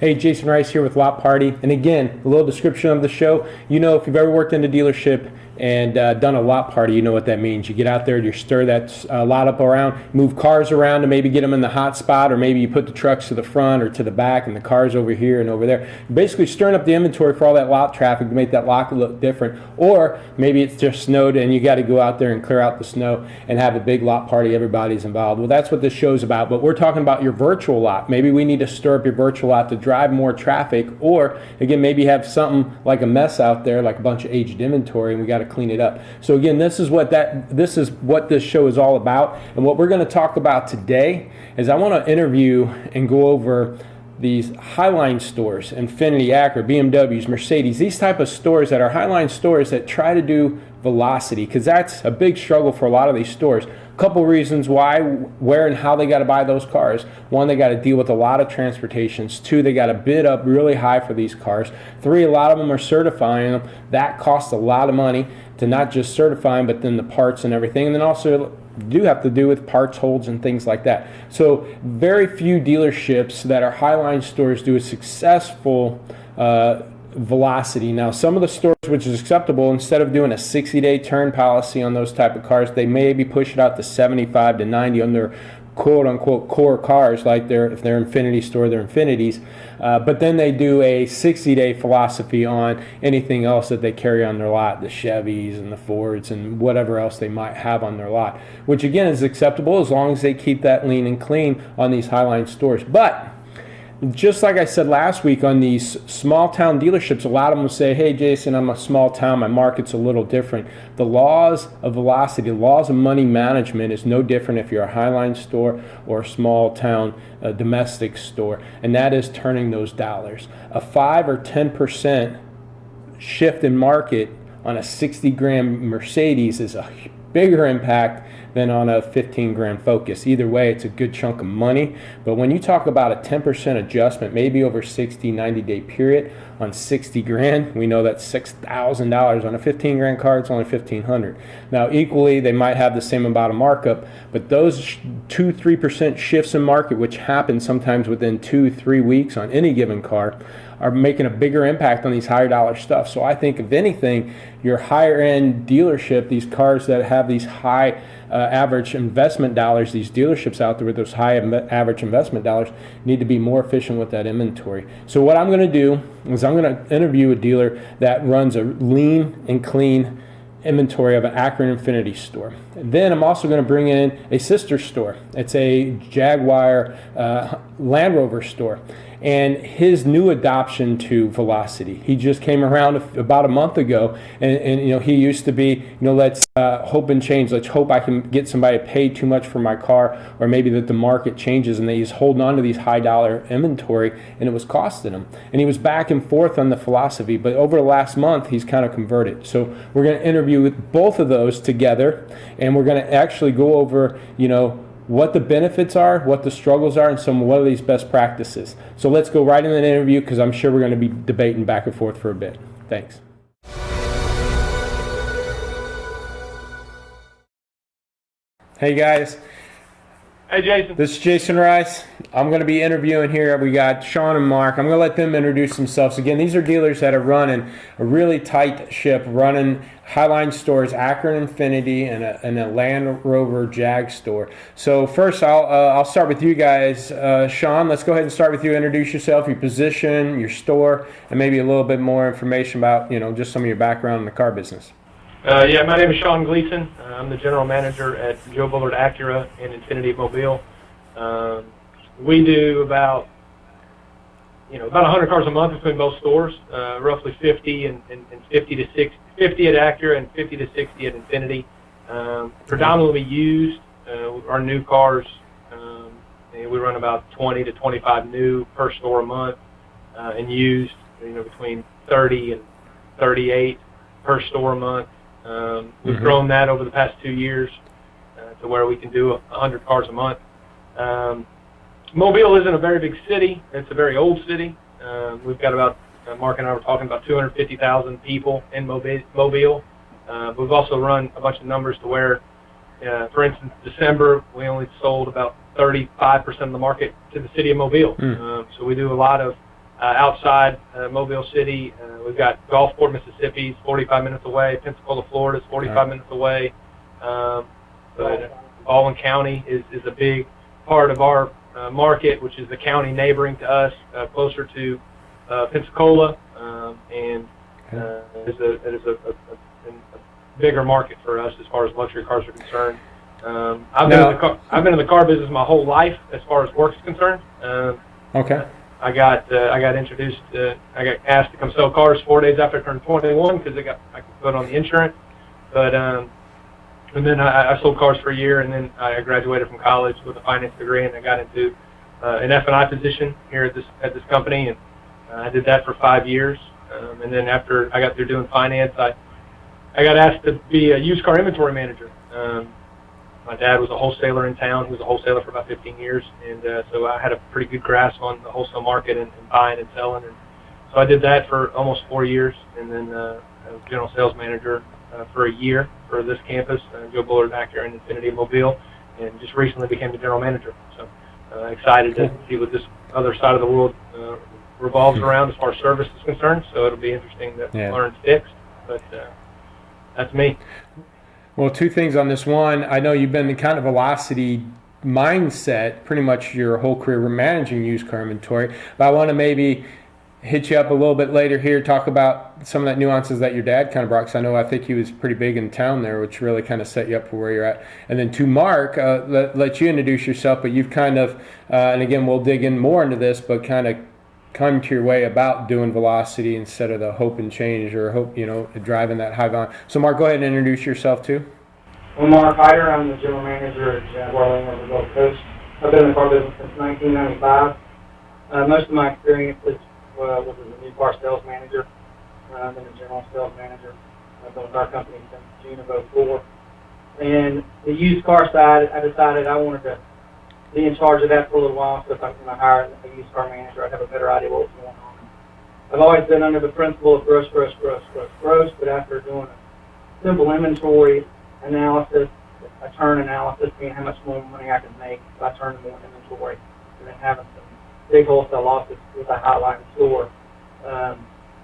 Hey, Jason Rice here with Lot Party. And again, a little description of the show. You know, if you've ever worked in a dealership and done a lot party, you know what that means. You get out there, you stir that lot up around, move cars around to maybe get them in the hot spot, or maybe you put the trucks to the front or to the back and the cars over here and over there. Basically stirring up the inventory for all that lot traffic to make that lot look different. Or maybe it's just snowed and you got to go out there and clear out the snow and have a big lot party. Everybody's involved. Well, that's what this show's about. But we're talking about your virtual lot. Maybe we need to stir up your virtual lot to drive more traffic, or again, maybe you have something like a mess out there, like a bunch of aged inventory, and we got to clean it up. So again, this is what this show is all about. And what we're going to talk about today is I want to interview and go over these Highline stores, Infiniti, Acura, BMWs, Mercedes, these type of stores that are Highline stores that try to do velocity, because that's a big struggle for a lot of these stores. A couple reasons why, where and how they got to buy those cars. One, they got to deal with a lot of transportations. Two, they got to bid up really high for these cars. Three, a lot of them are certifying them. That costs a lot of money to not just certify them, but then the parts and everything. And then also do have to do with parts holds and things like that. So very few dealerships that are Highline stores do a successful velocity. Now, some of the stores which is acceptable, instead of doing a 60-day turn policy on those type of cars, they maybe push it out to 75 to 90 on their quote-unquote core cars, like if they're Infiniti store, they're Infinitis. But then they do a 60-day philosophy on anything else that they carry on their lot, the Chevys and the Fords and whatever else they might have on their lot, which again is acceptable as long as they keep that lean and clean on these Highline stores. But just like I said last week, on these small town dealerships, a lot of them will say, hey Jason, I'm a small town, my market's a little different. The laws of velocity, the laws of money management is no different if you're a Highline store or a small town domestic store, and that is turning those dollars. A 5 or 10% shift in market on a 60 grand Mercedes is a bigger impact than on a 15 grand Focus. Either way, it's a good chunk of money. But when you talk about a 10% adjustment, maybe over 60, 90-day period on 60 grand, we know that's $6,000. On a 15 grand car, it's only $1,500. Now, equally, they might have the same amount of markup, but those 2-3% shifts in market, which happen sometimes within 2-3 weeks on any given car, are making a bigger impact on these higher dollar stuff. So I think, if anything, your higher end dealership, these cars that have these high average investment dollars, these dealerships out there with those high average investment dollars, need to be more efficient with that inventory. So what I'm going to do is I'm going to interview a dealer that runs a lean and clean inventory of an Acura Infiniti store. And then I'm also going to bring in a sister store. It's a Jaguar Land Rover store, and his new adoption to velocity. He just came around about a month ago, and you know, he used to be, you know, let's hope and change. Let's hope I can get somebody to pay too much for my car, or maybe that the market changes and he's holding on to these high dollar inventory and it was costing him. And he was back and forth on the philosophy, but over the last month he's kind of converted. So we're going to interview with both of those together, and we're going to actually go over, you know, what the benefits are, what the struggles are, and what are these best practices. So let's go right in the interview, because I'm sure we're going to be debating back and forth for a bit. Thanks. Hey guys. Hey Jason. This is Jason Rice. I'm going to be interviewing here. We got Sean and Mark. I'm going to let them introduce themselves. Again, these are dealers that are running a really tight ship, running Highline stores, Acura and Infiniti, and a Land Rover Jag store. So first, I'll start with you guys. Sean, let's go ahead and start with you. Introduce yourself, your position, your store, and maybe a little bit more information about, you know, just some of your background in the car business. Yeah, my name is Sean Gleason. I'm the general manager at Joe Bullard Acura and Infiniti Mobile. We do about 100 cars a month between both stores, roughly 50 and 50 to 60, 50 at Acura and 50 to 60 at Infiniti. Predominantly used. Our new cars, we run about 20 to 25 new per store a month, and used, between 30 and 38 per store a month. We've grown that over the past 2 years to where we can do 100 cars a month. Mobile isn't a very big city. It's a very old city. We've got about, Mark and I were talking about 250,000 people in Mobile. We've also run a bunch of numbers to where, for instance, December, we only sold about 35% of the market to the city of Mobile. So we do a lot of outside Mobile City. We've got Gulfport, Mississippi, 45 minutes away. Pensacola, Florida is 45 minutes away. But Baldwin County is a big part of our market, which is the county neighboring to us, closer to Pensacola, and it is a bigger market for us as far as luxury cars are concerned. I've been in the car business my whole life as far as work is concerned. Okay. I got introduced. I got asked to come sell cars 4 days after I turned 21 because I could put on the insurance. But and then I sold cars for a year, and then I graduated from college with a finance degree, and I got into an F&I position here at this company, and I did that for 5 years. And then after I got through doing finance, I got asked to be a used car inventory manager. My dad was a wholesaler in town. He was a wholesaler for about 15 years, and so I had a pretty good grasp on the wholesale market and buying and selling. And so I did that for almost 4 years, and then I was general sales manager for a year for this campus, Joe Bullard Acura and Infinity Mobile, and just recently became the general manager. So excited to see what this other side of the world revolves around as far as service is concerned. So it'll be interesting to learn fixed, but that's me. Well, two things on this. One, I know you've been in kind of velocity mindset pretty much your whole career managing used car inventory, but I want to maybe hit you up a little bit later here, talk about some of that nuances that your dad kind of brought, because I think he was pretty big in town there, which really kind of set you up for where you're at. And then to Mark, let you introduce yourself, but you've kind of, and again, we'll dig in more into this, but kind of come to your way about doing velocity instead of the hope and change or hope, driving that high volume. So Mark, go ahead and introduce yourself too. I'm Mark Hyder. I'm the general manager at Jaguar Land Rover Gulf Coast. I've been in the car business since 1995. Most of my experience was as a new car sales manager. I've been a general sales manager. I've been with our company since June of '04. And the used car side, I decided I wanted to be in charge of that for a little while, so if I'm going to hire a used car manager, I'd have a better idea what was going on. I've always been under the principle of gross, but after doing a simple inventory analysis, a turn analysis, seeing how much more money I can make if I turn more inventory, and then having some big wholesale losses with a highline store,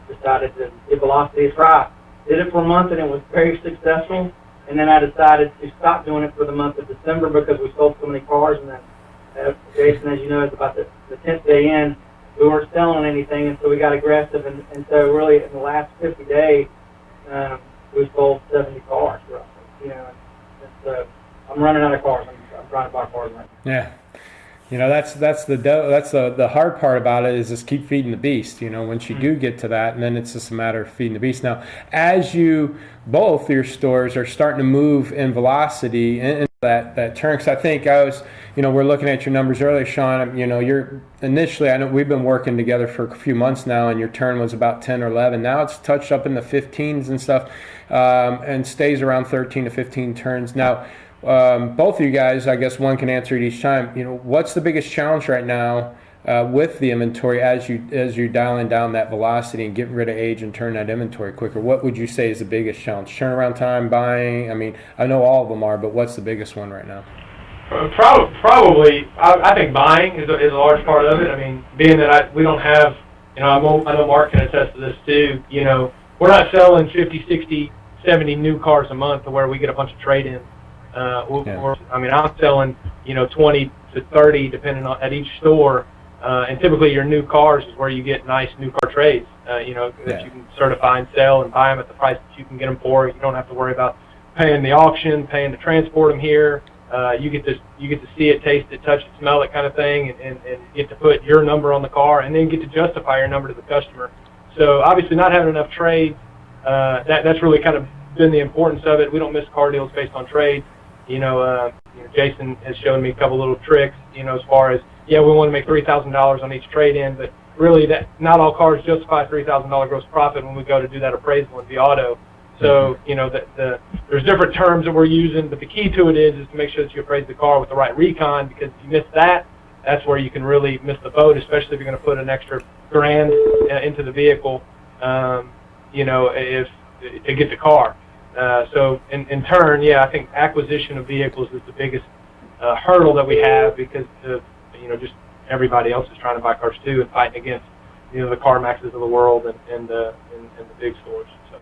decided to give velocity a try. Did it for a month, and it was very successful. And then I decided to stop doing it for the month of December because we sold so many cars. And then, Jason, as you know, it's about the 10th day in, we weren't selling anything, and so we got aggressive. And so really in the last 50 days, we sold 70 cars roughly. I'm running out of cars. I'm trying to buy cars right now. Yeah. That's the hard part about it is just keep feeding the beast. Once you do get to that, and then it's just a matter of feeding the beast. Now, as both your stores are starting to move in velocity and that turn, because I think we're looking at your numbers earlier, Sean. You're initially, I know we've been working together for a few months now, and your turn was about 10 or 11. Now it's touched up in the 15s and stuff, and stays around 13 to 15 turns now. Both of you guys, I guess one can answer it each time. What's the biggest challenge right now with the inventory as you're dialing down that velocity and getting rid of age and turn that inventory quicker? What would you say is the biggest challenge? Turnaround time, buying? I know all of them are, but what's the biggest one right now? Probably, I think buying is a large part of it. Being that we don't have, I know Mark can attest to this too. We're not selling 50, 60, 70 new cars a month to where we get a bunch of trade-ins. I'm selling, 20 to 30 depending on at each store, and typically your new cars is where you get nice new car trades, that you can certify and sell and buy them at the price that you can get them for. You don't have to worry about paying the auction, paying to transport them here. You get to see it, taste it, touch it, smell it, kind of thing, and get to put your number on the car, and then get to justify your number to the customer. So obviously, not having enough trades, that's really kind of been the importance of it. We don't miss car deals based on trades. Jason has shown me a couple little tricks, as far as, we want to make $3,000 on each trade-in, but really that not all cars justify $3,000 gross profit when we go to do that appraisal in the auto. So, there's different terms that we're using, but the key to it is to make sure that you appraise the car with the right recon, because if you miss that, that's where you can really miss the boat, especially if you're going to put an extra grand into the vehicle, if to get the car. So in turn, I think acquisition of vehicles is the biggest hurdle that we have, because just everybody else is trying to buy cars too and fighting against the CarMaxes of the world and the big stores. So.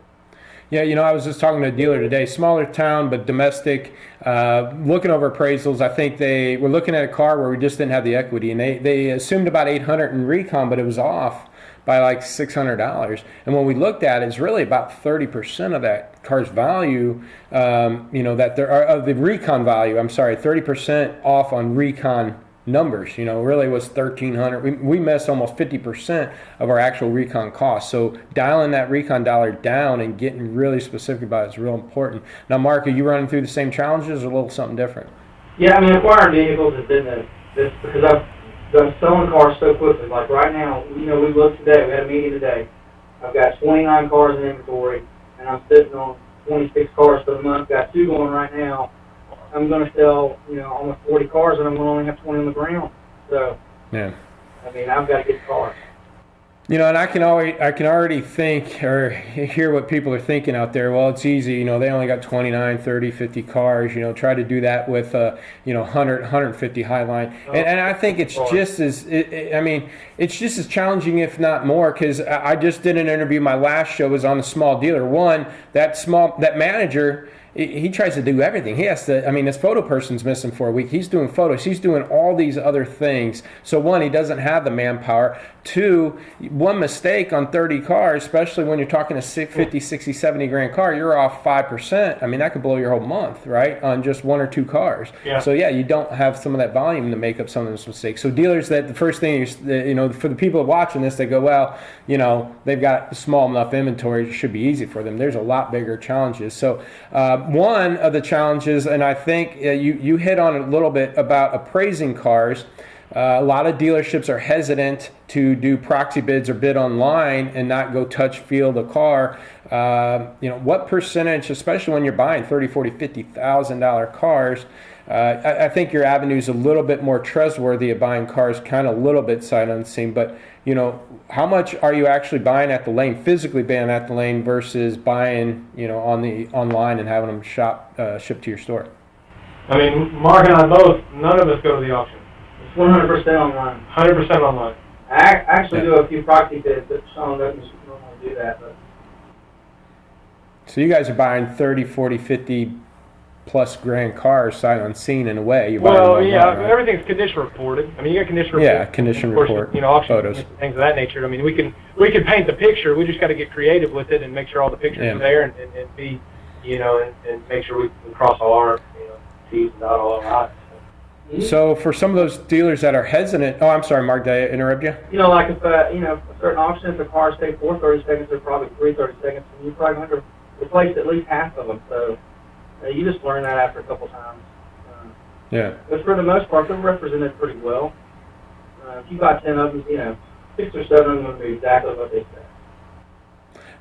Yeah, I was just talking to a dealer today, smaller town but domestic, looking over appraisals. I think they were looking at a car where we just didn't have the equity, and they assumed about 800 in recon, but it was off by like $600. And when we looked at it, it's really about 30% of that car's value, that there are of the recon value. I'm sorry, 30% off on recon numbers. Really was 1,300. We missed almost 50% of our actual recon costs. So dialing that recon dollar down and getting really specific about it is real important. Now, Mark, are you running through the same challenges or a little something different? Yeah, I mean, acquiring vehicles has been this because I've done selling cars so quickly. Like right now, we looked today. We had a meeting today. I've got 29 cars in inventory, and I'm sitting on 26 cars for the month. Got 2 going right now. I'm going to sell, almost 40 cars, and I'm going to only have 20 on the ground. So, yeah. I mean, I've got to get cars. And I can already think or hear what people are thinking out there. Well, it's easy. They only got 29, 30, 50 cars. Try to do that with 100, 150 Highline. And I think it's just as it's just as challenging, if not more, because I just did an interview. My last show was on a small dealer. That manager. He tries to do everything. He has to, this photo person's missing for a week. He's doing photos. He's doing all these other things. So one, he doesn't have the manpower. 2, one mistake on 30 cars, especially when you're talking a 50, 60, 70 grand car, you're off 5%. That could blow your whole month, right, on just 1 or 2 cars. Yeah. So yeah, you don't have some of that volume to make up some of those mistakes. So dealers, that the first thing is, for the people watching this, they go, well, they've got small enough inventory, it should be easy for them. There's a lot bigger challenges. So one of the challenges, and I think you hit on it a little bit about appraising cars. A lot of dealerships are hesitant to do proxy bids or bid online and not go touch feel the car. What percentage, especially when you're buying $30,000, $40,000, $50,000 cars, I think your avenue is a little bit more trustworthy of buying cars kind of a little bit sight unseen. But, how much are you actually buying at the lane, physically buying at the lane versus buying, online and having them shipped to your store? Mark and I both, none of us go to the auction. 100% online. 100% online. I actually do a few proxy bids, but Sean doesn't normally do that. But. So you guys are buying 30, 40, 50 plus grand cars sight unseen in a way. You're buying them online, right? Everything's condition reported. You got condition report. Yeah, condition report. Auction photos, things of that nature. We can paint the picture. We just got to get creative with it and make sure all the pictures are there and be, and make sure we cross all our, T's and dot all our I's. So for some of those dealers that are hesitant, I'm sorry, Mark, did I interrupt you? Like if, a certain auction, if the cars take 4 30 seconds, they're probably 3 30 seconds, and you probably have to replace at least half of them. So you just learn that after a couple times. Yeah. But for the most part, they're represented pretty well. If you buy 10 of them, 6 or 7 of them will be exactly what they say.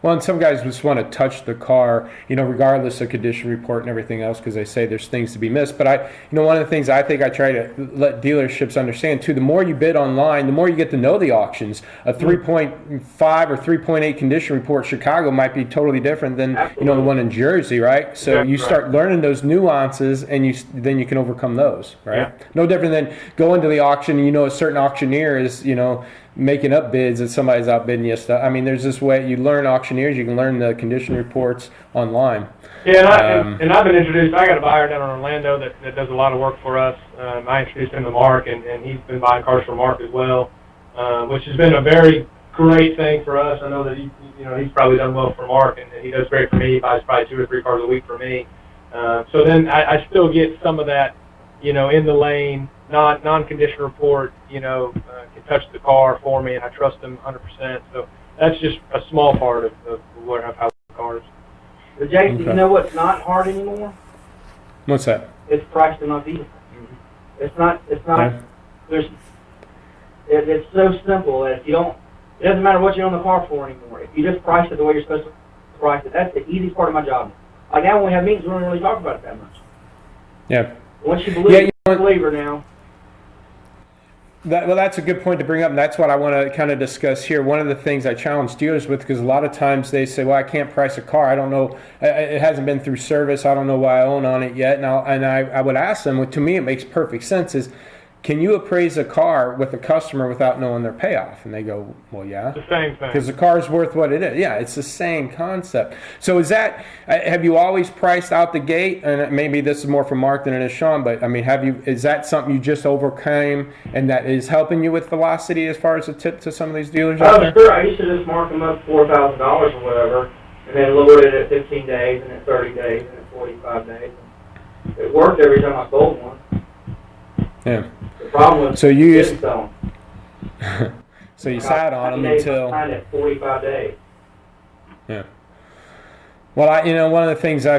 Well, and some guys just want to touch the car, regardless of condition report and everything else, because they say there's things to be missed. But one of the things I think I try to let dealerships understand too, the more you bid online, the more you get to know the auctions. A 3.5 or 3.8 condition report Chicago might be totally different than the one in Jersey, right? So you start learning those nuances, and then you can overcome those, right? Yeah. No different than going to the auction and a certain auctioneer is making up bids that somebody's outbidding you stuff. There's this way you learn auctioneers. You can learn the condition reports online. Yeah, and I've been introduced. I got a buyer down in Orlando that does a lot of work for us. I introduced him to Mark, and he's been buying cars for Mark as well, which has been a very great thing for us. I know that he's probably done well for Mark, and he does great for me. He buys probably 2 or 3 cars a week for me. So then I still get some of that, in the lane, non-condition report, can touch the car for me, and I trust them 100%. So that's just a small part of how cars. But Jason, you know what's not hard anymore? What's that? It's priced in a vehicle. It's not. Yeah. It's so simple that if you don't, it doesn't matter what you own the car for anymore. If you just price it the way you're supposed to price it, that's the easiest part of my job. Like now when we have meetings, we don't really talk about it that much. Yeah. Once you believe, you're a believer now. That's a good point to bring up, and that's what I want to kind of discuss here. One of the things I challenge dealers with, because a lot of times they say, well, I can't price a car. I don't know. It hasn't been through service. I don't know why I own on it yet. And I would ask them, to me it makes perfect sense, is can you appraise a car with a customer without knowing their payoff? And they go, well, yeah. The same thing. Because the car's worth what it is. Yeah, it's the same concept. So is that, have you always priced out the gate? And maybe this is more for Mark than it is Sean, but I mean, is that something you just overcame and that is helping you with velocity as far as a tip to some of these dealers out there? Sure. I used to just mark them up $4,000 or whatever, and then lower it at 15 days, and at 30 days, and at 45 days. It worked every time I sold one. Yeah. The problem was so you didn't sell them. So you sat on them until... At 45 days. Yeah. Well, one of the things I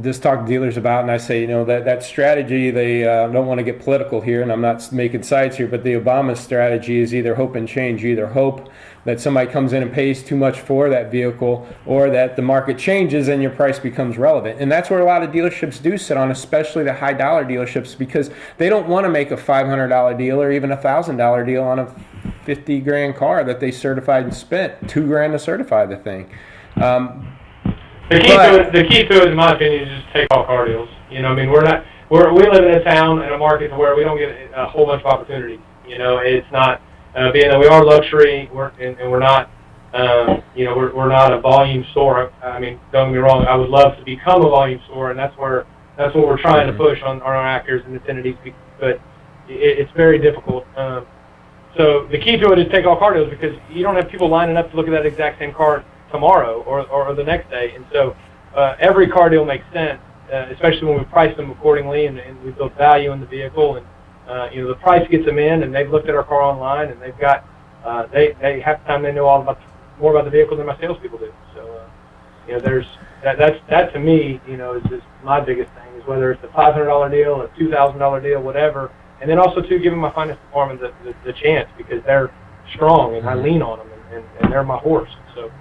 just talk to dealers about, and I say, that strategy, they don't want to get political here, and I'm not making sides here, but the Obama strategy is either hope and change. You either hope that somebody comes in and pays too much for that vehicle, or that the market changes and your price becomes relevant. And that's where a lot of dealerships do sit on, especially the high dollar dealerships, because they don't want to make a $500 deal or even a $1,000 deal on a 50 grand car that they certified and spent $2,000 to certify the thing. The key to it, in my opinion, is just take all car deals. We live in a town and a market where we don't get a whole bunch of opportunities. It's not being that we are luxury, we're not, we're not a volume store. I mean, don't get me wrong, I would love to become a volume store, and that's what we're trying to push on our Acuras and Infinities, but it's very difficult. So the key to it is take all car deals, because you don't have people lining up to look at that exact same car tomorrow or the next day, and so every car deal makes sense, especially when we price them accordingly and we build value in the vehicle, and the price gets them in, and they've looked at our car online, and they've got they half the time they know more about the vehicle than my salespeople do. So there's that to me is just my biggest thing, is whether it's a $500 deal, a $2,000 deal, whatever, and then also to giving my finance department the chance, because they're strong and I lean on them, and they're my horse. So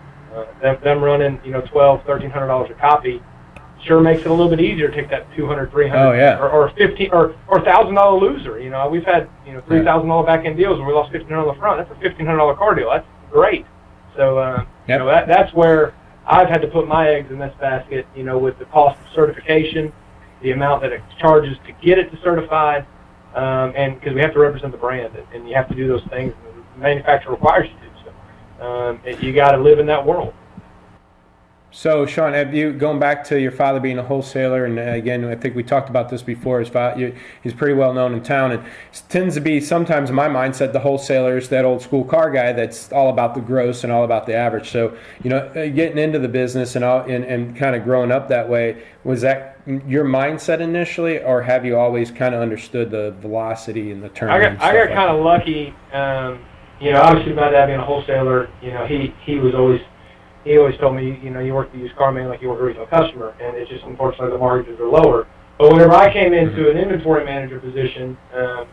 them running $1,200, $1,300 a copy sure makes it a little bit easier to take that $200, $300, oh, yeah. or $15 or $1,000 loser. We've had $3,000 back end deals where we lost $1,500 on the front. That's a $1,500 car deal. That's great. So that's where I've had to put my eggs in this basket. With the cost of certification, the amount that it charges to get it to certified, and because we have to represent the brand, and you have to do those things the manufacturer requires you to. You got to live in that world. So, Sean, have you, going back to your father being a wholesaler, and again, I think we talked about this before, he's pretty well known in town, and it tends to be sometimes in my mindset, the wholesaler is that old school car guy that's all about the gross and all about the average. So, getting into the business and kind of growing up that way, was that your mindset initially, or have you always kind of understood the velocity and the turn? I got kind of lucky. Obviously my dad being a wholesaler, he always told me, you work the used car man like you work a retail customer, and it's just unfortunately the margins are lower. But whenever I came into an inventory manager position, that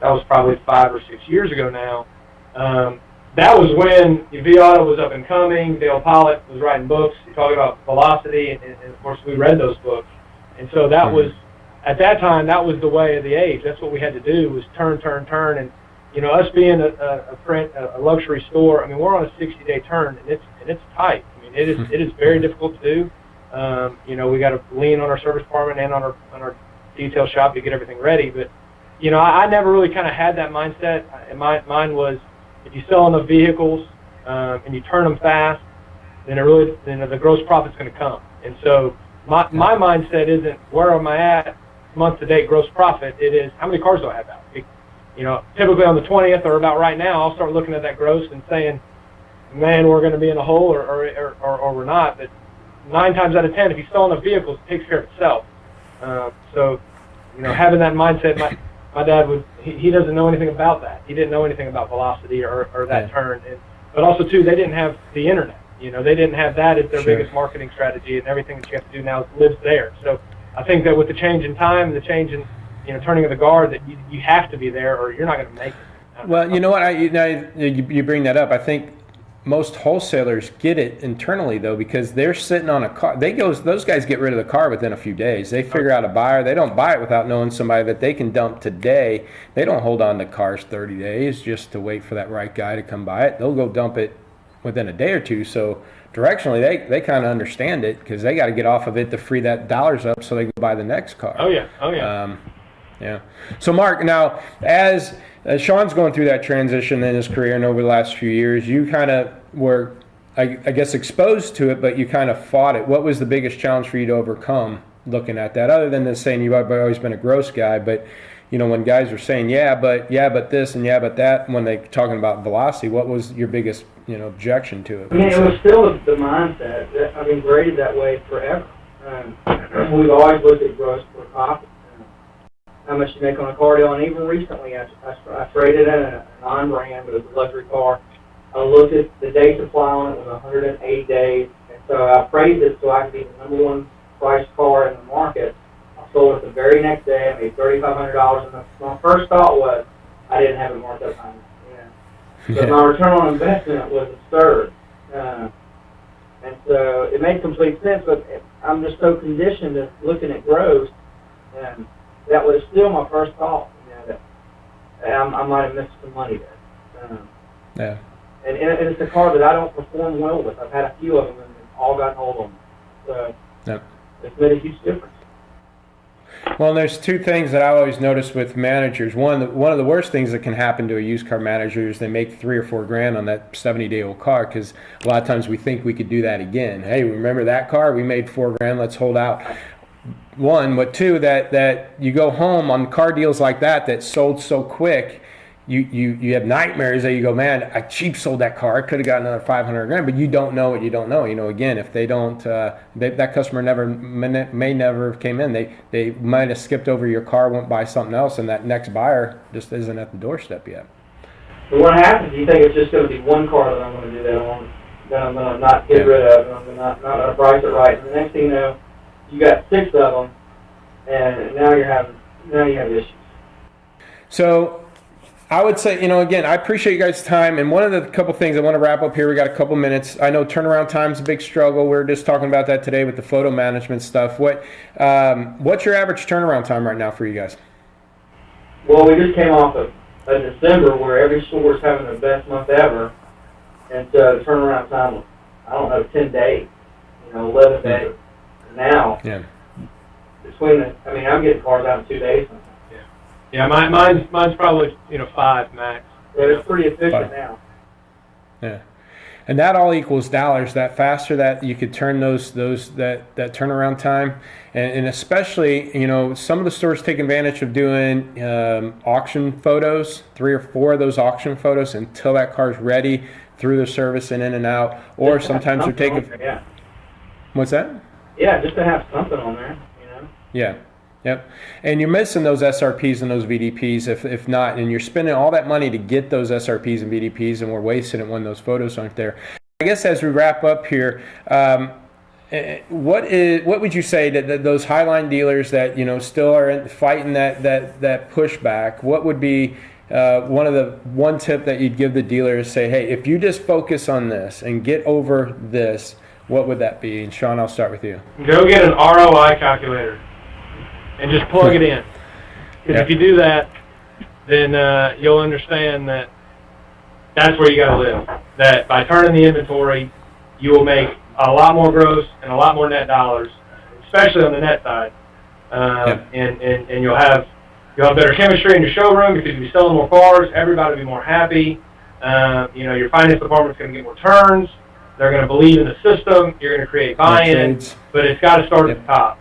was probably 5 or 6 years ago now. That was when V-Auto was up and coming. Dale Pollitt was writing books. He talked about velocity, and of course we read those books. And so that was, at that time, that was the way of the age. That's what we had to do, was turn, and us being a luxury store, we're on a 60-day turn, and it's tight. It is very difficult to do. We got to lean on our service department and on our detail shop to get everything ready. But I never really kind of had that mindset. Mine was, if you sell enough vehicles and you turn them fast, then the gross profit's going to come. And so my mindset isn't where am I at month to date gross profit. It is how many cars do I have out. Typically on the 20th or about right now, I'll start looking at that gross and saying, man, we're going to be in a hole or we're not. But 9 times out of 10, if you sell enough vehicles, it takes care of itself. So having that mindset, my dad he doesn't know anything about that. He didn't know anything about velocity or that turn. But also, too, they didn't have the internet. They didn't have that as their biggest marketing strategy, and everything that you have to do now lives there. So I think that with the change in time, the change in turning of the guard, that you have to be there or you're not going to make it. Well, you know what? You bring that up. I think most wholesalers get it internally, though, because they're sitting on a car. Those guys get rid of the car within a few days. They figure out a buyer. They don't buy it without knowing somebody that they can dump today. They don't hold on to cars 30 days just to wait for that right guy to come buy it. They'll go dump it within a day or two. So directionally, they kind of understand it, because they got to get off of it to free that dollars up so they can buy the next car. Oh yeah. Yeah. So Mark, now as Sean's going through that transition in his career and over the last few years, you kind of were, I guess, exposed to it, but you kind of fought it. What was the biggest challenge for you to overcome looking at that? Other than the saying you've always been a gross guy, but you know, when guys are saying, yeah, but this and yeah, but that, when they're talking about velocity, what was your biggest, you know, objection to it? I mean, it was still the mindset. I've been graded that way forever. We've always looked at gross per profit. How much you make on a car deal, and even recently I traded in a non-brand, but it was a luxury car. I looked at the day supply on it was 180 days, and so I appraised it so I could be the number one priced car in the market. I sold it the very next day. I made $3,500, and my first thought was I didn't have it marked up on it. But my return on investment was absurd, and so it made complete sense. But I'm just so conditioned to looking at gross, and that was still my first thought. You know, that I might have missed some money there. Yeah. And it's a car that I don't perform well with. I've had a few of them and all gotten old on me. So Yep. It's made a huge difference. Well, there's two things that I always notice with managers. One of the worst things that can happen to a used car manager is they make $3 or $4 grand on that 70-day-old car, because a lot of times we think we could do that again. Hey, remember that car? We made $4 grand. Let's hold out. One, but two, that you go home on car deals like that sold so quick, you have nightmares that you go, man, I cheap sold that car. I could have got another 500 grand, but you don't know what you don't know. You know, again, if they don't, that customer may never have came in. They might have skipped over your car, went buy something else, and that next buyer just isn't at the doorstep yet. But what happens? You think it's just going to be one car that I'm going to do that on, that I'm going to not get rid of, and I'm going to not going to price it right. And the next thing you know, you got 6 of them, and now you have issues. So I would say, you know, again, I appreciate you guys' time. And one of the couple things I want to wrap up here, we got a couple minutes. I know turnaround time's a big struggle. We were just talking about that today with the photo management stuff. What's your average turnaround time right now for you guys? Well, we just came off of a December where every store is having the best month ever, and so the turnaround time was, I don't know, 10 days, 11 days. Now, I'm getting cars out in 2 days sometimes. Yeah, mine's probably 5 max. Yeah, it's pretty efficient now. Yeah, and that all equals dollars. That faster that you could turn that turnaround time, and especially some of the stores take advantage of doing auction photos, 3 or 4 of those auction photos until that car's ready through the service and in and out. Or sometimes they're taking. Yeah. What's that? Yeah, just to have something on there, Yeah. Yep. And you're missing those SRPs and those VDPs if not, and you're spending all that money to get those SRPs and VDPs, and we're wasting it when those photos aren't there. I guess as we wrap up here, what would you say that those highline dealers that still are fighting that pushback? What would be one tip that you'd give the dealer to say, hey, if you just focus on this and get over this, what would that be? And Sean, I'll start with you. Go get an ROI calculator and just plug it in. Because if you do that, then you'll understand that that's where you got to live. That by turning the inventory, you will make a lot more gross and a lot more net dollars, especially on the net side. And you'll have better chemistry in your showroom because you'll be selling more cars. Everybody will be more happy. Your finance department's going to get more turns. They're going to believe in the system. You're going to create buy-in, but it's got to start at the top.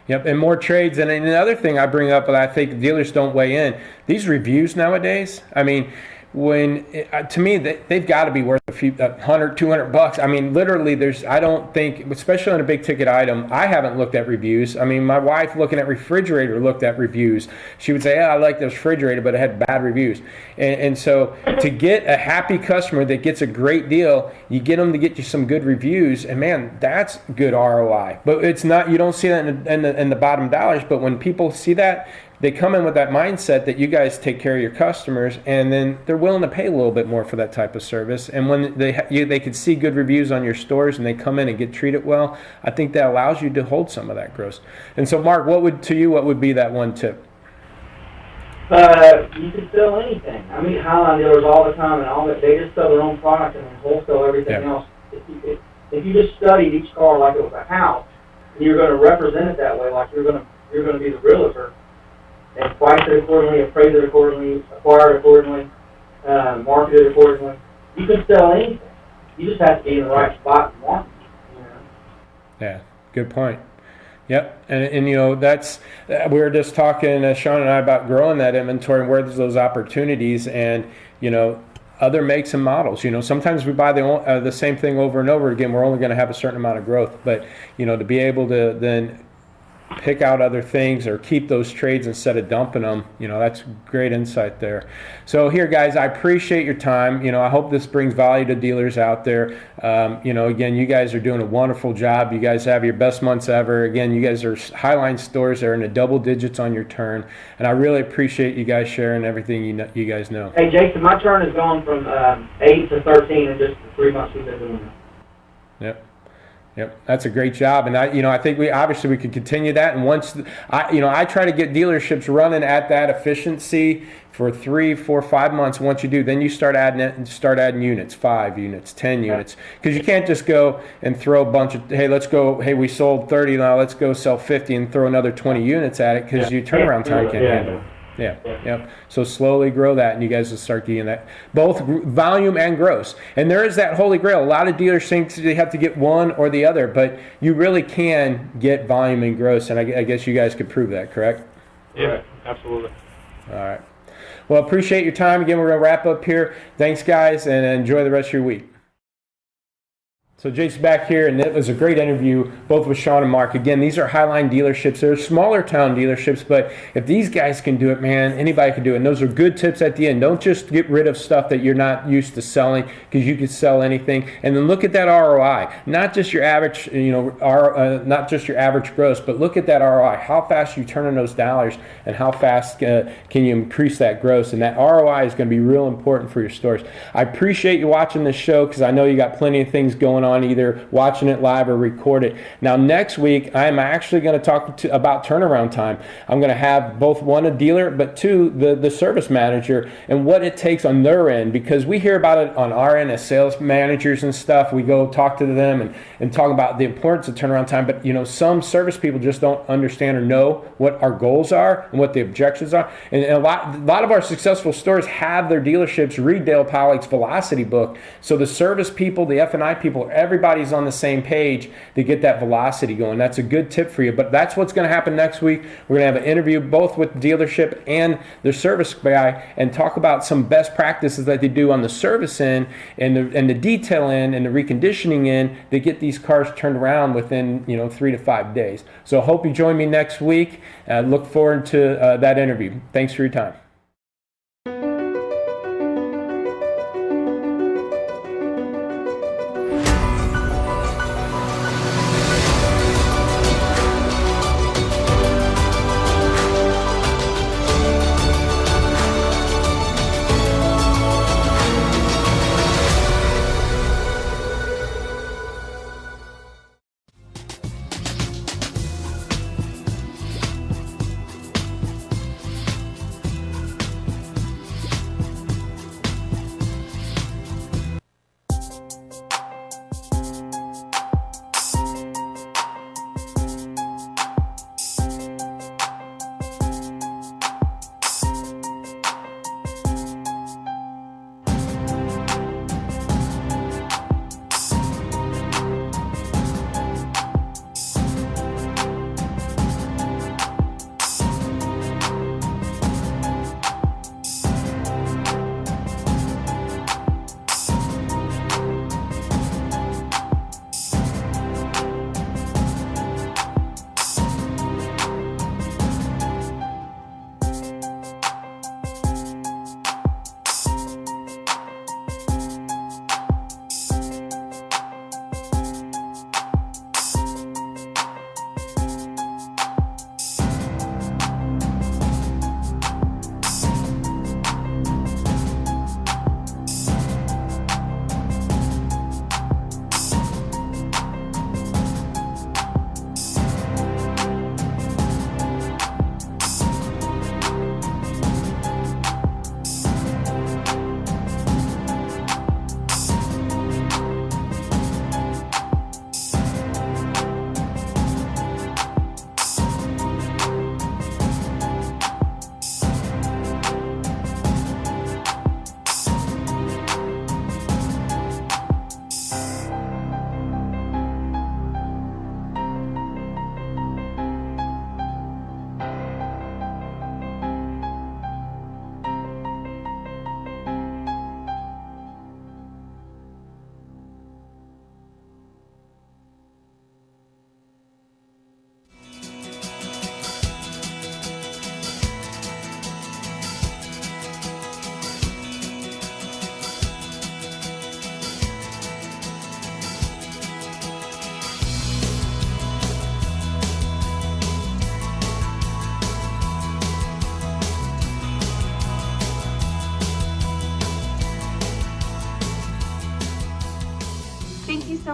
Yep, and more trades. And another thing I bring up that I think dealers don't weigh in, these reviews nowadays, I mean, to me, they've got to be worth a few $100, $200. I mean, literally, I don't think, especially on a big ticket item, I haven't looked at reviews. I mean, my wife looking at refrigerator looked at reviews. She would say, I like this refrigerator, but it had bad reviews. And so to get a happy customer that gets a great deal, you get them to get you some good reviews, and man, that's good ROI. But it's not, you don't see that in the bottom dollars, but when people see that, they come in with that mindset that you guys take care of your customers, and then they're willing to pay a little bit more for that type of service. And when they could see good reviews on your stores and they come in and get treated well, I think that allows you to hold some of that gross. And so, Mark, what would be that one tip? You can sell anything. I meet highline dealers all the time, and they just sell their own product and then wholesale everything else. If you just studied each car like it was a house, and you're going to represent it that way, like you're going to be the realtor, and price it accordingly, appraise it accordingly, acquire it accordingly, market it accordingly, you can sell anything. You just have to be in the right spot and market. You know? Yeah, good point. Yep, and you know, that's, we were just talking, Sean and I, about growing that inventory and where there's those opportunities, and you know, other makes and models. You know, sometimes we buy the same thing over and over again. We're only going to have a certain amount of growth, but you know, to be able to then pick out other things or keep those trades instead of dumping them, you know, that's great insight there. So here, guys, I appreciate your time. You know, I hope this brings value to dealers out there. You know, again, you guys are doing a wonderful job. You guys have your best months ever. Again, you guys are Highline stores that are in the double digits on your turn, and I really appreciate you guys sharing everything you guys know. Hey, Jason, my turn has gone from 8 to 13 in just the 3 months we've been doing it. Yep. Yep, that's a great job, and I think we could continue that. And once I try to get dealerships running at that efficiency for 3, 4, 5 months. Once you do, then you start adding units, 5 units, 10 units, because you can't just go and throw a bunch of, hey, we sold 30, now let's go sell 50 and throw another 20 units at it, because your turnaround time can't handle it. Yeah. So slowly grow that, and you guys will start getting that, both volume and gross. And there is that holy grail. A lot of dealers think they have to get one or the other, but you really can get volume and gross, and I guess you guys could prove that, correct? Yeah, absolutely. All right. Well, appreciate your time. Again, we're going to wrap up here. Thanks, guys, and enjoy the rest of your week. So Jason's back here, and it was a great interview, both with Sean and Mark. Again, these are Highline dealerships. They're smaller town dealerships, but if these guys can do it, man, anybody can do it. And those are good tips at the end. Don't just get rid of stuff that you're not used to selling, because you can sell anything. And then look at that ROI, not just your average, not just your average gross, but look at that ROI. How fast you turning those dollars, and how fast can you increase that gross? And that ROI is going to be real important for your stores. I appreciate you watching this show, because I know you got plenty of things going on, either watching it live or record it. Now next week I am actually going to talk about turnaround time. I'm going to have both, one, a dealer, but two, the service manager, and what it takes on their end, because we hear about it on our end as sales managers and stuff. We go talk to them and talk about the importance of turnaround time, but some service people just don't understand or know what our goals are and what the objectives are. And a lot of our successful stores have their dealerships read Dale Pollock's velocity book, so the service people, the F&I people, everybody's on the same page to get that velocity going. That's a good tip for you. But that's what's going to happen next week. We're going to have an interview both with the dealership and the service guy, and talk about some best practices that they do on the service end and the detail end and the reconditioning end to get these cars turned around within 3 to 5 days. So hope you join me next week. Look forward to that interview. Thanks for your time.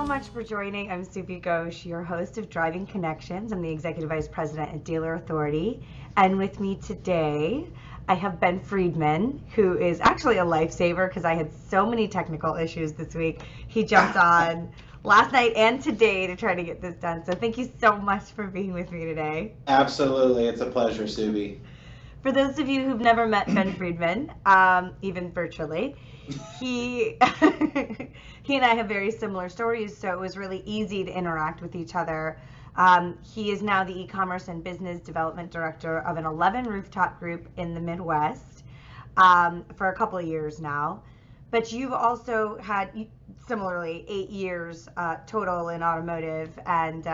so much for joining. I'm Subi Ghosh, your host of Driving Connections. I'm the Executive Vice President at Dealer Authority. And with me today, I have Ben Friedman, who is actually a lifesaver because I had so many technical issues this week. He jumped on last night and today to try to get this done. So thank you so much for being with me today. Absolutely. It's a pleasure, Subi. For those of you who've never met Ben Friedman, even virtually, he and I have very similar stories, so it was really easy to interact with each other. He is now the e-commerce and business development director of an 11 rooftop group in the Midwest for a couple of years now. But you've also had, similarly, 8 years total in automotive and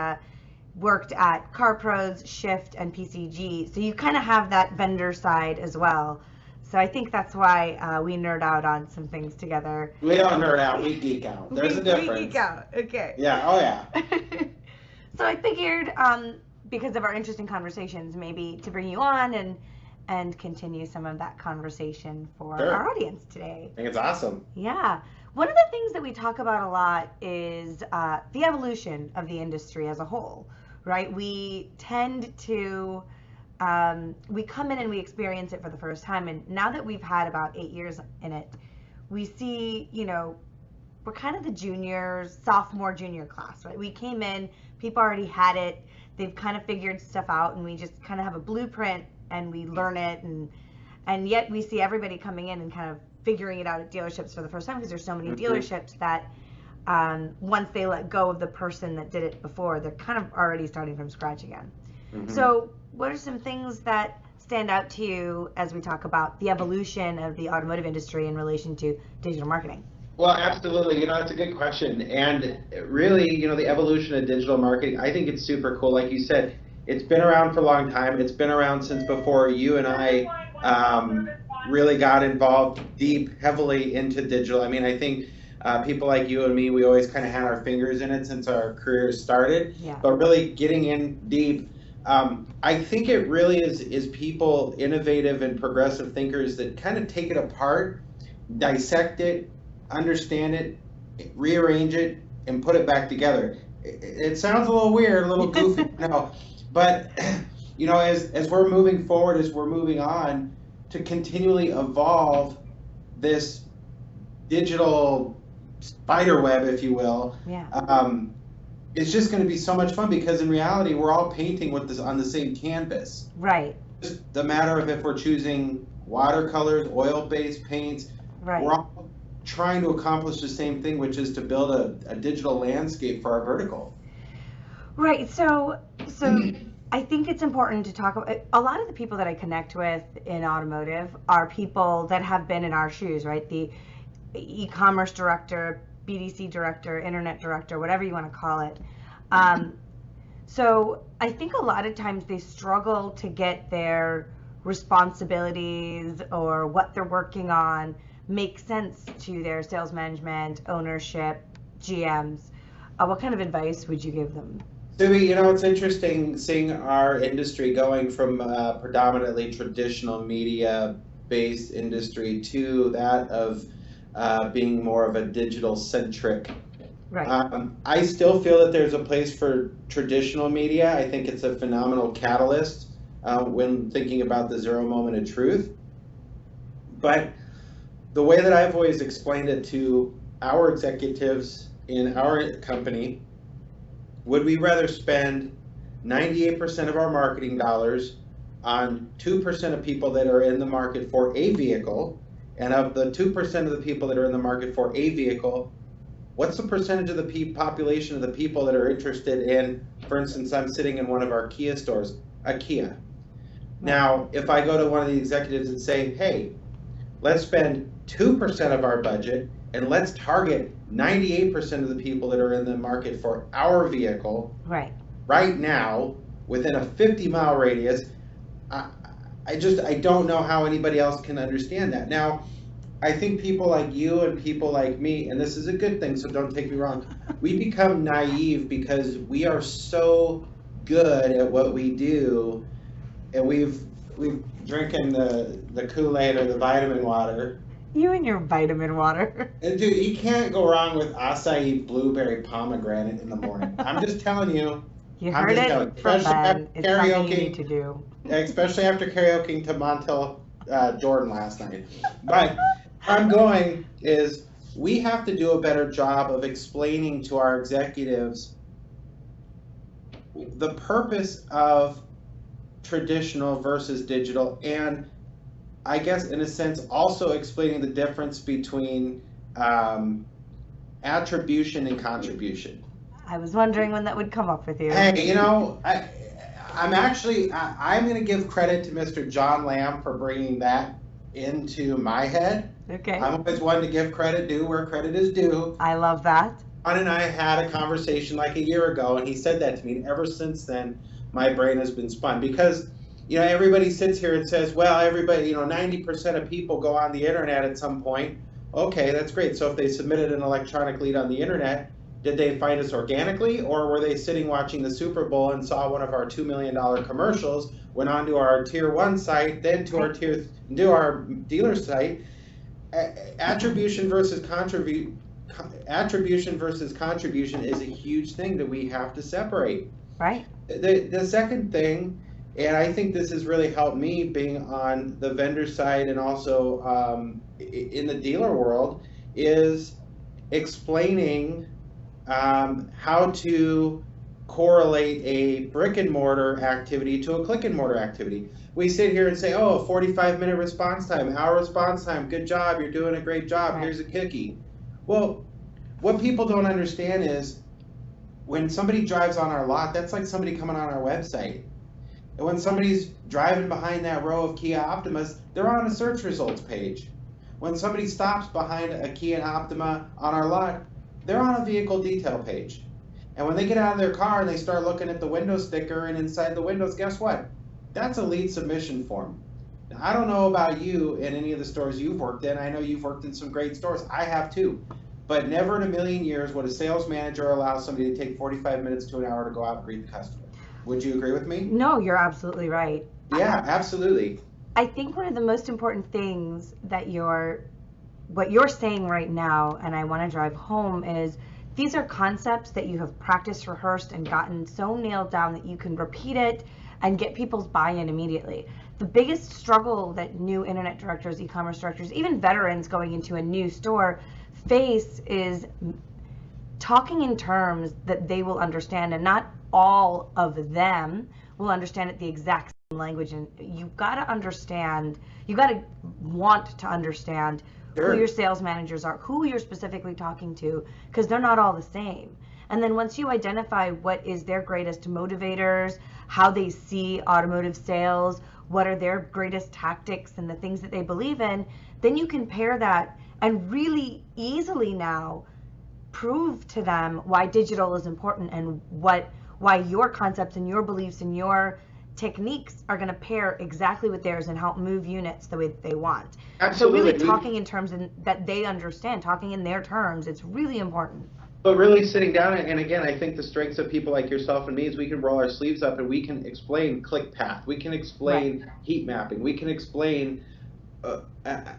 worked at CarPros, Shift, and PCG. So you kind of have that vendor side as well. So I think that's why we nerd out on some things together. We don't nerd out, we geek out. There's a difference. We geek out, okay. Yeah, oh yeah. So I figured, because of our interesting conversations, maybe to bring you on and continue some of that conversation for Sure. our audience today. I think it's awesome. Yeah. One of the things that we talk about a lot is the evolution of the industry as a whole, right? We tend to, we come in and we experience it for the first time. And now that we've had about 8 years in it, we see, we're kind of the sophomore, junior class, right? We came in, people already had it. They've kind of figured stuff out and we just kind of have a blueprint and we learn it. And yet we see everybody coming in and kind of figuring it out at dealerships for the first time because there's so many dealerships that once they let go of the person that did it before, they're kind of already starting from scratch again. Mm-hmm. So what are some things that stand out to you as we talk about the evolution of the automotive industry in relation to digital marketing? Well, absolutely. It's a good question. And really, the evolution of digital marketing, I think it's super cool. Like you said, it's been around for a long time. It's been around since before you and I really got involved heavily into digital. I mean, I think people like you and me, we always kind of had our fingers in it since our careers started. Yeah. But really getting in deep, I think it really is people, innovative and progressive thinkers that kind of take it apart, dissect it, understand it, rearrange it, and put it back together. It sounds a little weird, a little goofy, but as we're moving forward, as we're moving on, to continually evolve this digital spider web, if you will, it's just going to be so much fun because in reality, we're all painting with this on the same canvas. Right. Just the matter of if we're choosing watercolors, oil-based paints, right. We're all trying to accomplish the same thing, which is to build a digital landscape for our vertical. Right. So I think it's important to talk about, a lot of the people that I connect with in automotive are people that have been in our shoes, right? The e-commerce director, BDC director, internet director, whatever you want to call it. So I think a lot of times they struggle to get their responsibilities or what they're working on make sense to their sales management, ownership, GMs. What kind of advice would you give them? Subi, it's interesting seeing our industry going from predominantly traditional media-based industry to that of being more of a digital-centric. Right. I still feel that there's a place for traditional media. I think it's a phenomenal catalyst when thinking about the zero moment of truth. But the way that I've always explained it to our executives in our company, would we rather spend 98% of our marketing dollars on 2% of people that are in the market for a vehicle, and of the 2% of the people that are in the market for a vehicle, what's the percentage of the population of the people that are interested in, for instance, I'm sitting in one of our Kia stores, a Kia. Now, if I go to one of the executives and say, hey, let's spend 2% of our budget and let's target 98% of the people that are in the market for our vehicle right now within a 50-mile radius, I don't know how anybody else can understand that. Now, I think people like you and people like me, and this is a good thing, so don't take me wrong, we become naive because we are so good at what we do, and we've drinking the Kool-Aid or the vitamin water, You and your vitamin water. And dude, you can't go wrong with acai blueberry pomegranate in the morning. I'm just telling you. You I'm heard just telling it you. from Especially Ben. after It's something you karaoke. need to do. Especially after karaokeing to Montel Jordan last night. But where I'm going is we have to do a better job of explaining to our executives the purpose of traditional versus digital, and I guess in a sense also explaining the difference between attribution and contribution. I was wondering when that would come up with you. Hey, I'm going to give credit to Mr. John Lamb for bringing that into my head. Okay. I'm always one to give credit due where credit is due. I love that. John and I had a conversation like a year ago, and he said that to me. And ever since then, my brain has been spun because, everybody sits here and says, well, everybody, 90% of people go on the internet at some point. Okay, that's great. So if they submitted an electronic lead on the internet, did they find us organically, or were they sitting watching the Super Bowl and saw one of our $2 million commercials, went on to our tier 1 site, then to our dealer site? Attribution versus contribution is a huge thing that we have to separate. Right. The second thing, and I think this has really helped me being on the vendor side and also in the dealer world, is explaining how to correlate a brick and mortar activity to a click and mortar activity. We sit here and say, oh, 45-minute response time, hour response time, good job, you're doing a great job, Right. Here's a cookie. Well, what people don't understand is when somebody drives on our lot, that's like somebody coming on our website. And when somebody's driving behind that row of Kia Optimas, they're on a search results page. When somebody stops behind a Kia Optima on our lot, they're on a vehicle detail page. And when they get out of their car and they start looking at the window sticker and inside the windows, guess what? That's a lead submission form. Now, I don't know about you in any of the stores you've worked in. I know you've worked in some great stores. I have too. But never in a million years would a sales manager allow somebody to take 45 minutes to an hour to go out and greet the customer. Would you agree with me? No, you're absolutely right. Yeah, absolutely. I think one of the most important things that what you're saying right now, and I want to drive home, is these are concepts that you have practiced, rehearsed, and gotten so nailed down that you can repeat it and get people's buy-in immediately. The biggest struggle that new internet directors, e-commerce directors, even veterans going into a new store face is talking in terms that they will understand, and not all of them will understand it the exact same language. And you've got to understand, you got to want to understand Sure. who your sales managers are, who you're specifically talking to, because they're not all the same. And then once you identify what is their greatest motivators, how they see automotive sales, what are their greatest tactics and the things that they believe in, then you can pair that and really easily now prove to them why digital is important and why your concepts and your beliefs and your techniques are going to pair exactly with theirs and help move units the way that they want. Absolutely. So really talking in terms that they understand, talking in their terms, it's really important. But really sitting down, and again, I think the strengths of people like yourself and me is we can roll our sleeves up and we can explain click path, we can explain heat mapping, we can explain,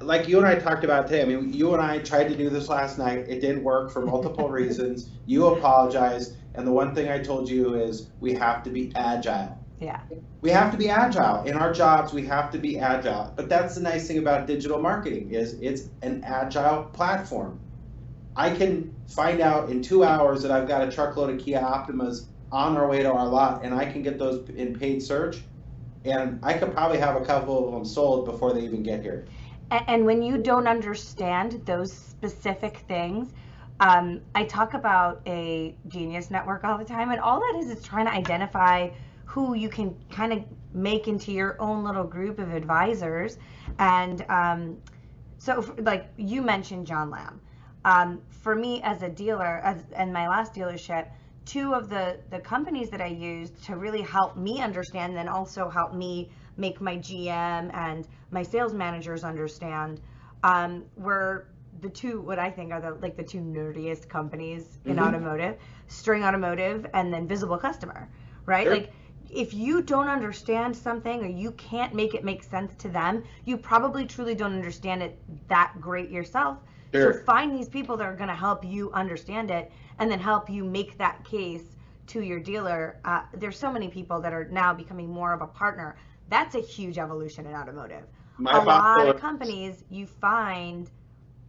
like you and I talked about today. I mean, you and I tried to do this last night. It didn't work for multiple reasons. You apologized, and the one thing I told you is we have to be agile. Yeah. We have to be agile. In our jobs, we have to be agile. But that's the nice thing about digital marketing is it's an agile platform. I can find out in 2 hours that I've got a truckload of Kia Optimas on our way to our lot, and I can get those in paid search, and I could probably have a couple of them sold before they even get here. And when you don't understand those specific things, I talk about a genius network all the time, and all that is trying to identify who you can kind of make into your own little group of advisors. And like you mentioned John Lamb. For me as a dealer, and my last dealership, two of the companies that I used to really help me understand, and also help me make my GM and my sales managers understand, were the two, what I think are the two nerdiest companies in automotive, String Automotive and then Visible Customer, right? Sure. Like if you don't understand something or you can't make it make sense to them, you probably truly don't understand it that great yourself. Sure. So find these people that are going to help you understand it and then help you make that case to your dealer. There's so many people that are now becoming more of a partner. That's a huge evolution in automotive. My A lot boss- of companies, you find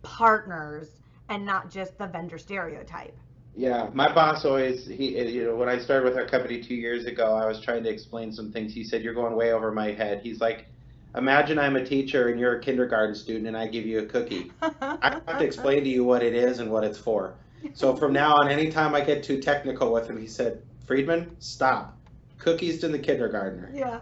partners and not just the vendor stereotype. Yeah, my boss always, when I started with our company 2 years ago, I was trying to explain some things. He said, "You're going way over my head." He's like, "Imagine I'm a teacher and you're a kindergarten student and I give you a cookie. I have to explain to you what it is and what it's for." So from now on, anytime I get too technical with him, he said, "Friedman, stop. Cookies to the kindergartner." Yeah,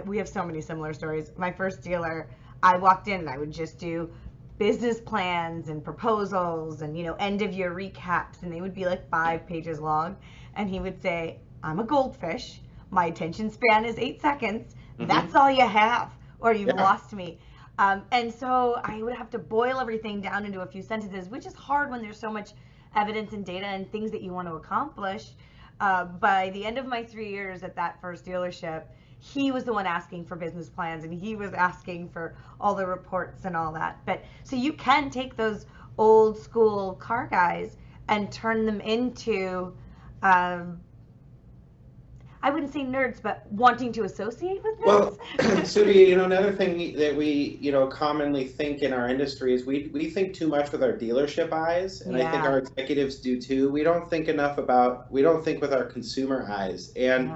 we have so many similar stories. My first dealer, I walked in and I would just do business plans and proposals and end of year recaps, and they would be like 5 pages long, and he would say, "I'm a goldfish, my attention span is 8 seconds, that's all you have, or you've lost me." And so I would have to boil everything down into a few sentences, which is hard when there's so much evidence and data and things that you want to accomplish. By the end of my 3 years at that first dealership, he was the one asking for business plans and he was asking for all the reports and all that. But so you can take those old school car guys and turn them into, I wouldn't say nerds, but wanting to associate with nerds. Well, Sudhi, another thing that we, commonly think in our industry is we think too much with our dealership eyes, and I think Yeah. our executives do too. We don't think with our consumer eyes. And,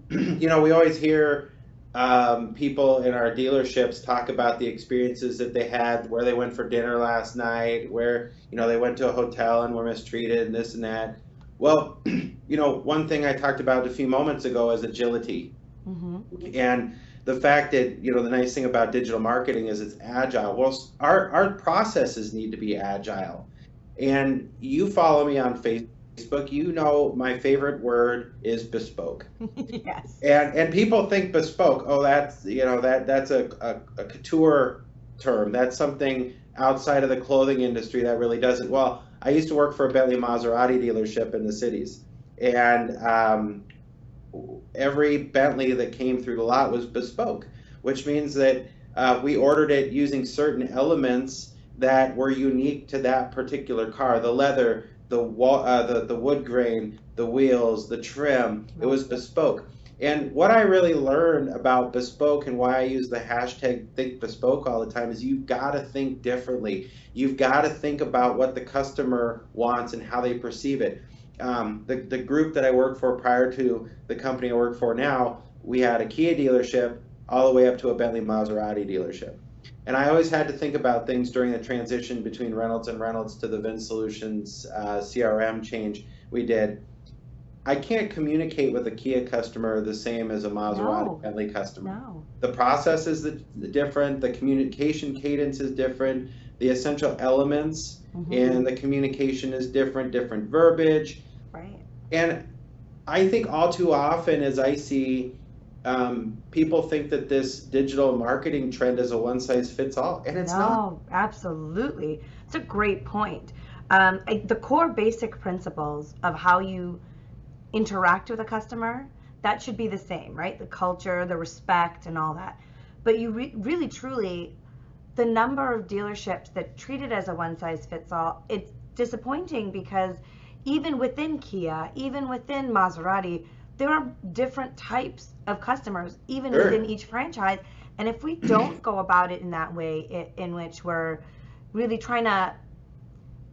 we always hear people in our dealerships talk about the experiences that they had, where they went for dinner last night, where, they went to a hotel and were mistreated and this and that. Well, one thing I talked about a few moments ago is agility. And the fact that, the nice thing about digital marketing is it's agile. Well, our processes need to be agile. And you follow me on Facebook, my favorite word is bespoke. Yes. And people think bespoke, oh, that's, that's a couture term. That's something outside of the clothing industry that really doesn't. Well, I used to work for a Bentley Maserati dealership in the cities, and every Bentley that came through the lot was bespoke, which means that we ordered it using certain elements that were unique to that particular car: the leather, the wood grain, the wheels, the trim. It was bespoke. And what I really learned about bespoke, and why I use the hashtag think bespoke all the time, is you've got to think differently. You've got to think about what the customer wants and how they perceive it. The group that I worked for prior to the company I work for now, we had a Kia dealership all the way up to a Bentley Maserati dealership. And I always had to think about things during the transition between Reynolds and Reynolds to the Vin Solutions CRM change we did. I can't communicate with a Kia customer the same as a Maserati Bentley customer. No. The process is different, the communication cadence is different, the essential elements in the communication is different verbiage. Right. And I think all too often, as I see, people think that this digital marketing trend is a one-size-fits-all, and it's not. No, absolutely. It's a great point. The core basic principles of how you interact with a customer, that should be the same, right? The culture, the respect, and all that. But you really, truly, the number of dealerships that treat it as a one-size-fits-all, it's disappointing, because even within Kia, even within Maserati, there are different types of customers, even within each franchise. And if we don't go about it in that way, in which we're really trying to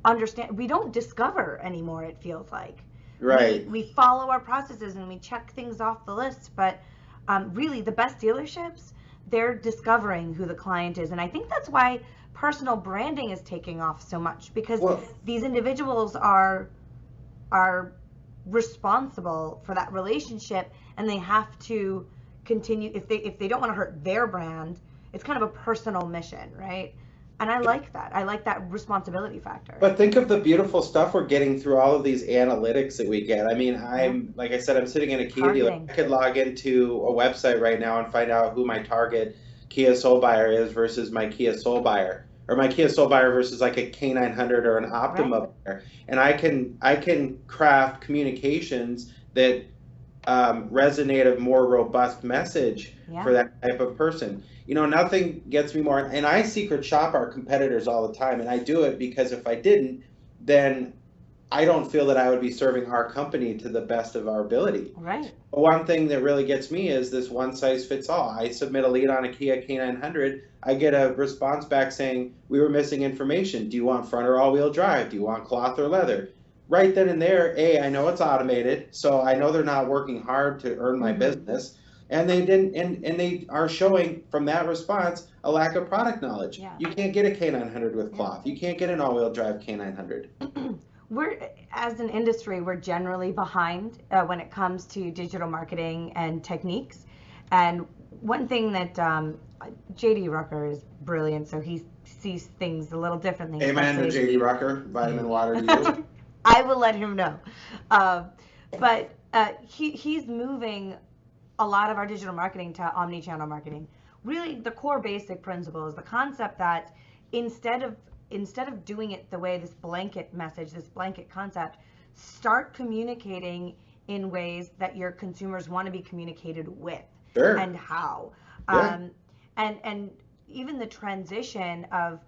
understand, we don't discover anymore, it feels like. Right. We follow our processes and we check things off the list, but really the best dealerships, they're discovering who the client is. And I think that's why personal branding is taking off so much, because these individuals are responsible for that relationship, and they have to continue. If they don't want to hurt their brand, it's kind of a personal mission, right? And I like that. I like that responsibility factor. But think of the beautiful stuff we're getting through all of these analytics that we get. I mean, like I said, I'm sitting in a Kia dealer. I could log into a website right now and find out who my target Kia Soul buyer is versus my Kia Soul buyer, or my Kia Soul buyer versus like a K900 or an Optima buyer. And I can craft communications that resonate a more robust message Yeah. for that type of person. Nothing gets me more, and I secret shop our competitors all the time, and I do it because if I didn't, then I don't feel that I would be serving our company to the best of our ability. Right. But one thing that really gets me is this one size fits all. I submit a lead on a Kia K900. I get a response back saying, we were missing information. Do you want front or all-wheel drive? Do you want cloth or leather? Right then and there, I know it's automated, so I know they're not working hard to earn my business. And they didn't, and they are showing from that response a lack of product knowledge. Yeah. You can't get a K900 with cloth. You can't get an all-wheel drive K900. As an industry, we're generally behind when it comes to digital marketing and techniques. And one thing that JD Rucker is brilliant, so he sees things a little differently. Amen to JD Rucker, vitamin water to you. I will let him know. But he's moving a lot of our digital marketing to omni-channel marketing. Really, the core basic principle is the concept that instead of doing it the way this blanket message, this blanket concept, start communicating in ways that your consumers want to be communicated with. Sure. And how. Yeah. And even the transition of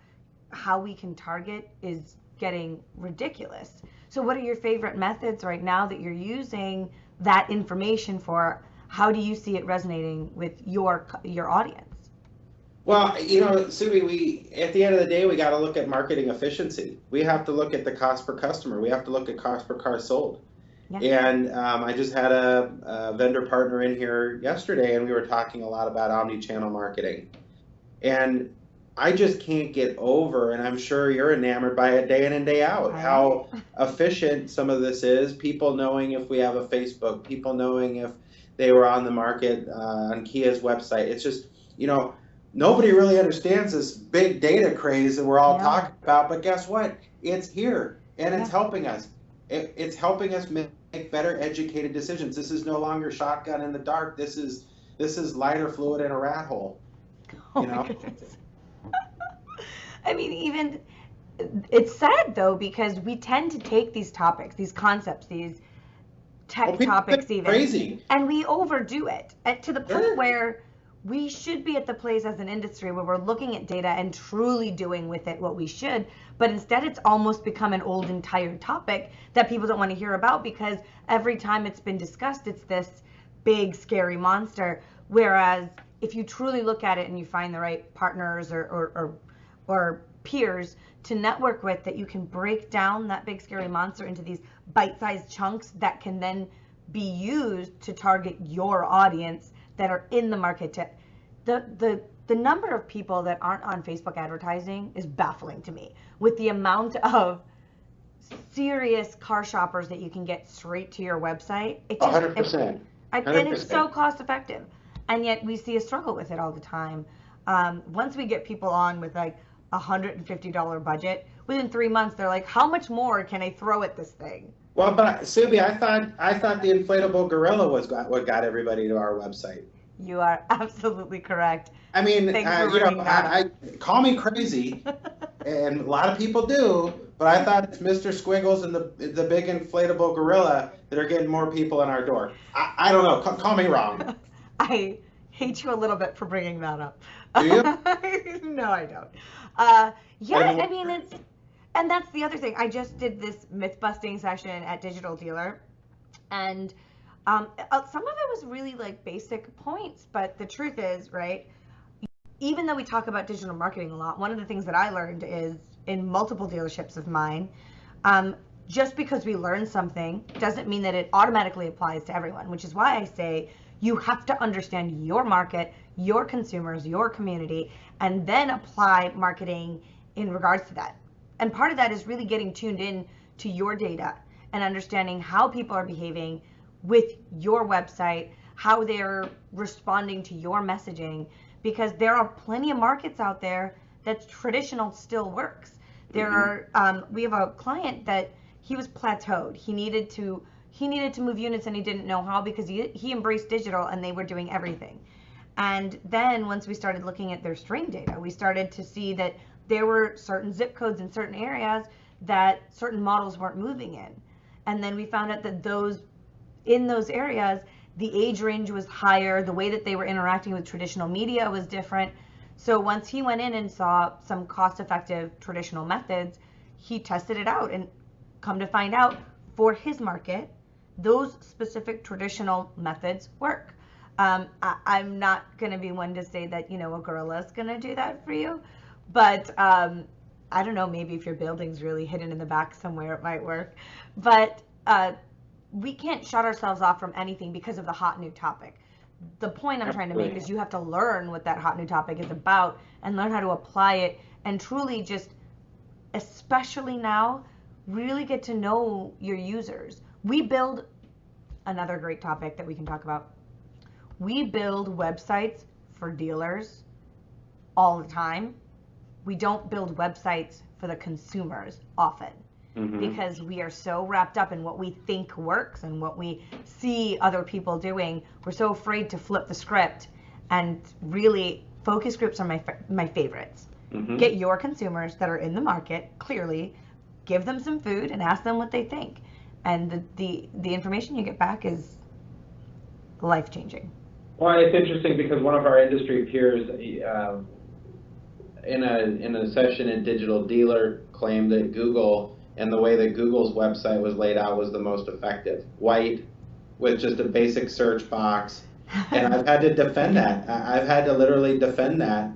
how we can target is getting ridiculous. So what are your favorite methods right now that you're using that information for? How do you see it resonating with your audience? Well, Subi, we at the end of the day, we got to look at marketing efficiency. We have to look at the cost per customer. We have to look at cost per car sold. Yeah. And I just had a vendor partner in here yesterday, and we were talking a lot about omni-channel marketing. And I just can't get over, and I'm sure you're enamored by it day in and day out, how efficient some of this is. People knowing if we have a Facebook, people knowing if they were on the market on Kia's website. It's just, nobody really understands this big data craze that we're all talking about, but guess what? It's here, and it's helping us. It's helping us make better educated decisions. This is no longer shotgun in the dark. This is lighter fluid in a rat hole. Oh my goodness. I mean, even it's sad though, because we tend to take these topics, these concepts, these tech topics even, crazy, and we overdo it to the point where we should be at the place as an industry where we're looking at data and truly doing with it what we should, but instead it's almost become an old and tired topic that people don't want to hear about, because every time it's been discussed, it's this big scary monster. Whereas if you truly look at it and you find the right partners or peers to network with, that you can break down that big scary monster into these bite-sized chunks that can then be used to target your audience that are in the market. The number of people that aren't on Facebook advertising is baffling to me, with the amount of serious car shoppers that you can get straight to your website. 100%. And it's so cost effective, and yet we see a struggle with it all the time. Once we get people on with like $150 budget, within 3 months they're like, how much more can I throw at this thing? Well, but Subi, I thought the inflatable gorilla was what got everybody to our website. You are absolutely correct. I mean, I call me crazy, and a lot of people do, but I thought it's Mr. Squiggles and the big inflatable gorilla that are getting more people in our door. I don't know. Call me wrong. I hate you a little bit for bringing that up. Do you? No, I don't. I mean, and that's the other thing. I just did this myth-busting session at Digital Dealer, and some of it was really like basic points, but the truth is, right, even though we talk about digital marketing a lot, one of the things that I learned is in multiple dealerships of mine, just because we learn something doesn't mean that it automatically applies to everyone, which is why I say you have to understand your market, your consumers, your community, and then apply marketing in regards to that. And part of that is really getting tuned in to your data and understanding how people are behaving with your website, how they're responding to your messaging, because there are plenty of markets out there that traditional still works. There are, we have a client that he was plateaued. He needed to move units and he didn't know how, because he embraced digital and they were doing everything. And then once we started looking at their string data, we started to see that there were certain zip codes in certain areas that certain models weren't moving in. And then we found out that in those areas, the age range was higher, the way that they were interacting with traditional media was different. So once he went in and saw some cost-effective traditional methods, he tested it out, and come to find out, for his market, those specific traditional methods work. I'm not going to be one to say that, a gorilla's going to do that for you, but I don't know, maybe if your building's really hidden in the back somewhere, it might work. But we can't shut ourselves off from anything because of the hot new topic. The point I'm trying to make is you have to learn what that hot new topic is about and learn how to apply it, and truly just, especially now, really get to know your users. We build, another great topic that we can talk about, we build websites for dealers all the time. We don't build websites for the consumers often. Because we are so wrapped up in what we think works and what we see other people doing. We're so afraid to flip the script, and really focus groups are my favorites. Get your consumers that are in the market, clearly, give them some food and ask them what they think. And the information you get back is life-changing. Well, it's interesting because one of our industry peers in a session in Digital Dealer claimed that Google, and the way that Google's website was laid out, was the most effective. White, with just a basic search box. And I've had to defend that. I've had to literally defend that.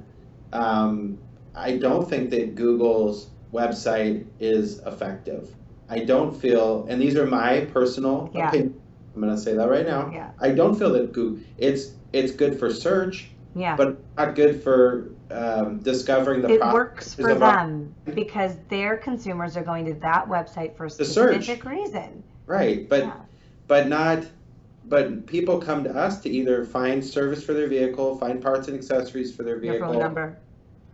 I don't think that Google's website is effective. I don't feel, and these are my personal opinions, I'm going to say that right now. Yeah. I don't feel that Google, it's good for search, Yeah. but not good for discovering the It process works for them because their consumers are going to that website for a specific reason. Right, but people come to us to either find service for their vehicle, find parts and accessories for their vehicle. Your phone number.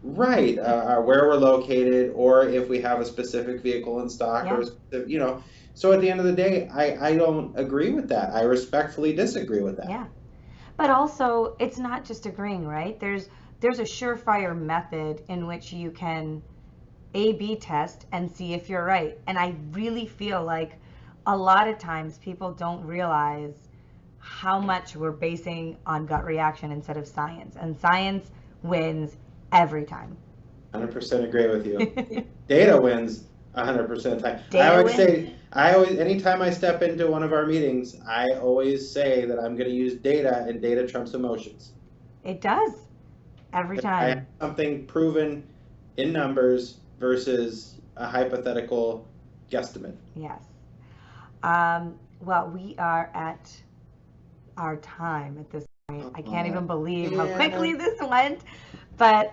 Right, where we're located, or if we have a specific vehicle in stock, or So at the end of the day, I don't agree with that. I respectfully disagree with that. Yeah, but also it's not just agreeing, right? There's a surefire method in which you can A/B test and see if you're right. And I really feel like a lot of times people don't realize how much we're basing on gut reaction instead of science. And science wins every time. 100% agree with you. Data wins 100% of the time. Data I always, anytime I step into one of our meetings, I always say that I'm going to use data, and data trumps emotions. It does. Every I time. have something proven in numbers versus a hypothetical guesstimate. Yes. Well, we are at our time at this point. I can't even believe how quickly this went. But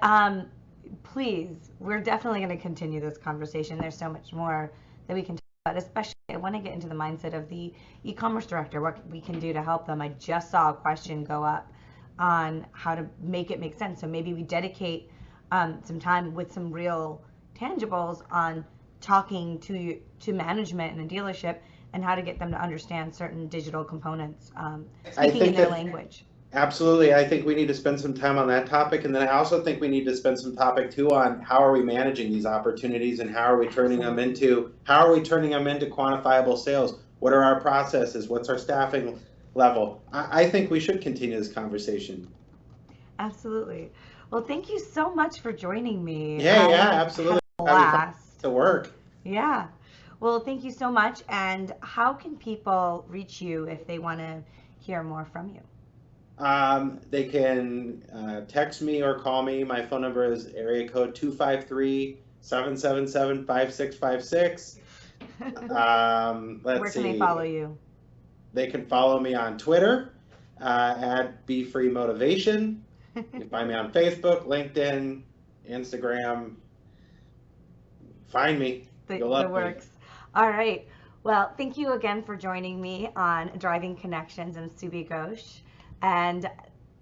please, we're definitely going to continue this conversation. There's so much more that we can talk about, especially I want to get into the mindset of the e-commerce director, what we can do to help them. I just saw a question go up on how to make it make sense. So maybe we dedicate some time with some real tangibles on talking to management in a dealership and how to get them to understand certain digital components, speaking in their language. Absolutely. I think we need to spend some time on that topic. And then I also think we need to spend some topic too on how are we managing these opportunities, and how are we turning them into quantifiable sales? What are our processes? What's our staffing level? I think we should continue this conversation. Absolutely. Well, thank you so much for joining me. Yeah, absolutely. Blast. To work. Yeah. Well, thank you so much. And how can people reach you if they want to hear more from you? They can text me or call me. My phone number is area code 253-777-5656. Where can they follow you? They can follow me on Twitter at BeFreeMotivation. You can find me on Facebook, LinkedIn, Instagram. Find me. You'll love works. me. All right. Well, thank you again for joining me on Driving Connections and Subi Ghosh. And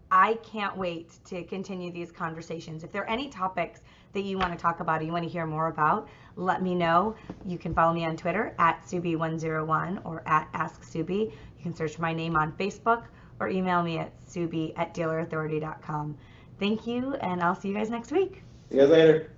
I can't wait to continue these conversations. If there are any topics that you want to talk about or you want to hear more about, let me know. You can follow me on Twitter at Subi101 or at AskSubi. You can search my name on Facebook or email me at subi@dealerauthority.com. Thank you, and I'll see you guys next week. See you guys later.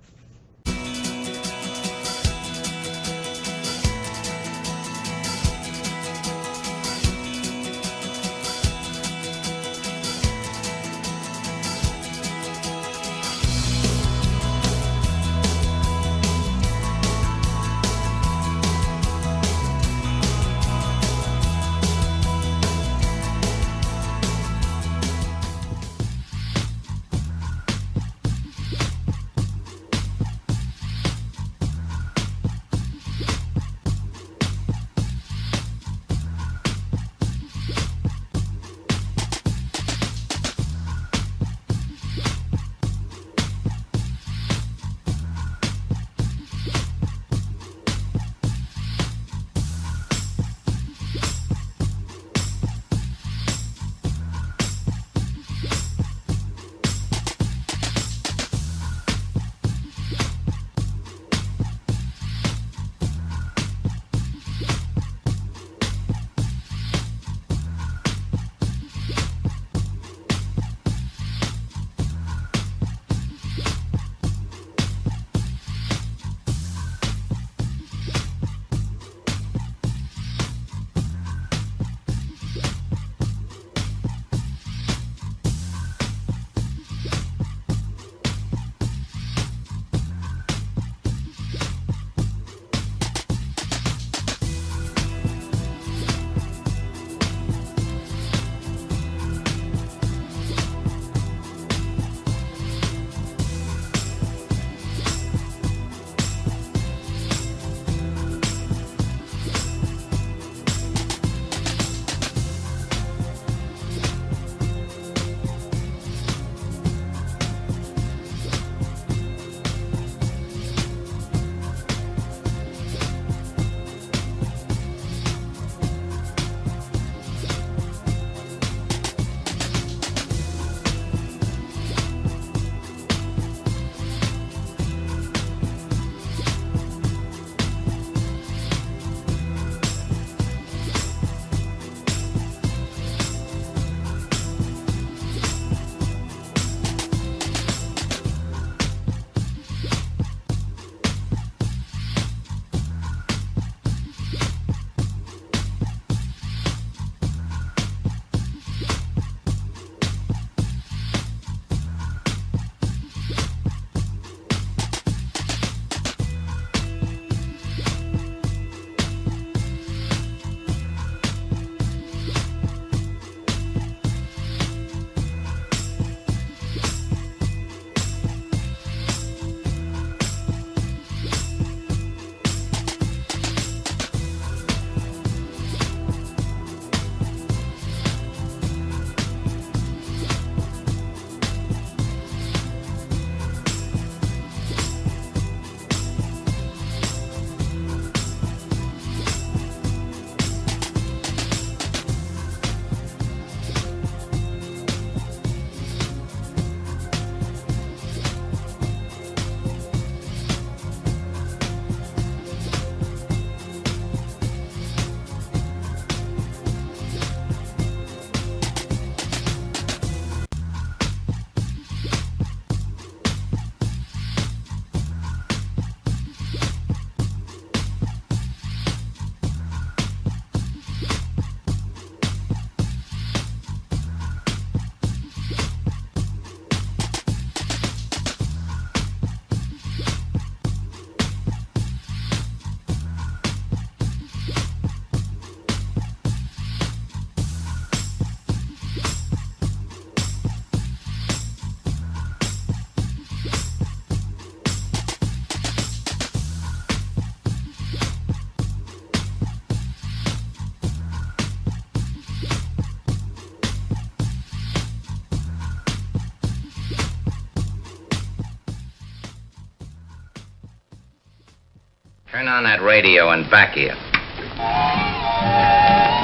Turn on that radio and back here.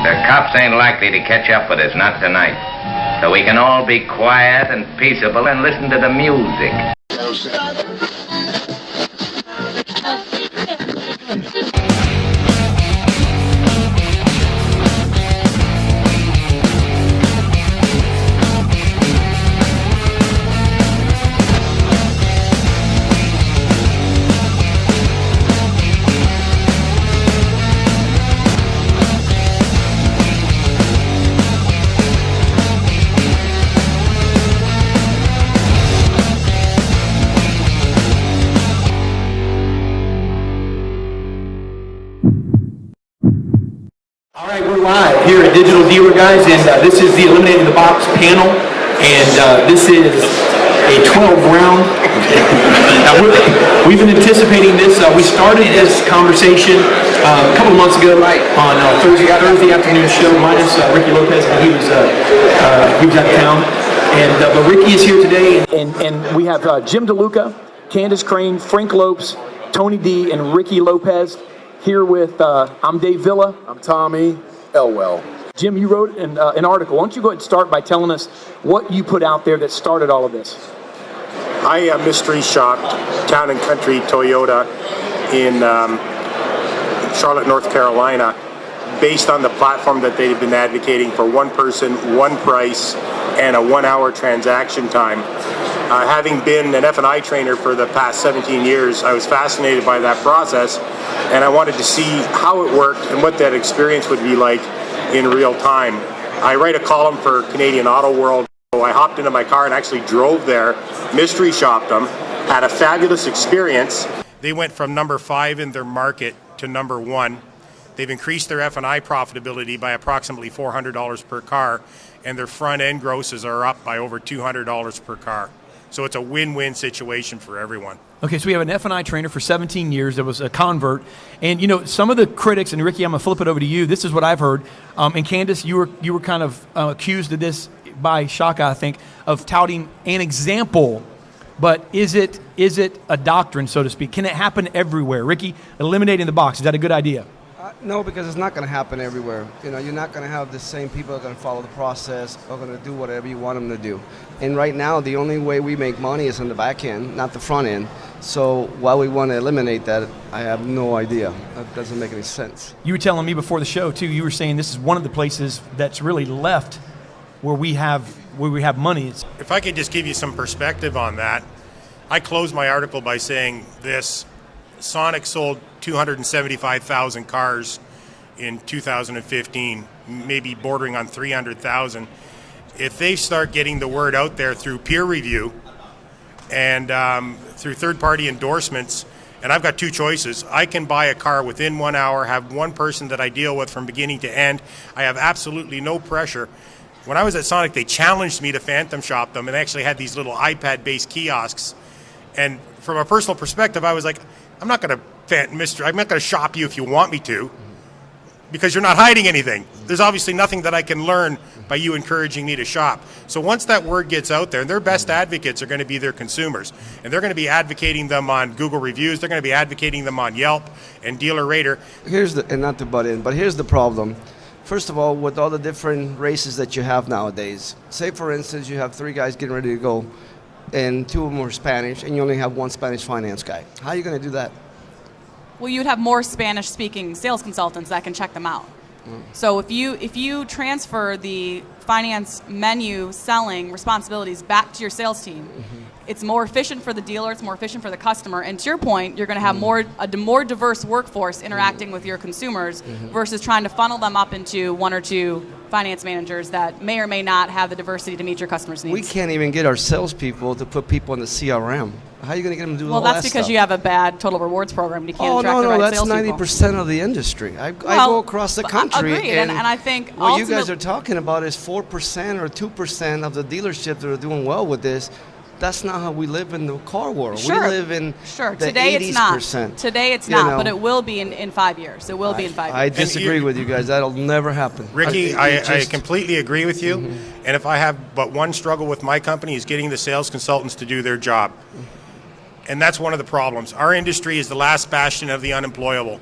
The cops ain't likely to catch up with us, not tonight. So we can all be quiet and peaceable and listen to the music. All right, we're live here at Digital Dealer, guys, and this is the Eliminating the Box panel, and this is a 12-round. Now, we've been anticipating this. We started this conversation a couple of months ago on Thursday afternoon show, minus Ricky Lopez, and he was out of town. And but Ricky is here today, and we have Jim DeLuca, Candace Crane, Frank Lopes, Tony D, and Ricky Lopez. Here with, I'm Dave Villa. I'm Tommy Elwell. Jim, you wrote an article. Why don't you go ahead and start by telling us what you put out there that started all of this? I mystery shopped Town and Country Toyota in Charlotte, North Carolina, based on the platform that they've been advocating for one person, one price, and a 1-hour transaction time. Having been an F&I trainer for the past 17 years, I was fascinated by that process, and I wanted to see how it worked and what that experience would be like in real time. I write a column for Canadian Auto World, so I hopped into my car and actually drove there, mystery shopped them, had a fabulous experience. They went from number 5 in their market to number 1. They've increased their F&I profitability by approximately $400 per car, and their front-end grosses are up by over $200 per car. So it's a win-win situation for everyone. Okay, so we have an F&I trainer for 17 years that was a convert. And, you know, some of the critics, and Ricky, I'm going to flip it over to you. This is what I've heard. And Candace, you were kind of accused of this by Shaka, I think, of touting an example. But is it a doctrine, so to speak? Can it happen everywhere? Ricky, eliminating the box, is that a good idea? No, because it's not going to happen everywhere. You know, you're not going to have the same people that are going to follow the process, are going to do whatever you want them to do. And right now, the only way we make money is on the back end, not the front end. So why we want to eliminate that, I have no idea. That doesn't make any sense. You were telling me before the show, too, you were saying this is one of the places that's really left where we have money. If I could just give you some perspective on that, I closed my article by saying this. Sonic sold 275,000 cars in 2015, maybe bordering on 300,000. If they start getting the word out there through peer review and through third-party endorsements, and I've got two choices. I can buy a car within 1 hour, have one person that I deal with from beginning to end. I have absolutely no pressure. When I was at Sonic, they challenged me to phantom shop them, and they actually had these little iPad-based kiosks. And from a personal perspective, I was like, I'm not going to shop you if you want me to, because you're not hiding anything. There's obviously nothing that I can learn by you encouraging me to shop. So once that word gets out there, and their best advocates are going to be their consumers, and they're going to be advocating them on Google reviews, they're going to be advocating them on Yelp and Dealer Rater. And not to butt in, but here's the problem. First of all, with all the different races that you have nowadays, say for instance you have 3 guys getting ready to go, and 2 of them are Spanish, and you only have 1 Spanish finance guy. How are you going to do that? Well, you would have more Spanish-speaking sales consultants that can check them out. So if you transfer the finance menu selling responsibilities back to your sales team, it's more efficient for the dealer, it's more efficient for the customer, and to your point, you're going to have a more diverse workforce interacting with your consumers versus trying to funnel them up into 1 or 2 finance managers that may or may not have the diversity to meet your customers' needs. We can't even get our salespeople to put people in the CRM. How are you going to get them to do all that stuff? Well, that's because you have a bad total rewards program. You can't attract the right that's salespeople. 90% of the industry. I go across the country. Agreed, and I think what you guys are talking about is 4% or 2% of the dealerships that are doing well with this. That's not how we live in the car world. Sure. We live in the Today 80%. it's not. Today it's not, but it will be in 5 years. It will be in 5 years. I disagree with you guys. That'll never happen. Ricky, I completely agree with you. And if I have but one struggle with my company is getting the sales consultants to do their job. And that's one of the problems. Our industry is the last bastion of the unemployable.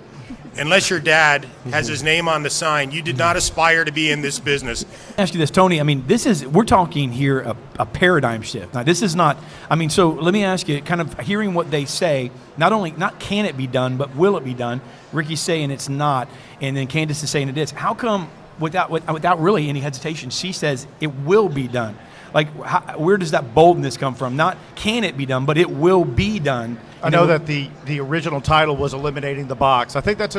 Unless your dad has his name on the sign, you did not aspire to be in this business. Ask you this, Tony. I mean, we're talking here a paradigm shift. Now, this is not, I mean, so let me ask you, kind of hearing what they say, not can it be done, but will it be done? Ricky's saying it's not, and then Candace is saying it is. How come, without really any hesitation, she says it will be done? Like, where does that boldness come from? Not can it be done, but it will be done. I know that the original title was Eliminating the Box. I think that's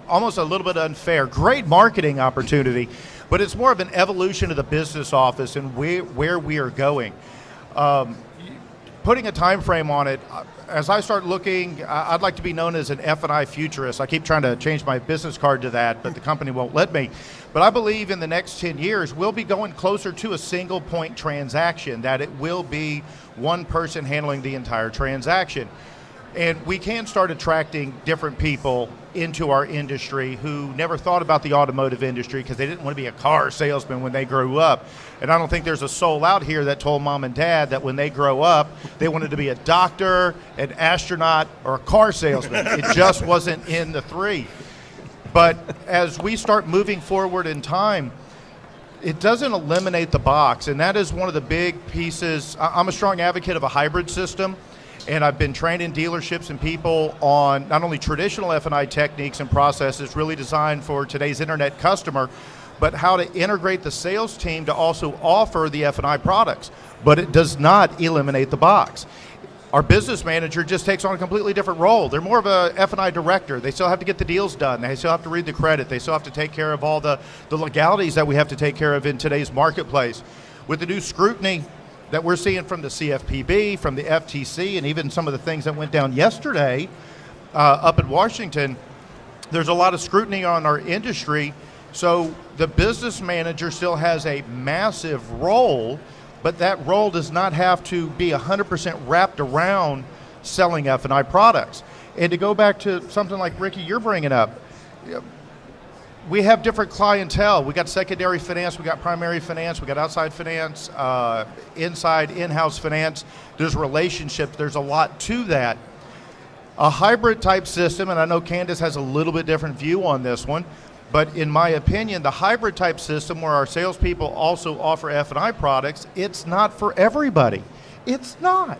almost a little bit unfair. Great marketing opportunity, but it's more of an evolution of the business office and where we are going. Putting a time frame on it, as I start looking, I'd like to be known as an F&I futurist. I keep trying to change my business card to that, but the company won't let me. But I believe in the next 10 years, we'll be going closer to a single point transaction, that it will be one person handling the entire transaction. And we can start attracting different people into our industry who never thought about the automotive industry because they didn't want to be a car salesman when they grew up. And I don't think there's a soul out here that told mom and dad that when they grow up, they wanted to be a doctor, an astronaut, or a car salesman. It just wasn't in the three. But as we start moving forward in time, it doesn't eliminate the box. And that is one of the big pieces. I'm a strong advocate of a hybrid system. And I've been trained in dealerships and people on not only traditional F&I techniques and processes really designed for today's internet customer, but how to integrate the sales team to also offer the F&I products. But it does not eliminate the box. Our business manager just takes on a completely different role. They're more of a F&I director. They still have to get the deals done. They still have to read the credit. They still have to take care of all the legalities that we have to take care of in today's marketplace. With the new scrutiny that we're seeing from the CFPB, from the FTC, and even some of the things that went down yesterday up in Washington, there's a lot of scrutiny on our industry. So the business manager still has a massive role, but that role does not have to be 100% wrapped around selling F&I products. And to go back to something like Ricky, you're bringing up, we have different clientele. We got secondary finance, we got primary finance, we got outside finance, inside in-house finance. There's relationships, there's a lot to that. A hybrid type system, and I know Candace has a little bit different view on this one, but in my opinion, the hybrid type system where our salespeople also offer F&I products, it's not for everybody. It's not.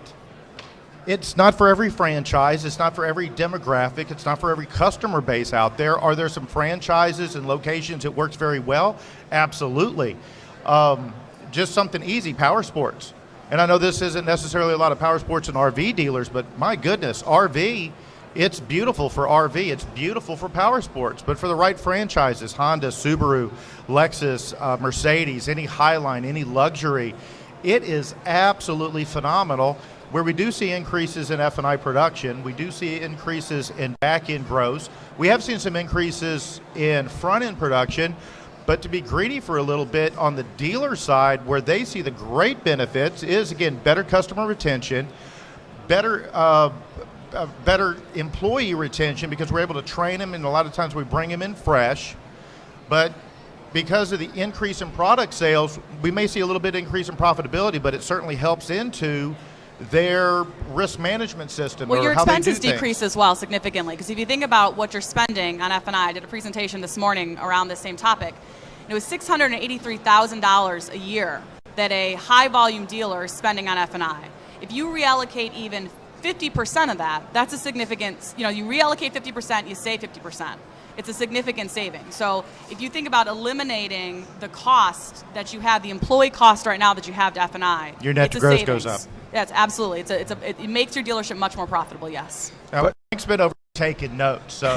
It's not for every franchise. It's not for every demographic. It's not for every customer base out there. Are there some franchises and locations it works very well? Absolutely. Just something easy, power sports. And I know this isn't necessarily a lot of power sports and RV dealers, but my goodness, RV, it's beautiful for RV. It's beautiful for power sports. But for the right franchises, Honda, Subaru, Lexus, Mercedes, any Highline, any luxury, it is absolutely phenomenal. Where we do see increases in F&I production, we do see increases in back-end gross. We have seen some increases in front-end production, but to be greedy for a little bit on the dealer side, where they see the great benefits is, again, better customer retention, better employee retention because we're able to train them, and a lot of times we bring them in fresh. But because of the increase in product sales, we may see a little bit increase in profitability, but it certainly helps into their risk management system. Well, or your how they do expenses decrease things. as well significantly, because if you think about what you're spending on F&I, I did a presentation this morning around this same topic. It was $683,000 a year that a high volume dealer is spending on F&I. If you reallocate even 50% of that, that's a significant, you reallocate 50%, you save 50%. It's a significant saving. So if you think about eliminating the cost that you have, the employee cost right now that you have to F&I, your net gross goes up. Yes, absolutely. It makes your dealership much more profitable, yes. Now, Frank's been over taking notes, so.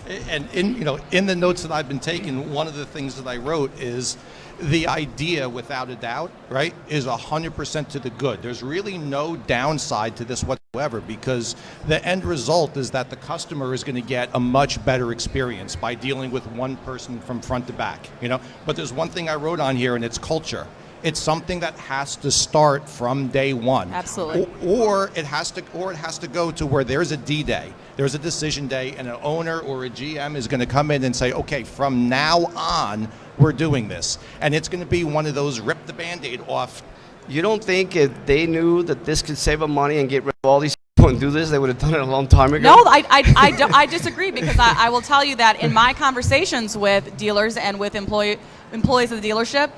And in the notes that I've been taking, one of the things that I wrote is the idea, without a doubt, right, is 100% to the good. There's really no downside to this whatsoever, because the end result is that the customer is going to get a much better experience by dealing with one person from front to back, But there's one thing I wrote on here, and it's culture. It's something that has to start from day one. Absolutely. Or it has to go to where there's a D-Day, there's a decision day, and an owner or a GM is going to come in and say, okay, from now on, we're doing this. And it's going to be one of those rip the Band-Aid off You don't think if they knew that this could save them money and get rid of all these people and do this, they would have done it a long time ago? No, I disagree, because I will tell you that in my conversations with dealers and with employees of the dealership,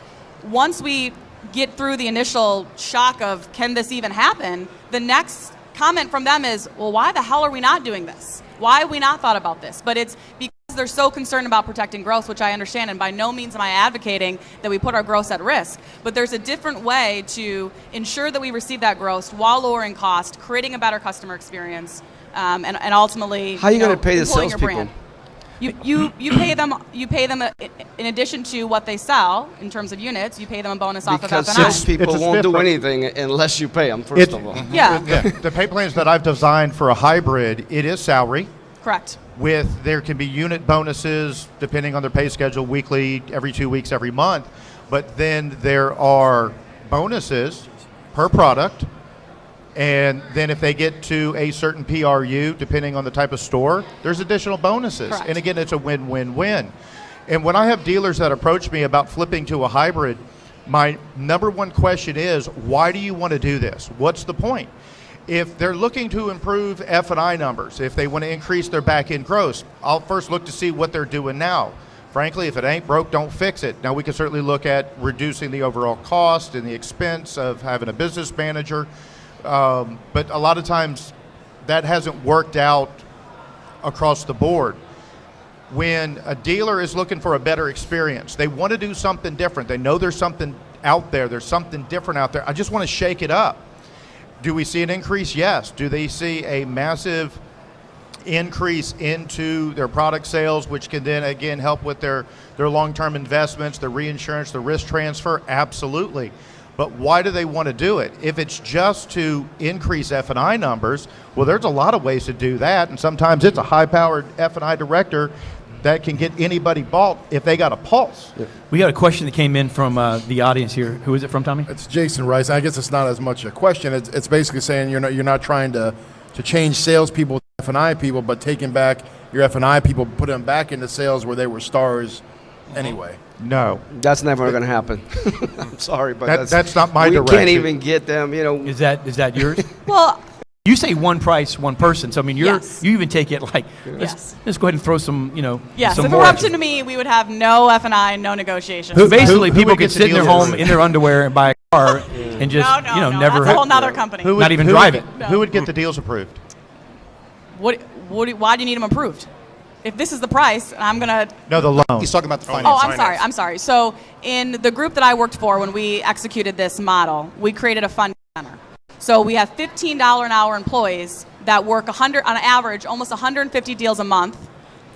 once we get through the initial shock of can this even happen, the next comment from them is, well, why the hell are we not doing this? Why have we not thought about this? But it's because they're so concerned about protecting growth, which I understand, and by no means am I advocating that we put our growth at risk. But there's a different way to ensure that we receive that growth while lowering cost, creating a better customer experience, and ultimately, how are you going to pay the employing your salespeople? brand. You pay them in addition to what they sell in terms of units. You pay them a bonus off of Because F&I. salespeople won't do anything unless you pay them, first of all. Yeah. The pay plans that I've designed for a hybrid, it is salary. Correct. There can be unit bonuses depending on their pay schedule, weekly, every 2 weeks, every month. But then there are bonuses per product. And then if they get to a certain PRU, depending on the type of store, there's additional bonuses. Correct. And again, it's a win-win-win. And when I have dealers that approach me about flipping to a hybrid, my number one question is, why do you want to do this? What's the point? If they're looking to improve F&I numbers, if they want to increase their back-end gross, I'll first look to see what they're doing now. Frankly, if it ain't broke, don't fix it. Now, we can certainly look at reducing the overall cost and the expense of having a business manager. But a lot of times that hasn't worked out across the board. When a dealer is looking for a better experience, they want to do something different. They know there's something out there. There's something different out there. I just want to shake it up. Do we see an increase? Yes. Do they see a massive increase into their product sales, which can then again help with their long-term investments, their reinsurance, the risk transfer? Absolutely. But why do they want to do it? If it's just to increase F&I numbers, well, there's a lot of ways to do that, and sometimes it's a high-powered F&I director that can get anybody bought if they got a pulse. Yeah. We got a question that came in from the audience here. Who is it from, Tommy? It's Jason Rice. I guess it's not as much a question. It's basically saying you're not trying to change salespeople to F&I people, but taking back your F&I people, put them back into sales where they were stars anyway. No, that's never going to happen. I'm sorry, but that's not my direction. We can't even get them. Is that yours? Well, you say one price, one person. So I mean, Yes. you even take it like Yes. let's go ahead and throw some Yes, some if it more were at up you. to me, we would have no F&I, no negotiations. So basically, who people would could get the sit in their deals? home in their underwear and buy a car and just No, never that's a whole nother company. not even drive it. Who would get the deals approved? Why do you need them approved? If this is the price, I'm gonna. No, the loan. He's talking about the Oh, finance. I'm sorry. So in the group that I worked for, when we executed this model, we created a funding center. So we have $15 an hour employees that work 100 on average, almost 150 deals a month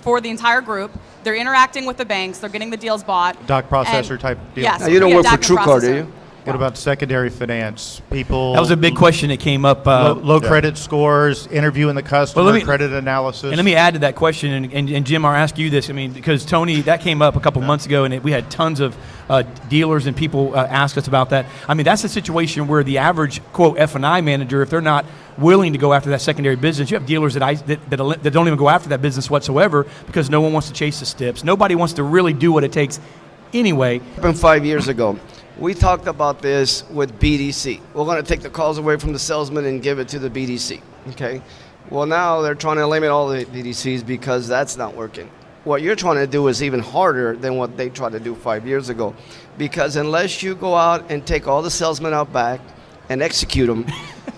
for the entire group. They're interacting with the banks. They're getting the deals bought. Doc processor type deal. Yes. Now, you don't we work have for document TrueCar, do processor. you? What about secondary finance? People. That was a big question that came up. Low credit scores, interviewing the customer, Well, let me- credit analysis. And let me add to that question, and Jim, I'll ask you this. I mean, because Tony, that came up a couple months ago, and we had tons of dealers and people ask us about that. I mean, that's a situation where the average, quote, F&I manager, if they're not willing to go after that secondary business, you have dealers that don't even go after that business whatsoever because no one wants to chase the steps. Nobody wants to really do what it takes anyway. Happened 5 years ago. We talked about this with BDC. We're going to take the calls away from the salesman and give it to the BDC. Okay. Well, now they're trying to limit all the BDCs because that's not working. What you're trying to do is even harder than what they tried to do 5 years ago, because unless you go out and take all the salesmen out back and execute them,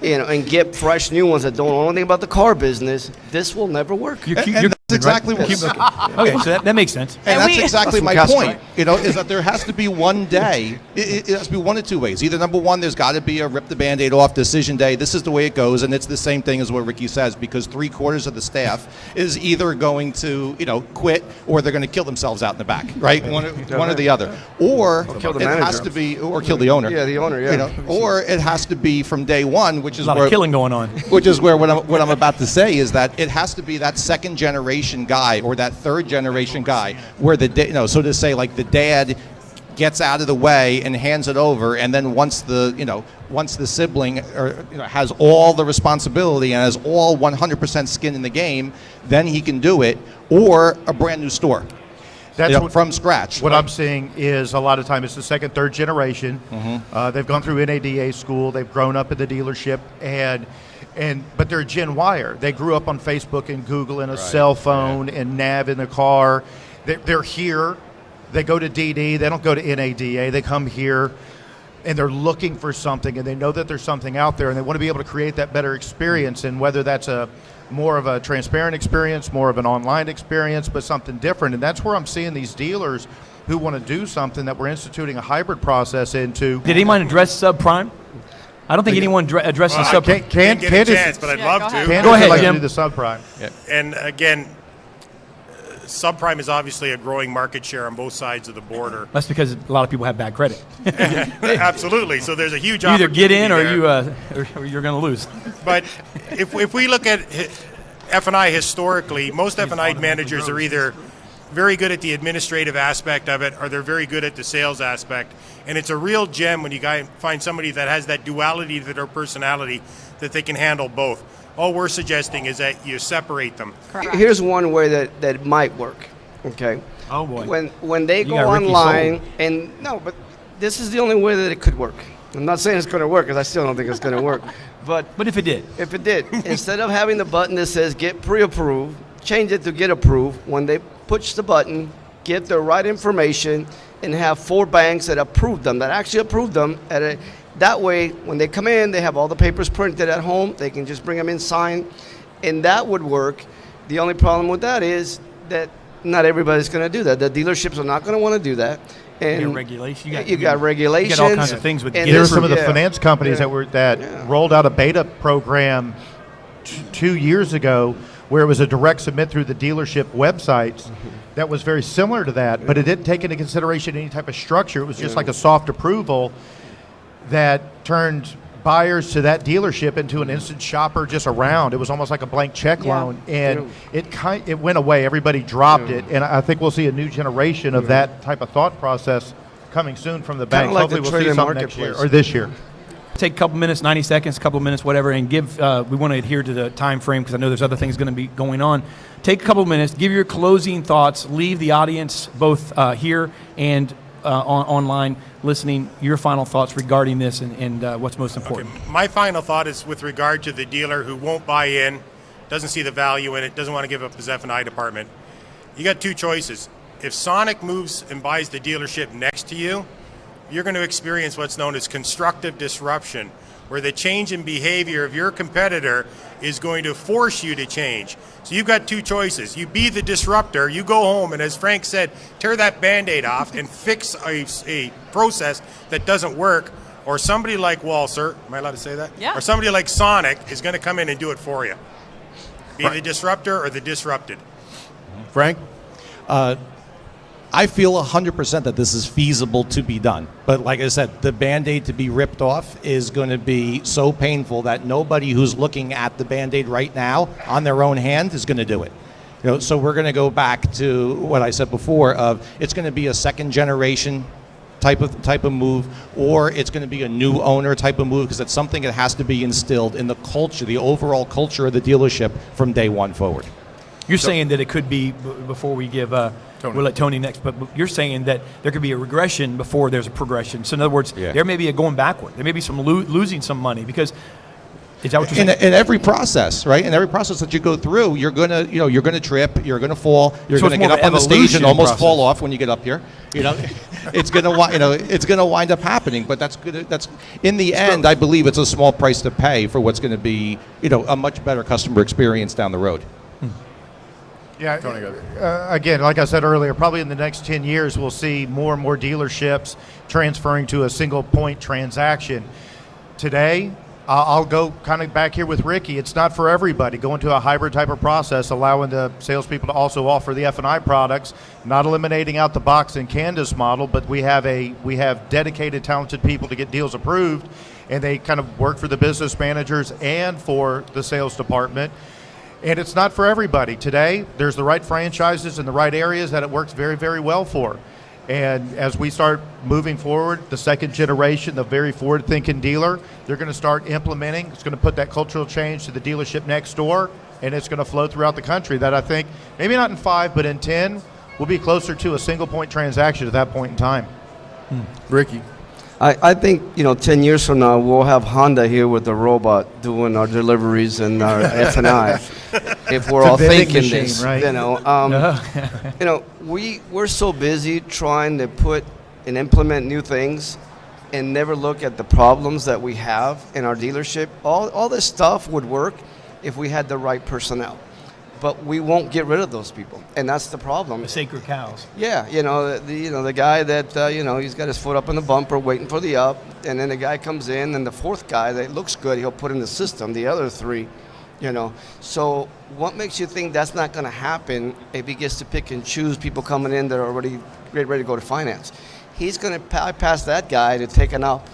and get fresh new ones that don't know anything about the car business, this will never work. And that's exactly what. Okay, so that makes sense. And that's exactly my Castro. point. Is that there has to be one day. It has to be one of two ways. Either number one, there's got to be a rip the Band-Aid off decision day. This is the way it goes, and it's the same thing as what Ricky says, because 3/4 of the staff is either going to quit or they're going to kill themselves out in the back, right? One or the other, or kill the it has manager. to be, or kill the owner. Yeah, the owner. Yeah. Or it has to be from day one, which is A lot where of killing going on. which is where what I'm about to say is that it has to be that second generation guy or that third generation guy where so to say, like the dad gets out of the way and hands it over, and then once the sibling has all the responsibility and has all 100% skin in the game, then he can do it, or a brand new store. That's from scratch. What I'm seeing is a lot of time it's the second, third generation. They've gone through NADA school. They've grown up at the dealership, but they're Gen Yer. They grew up on Facebook and Google and a cell phone and nav in the car. They're here. They go to DD. They don't go to NADA. They come here, and they're looking for something, and they know that there's something out there, and they want to be able to create that better experience. And whether that's more of a transparent experience, more of an online experience, but something different. And that's where I'm seeing these dealers who want to do something that we're instituting a hybrid process into. Did anyone address subprime? I don't think anyone addresses subprime. Can't get a chance, but I'd love to. Go ahead, like Jim. to do the subprime. Yeah. And again, subprime is obviously a growing market share on both sides of the border. That's because a lot of people have bad credit. Absolutely. So there's a huge You either get in or there. you're going to lose. But if we look at F&I historically, most F&I managers are either very good at the administrative aspect of it or they're very good at the sales aspect. And it's a real gem when you find somebody that has that duality to their personality that they can handle both. All we're suggesting is that you separate them. Correct. Here's one way that might work. Okay. Oh boy. When they go online but this is the only way that it could work. I'm not saying it's going to work because I still don't think it's going to work. But if it did, instead of having the button that says get pre-approved, change it to get approved. When they push the button, get the right information, and have 4 banks that approve them, that actually approve them. That way, when they come in, they have all the papers printed at home. They can just bring them in, sign, and that would work. The only problem with that is that not everybody's going to do that. The dealerships are not going to want to do do that. And you got regulation. You got regulations. You got all kinds of things with. There are some of the finance companies that rolled out a beta program 2 years ago, where it was a direct submit through the dealership websites. That was very similar to that, but it didn't take into consideration any type of structure. It was just like a soft approval that turned buyers to that dealership into an instant shopper just around. It was almost like a blank check loan, and it went away. Everybody dropped it, and I think we'll see a new generation of that type of thought process coming soon from the banks. Like hopefully we'll see something next year or this year. Take a couple minutes, 90 seconds, a couple minutes, whatever, and give. We want to adhere to the time frame because I know there's other things going to be going on. Take a couple minutes, give your closing thoughts, leave the audience both here and online listening your final thoughts regarding this and what's most important. Okay. My final thought is with regard to the dealer who won't buy in, doesn't see the value in it, doesn't want to give up his F&I department. You got 2 choices. If Sonic moves and buys the dealership next to you, you're going to experience what's known as constructive disruption, where the change in behavior of your competitor is going to force you to change. So you've got 2 choices. You be the disruptor, you go home, and as Frank said, tear that Band-Aid off and fix a process that doesn't work, or somebody like Walser, am I allowed to say that? Yeah. Or somebody like Sonic is going to come in and do it for you. Be the disruptor or the disrupted. Frank? I feel 100% that this is feasible to be done. But like I said, the Band-Aid to be ripped off is going to be so painful that nobody who's looking at the Band-Aid right now on their own hand is going to do it. So we're going to go back to what I said before of it's going to be a second generation type of move, or it's going to be a new owner type of move because it's something that has to be instilled in the culture, the overall culture of the dealership from day one forward. You're saying that it could be, before we give, we'll let Tony next, but you're saying that there could be a regression before there's a progression. So in other words, there may be a going backward. There may be some losing some money because, is that what you're saying? In every process, right? In every process that you go through, you're gonna trip, you're gonna fall, you're So gonna it's get more up of on the an stage and evolution almost process. fall off when you get up here. It's gonna wind up happening. But that's in the end, I believe it's a small price to pay for what's going to be a much better customer experience down the road. Yeah, again, like I said earlier, probably in the next 10 years, we'll see more and more dealerships transferring to a single point transaction. Today, I'll go kind of back here with Ricky. It's not for everybody. Going to a hybrid type of process, allowing the salespeople to also offer the F&I products, not eliminating out the box and Candace model, but we have dedicated, talented people to get deals approved, and they kind of work for the business managers and for the sales department. And it's not for everybody. Today, there's the right franchises in the right areas that it works very, very well for. And as we start moving forward, the second generation, the very forward-thinking dealer, they're going to start implementing. It's going to put that cultural change to the dealership next door, and it's going to flow throughout the country. That I think, maybe not in 5, but in 10, we'll be closer to a single point transaction at that point in time. Ricky. I think 10 years from now we'll have Honda here with a robot doing our deliveries and our F&I. If we're all thinking machine, this, right? We're so busy trying to put and implement new things, and never look at the problems that we have in our dealership. All this stuff would work if we had the right personnel, but we won't get rid of those people, and that's the problem. The sacred cows. Yeah, the guy that he's got his foot up in the bumper waiting for the up, and then the guy comes in, and the fourth guy that looks good, he'll put in the system. The other three, So what makes you think that's not going to happen if he gets to pick and choose people coming in that are already ready to go to finance? He's going to bypass that guy to take an up.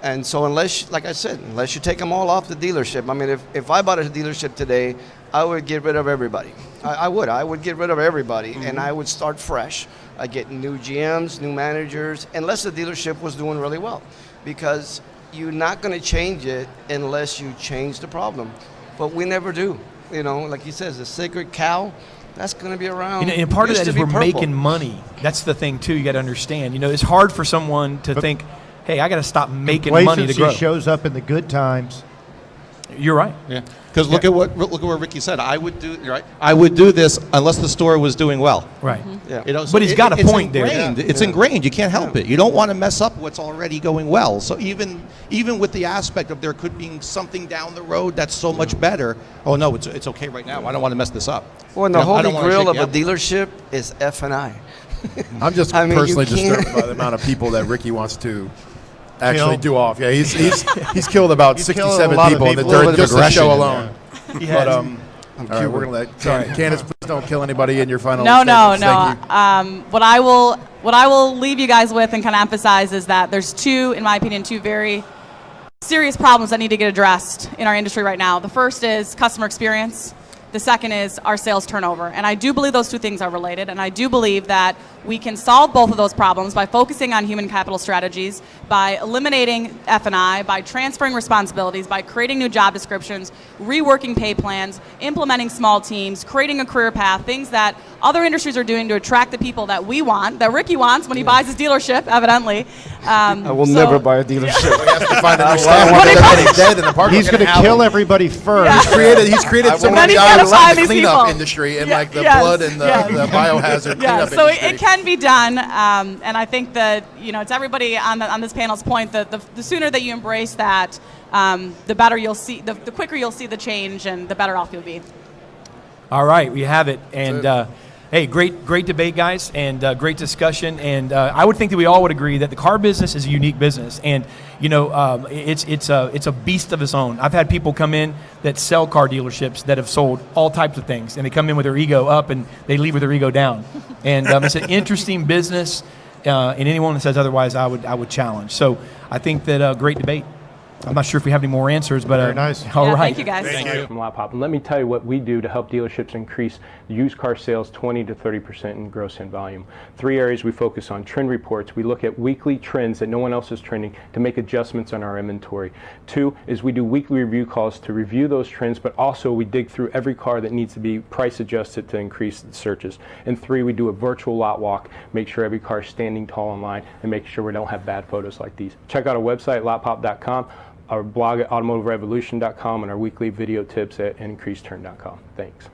And so unless you take them all off the dealership, I mean, if I bought a dealership today, I would get rid of everybody. I would get rid of everybody, and I would start fresh. I'd get new GMs, new managers, unless the dealership was doing really well. Because you're not going to change it unless you change the problem. But we never do. Like he says, the sacred cow, that's going to be around. And part of that is we're making money. That's the thing, too, you got to understand. It's hard for someone to think, hey, I got to stop making money to grow. Shows up in the good times. You're right. Yeah. Because look at what Ricky said. I would do this unless the store was doing well. Right. Yeah. But he's got a point there. It's ingrained. You can't help it. You don't want to mess up what's already going well. So even with the aspect of there could be something down the road that's so much better. Oh no, it's okay right now. I don't want to mess this up. Well, and the holy grail of a dealership is F&I. I'm just personally disturbed by the amount of people that Ricky wants to actually do off. Yeah, he's killed about 67 people in just the show alone. Yeah. But all right, we're gonna let Candace, please don't kill anybody in your final. No. Thank you. What I will leave you guys with and kind of emphasize is that there's two very serious problems that need to get addressed in our industry right now. The first is customer experience. The second is our sales turnover. And I do believe those two things are related. And I do believe that we can solve both of those problems by focusing on human capital strategies, by eliminating F&I, by transferring responsibilities, by creating new job descriptions, reworking pay plans, implementing small teams, creating a career path, things that other industries are doing to attract the people that we want, that Ricky wants when he buys his dealership, evidently. I will never buy a dealership. He has to find a new staff. Dead in the park. He's going to kill everybody first. Yeah. He's created so many jobs in the cleanup industry and like the blood and the biohazard cleanup industry. So it can be done, and I think that it's everybody on this panel's point that the sooner that you embrace that, the better you'll see, the quicker you'll see the change, and the better off you'll be. All right, we have it, and hey, great debate, guys, and great discussion. And I would think that we all would agree that the car business is a unique business, and it's a beast of its own. I've had people come in that sell car dealerships that have sold all types of things, and they come in with their ego up and they leave with their ego down. And it's an interesting business, and anyone that says otherwise, I would challenge. So I think that great debate. I'm not sure if we have any more answers, but very nice. All right. Thank you, guys. Thank you. From Lot Pop. And let me tell you what we do to help dealerships increase used car sales 20 to 30% in gross in volume. 3 areas we focus on: trend reports. We look at weekly trends that no one else is trending to make adjustments on our inventory. 2 is we do weekly review calls to review those trends, but also we dig through every car that needs to be price adjusted to increase the searches. And 3, we do a virtual lot walk, make sure every car is standing tall in line, and make sure we don't have bad photos like these. Check out our website, lotpop.com. our blog at automotiverevolution.com, and our weekly video tips at increaseturn.com. Thanks.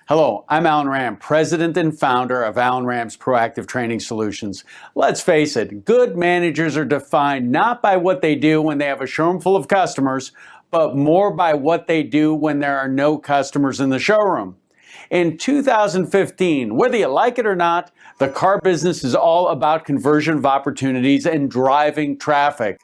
Hello, I'm Alan Ram, president and founder of Alan Ram's Proactive Training Solutions. Let's face it, good managers are defined not by what they do when they have a showroom full of customers, but more by what they do when there are no customers in the showroom. In 2015, whether you like it or not, the car business is all about conversion of opportunities and driving traffic.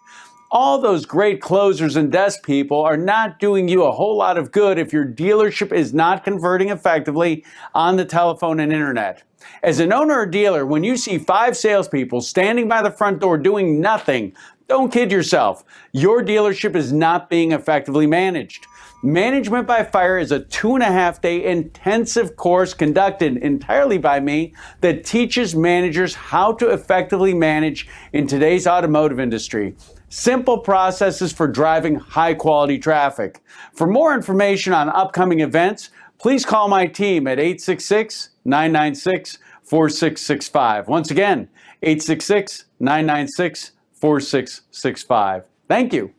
All those great closers and desk people are not doing you a whole lot of good if your dealership is not converting effectively on the telephone and internet. As an owner or dealer, when you see 5 salespeople standing by the front door doing nothing, don't kid yourself. Your dealership is not being effectively managed. Management by Fire is a 2.5-day intensive course conducted entirely by me that teaches managers how to effectively manage in today's automotive industry. Simple processes for driving high-quality traffic. For more information on upcoming events, please call my team at 866-996-4600. 866-996-4665. Once again, 866-996-4665. Thank you.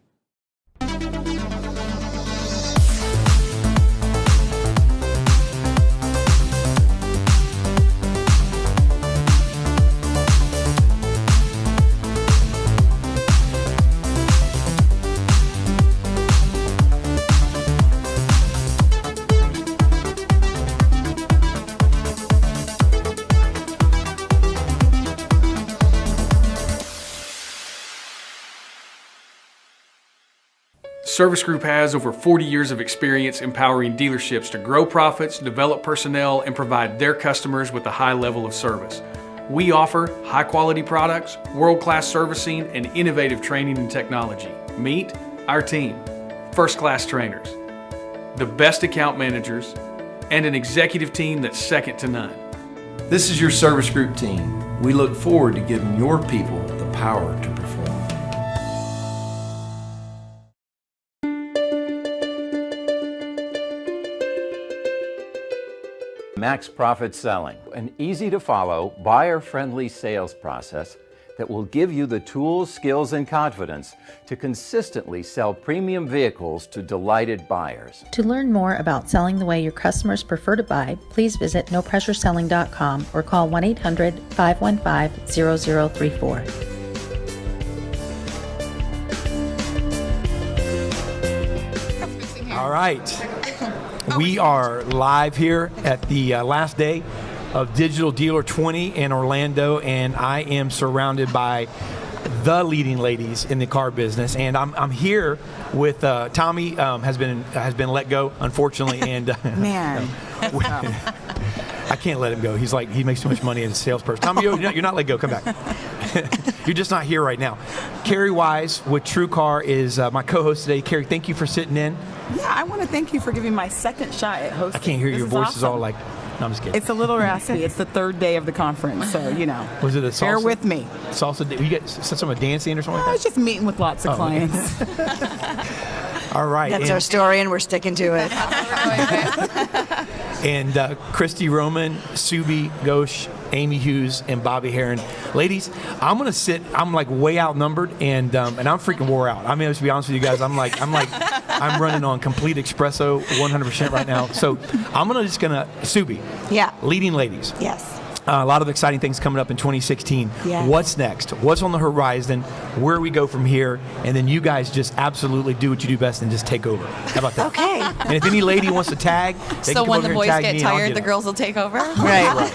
Service Group has over 40 years of experience empowering dealerships to grow profits, develop personnel, and provide their customers with a high level of service. We offer high-quality products, world-class servicing, and innovative training and technology. Meet our team, first-class trainers, the best account managers, and an executive team that's second to none. This is your Service Group team. We look forward to giving your people the power to perform. Max Profit Selling, an easy-to-follow, buyer-friendly sales process that will give you the tools, skills, and confidence to consistently sell premium vehicles to delighted buyers. To learn more about selling the way your customers prefer to buy, please visit nopressureselling.com or call 1-800-515-0034. All right. We are live here at the last day of Digital Dealer 20 in Orlando, and I am surrounded by the leading ladies in the car business. And I'm here with Tommy. Has been let go, unfortunately, and man, I can't let him go. He's like, he makes too much money as a salesperson. Tommy, you're not let go. Come back. You're just not here right now. Carrie Wise with TrueCar is my co-host today. Carrie, thank you for sitting in. Yeah, I want to thank you for giving my second shot at hosting. I can't hear your voice is all like, no, I'm just kidding. It's a little raspy. It's the third day of the conference, so you know. Was it a salsa? Bear with me. Salsa? You get some dancing or something like that? I was just meeting with lots of clients. All right. That's our story, and we're sticking to it. And Christy Roman, Subi Ghosh, Amy Hughes, and Bobby Heron. Ladies, I'm gonna sit. I'm like way outnumbered, and I'm freaking wore out. I mean, to be honest with you guys, I'm running on complete espresso, 100% right now. So I'm gonna Subi. Yeah. Leading ladies. Yes. A lot of exciting things coming up in 2016. Yes. What's next? What's on the horizon? Where we go from here? And then you guys just absolutely do what you do best and just take over. How about that? Okay. And if any lady wants to tag, they so can come when over the here boys and tag get me and I'll tired, get the it. girls will take over. Right.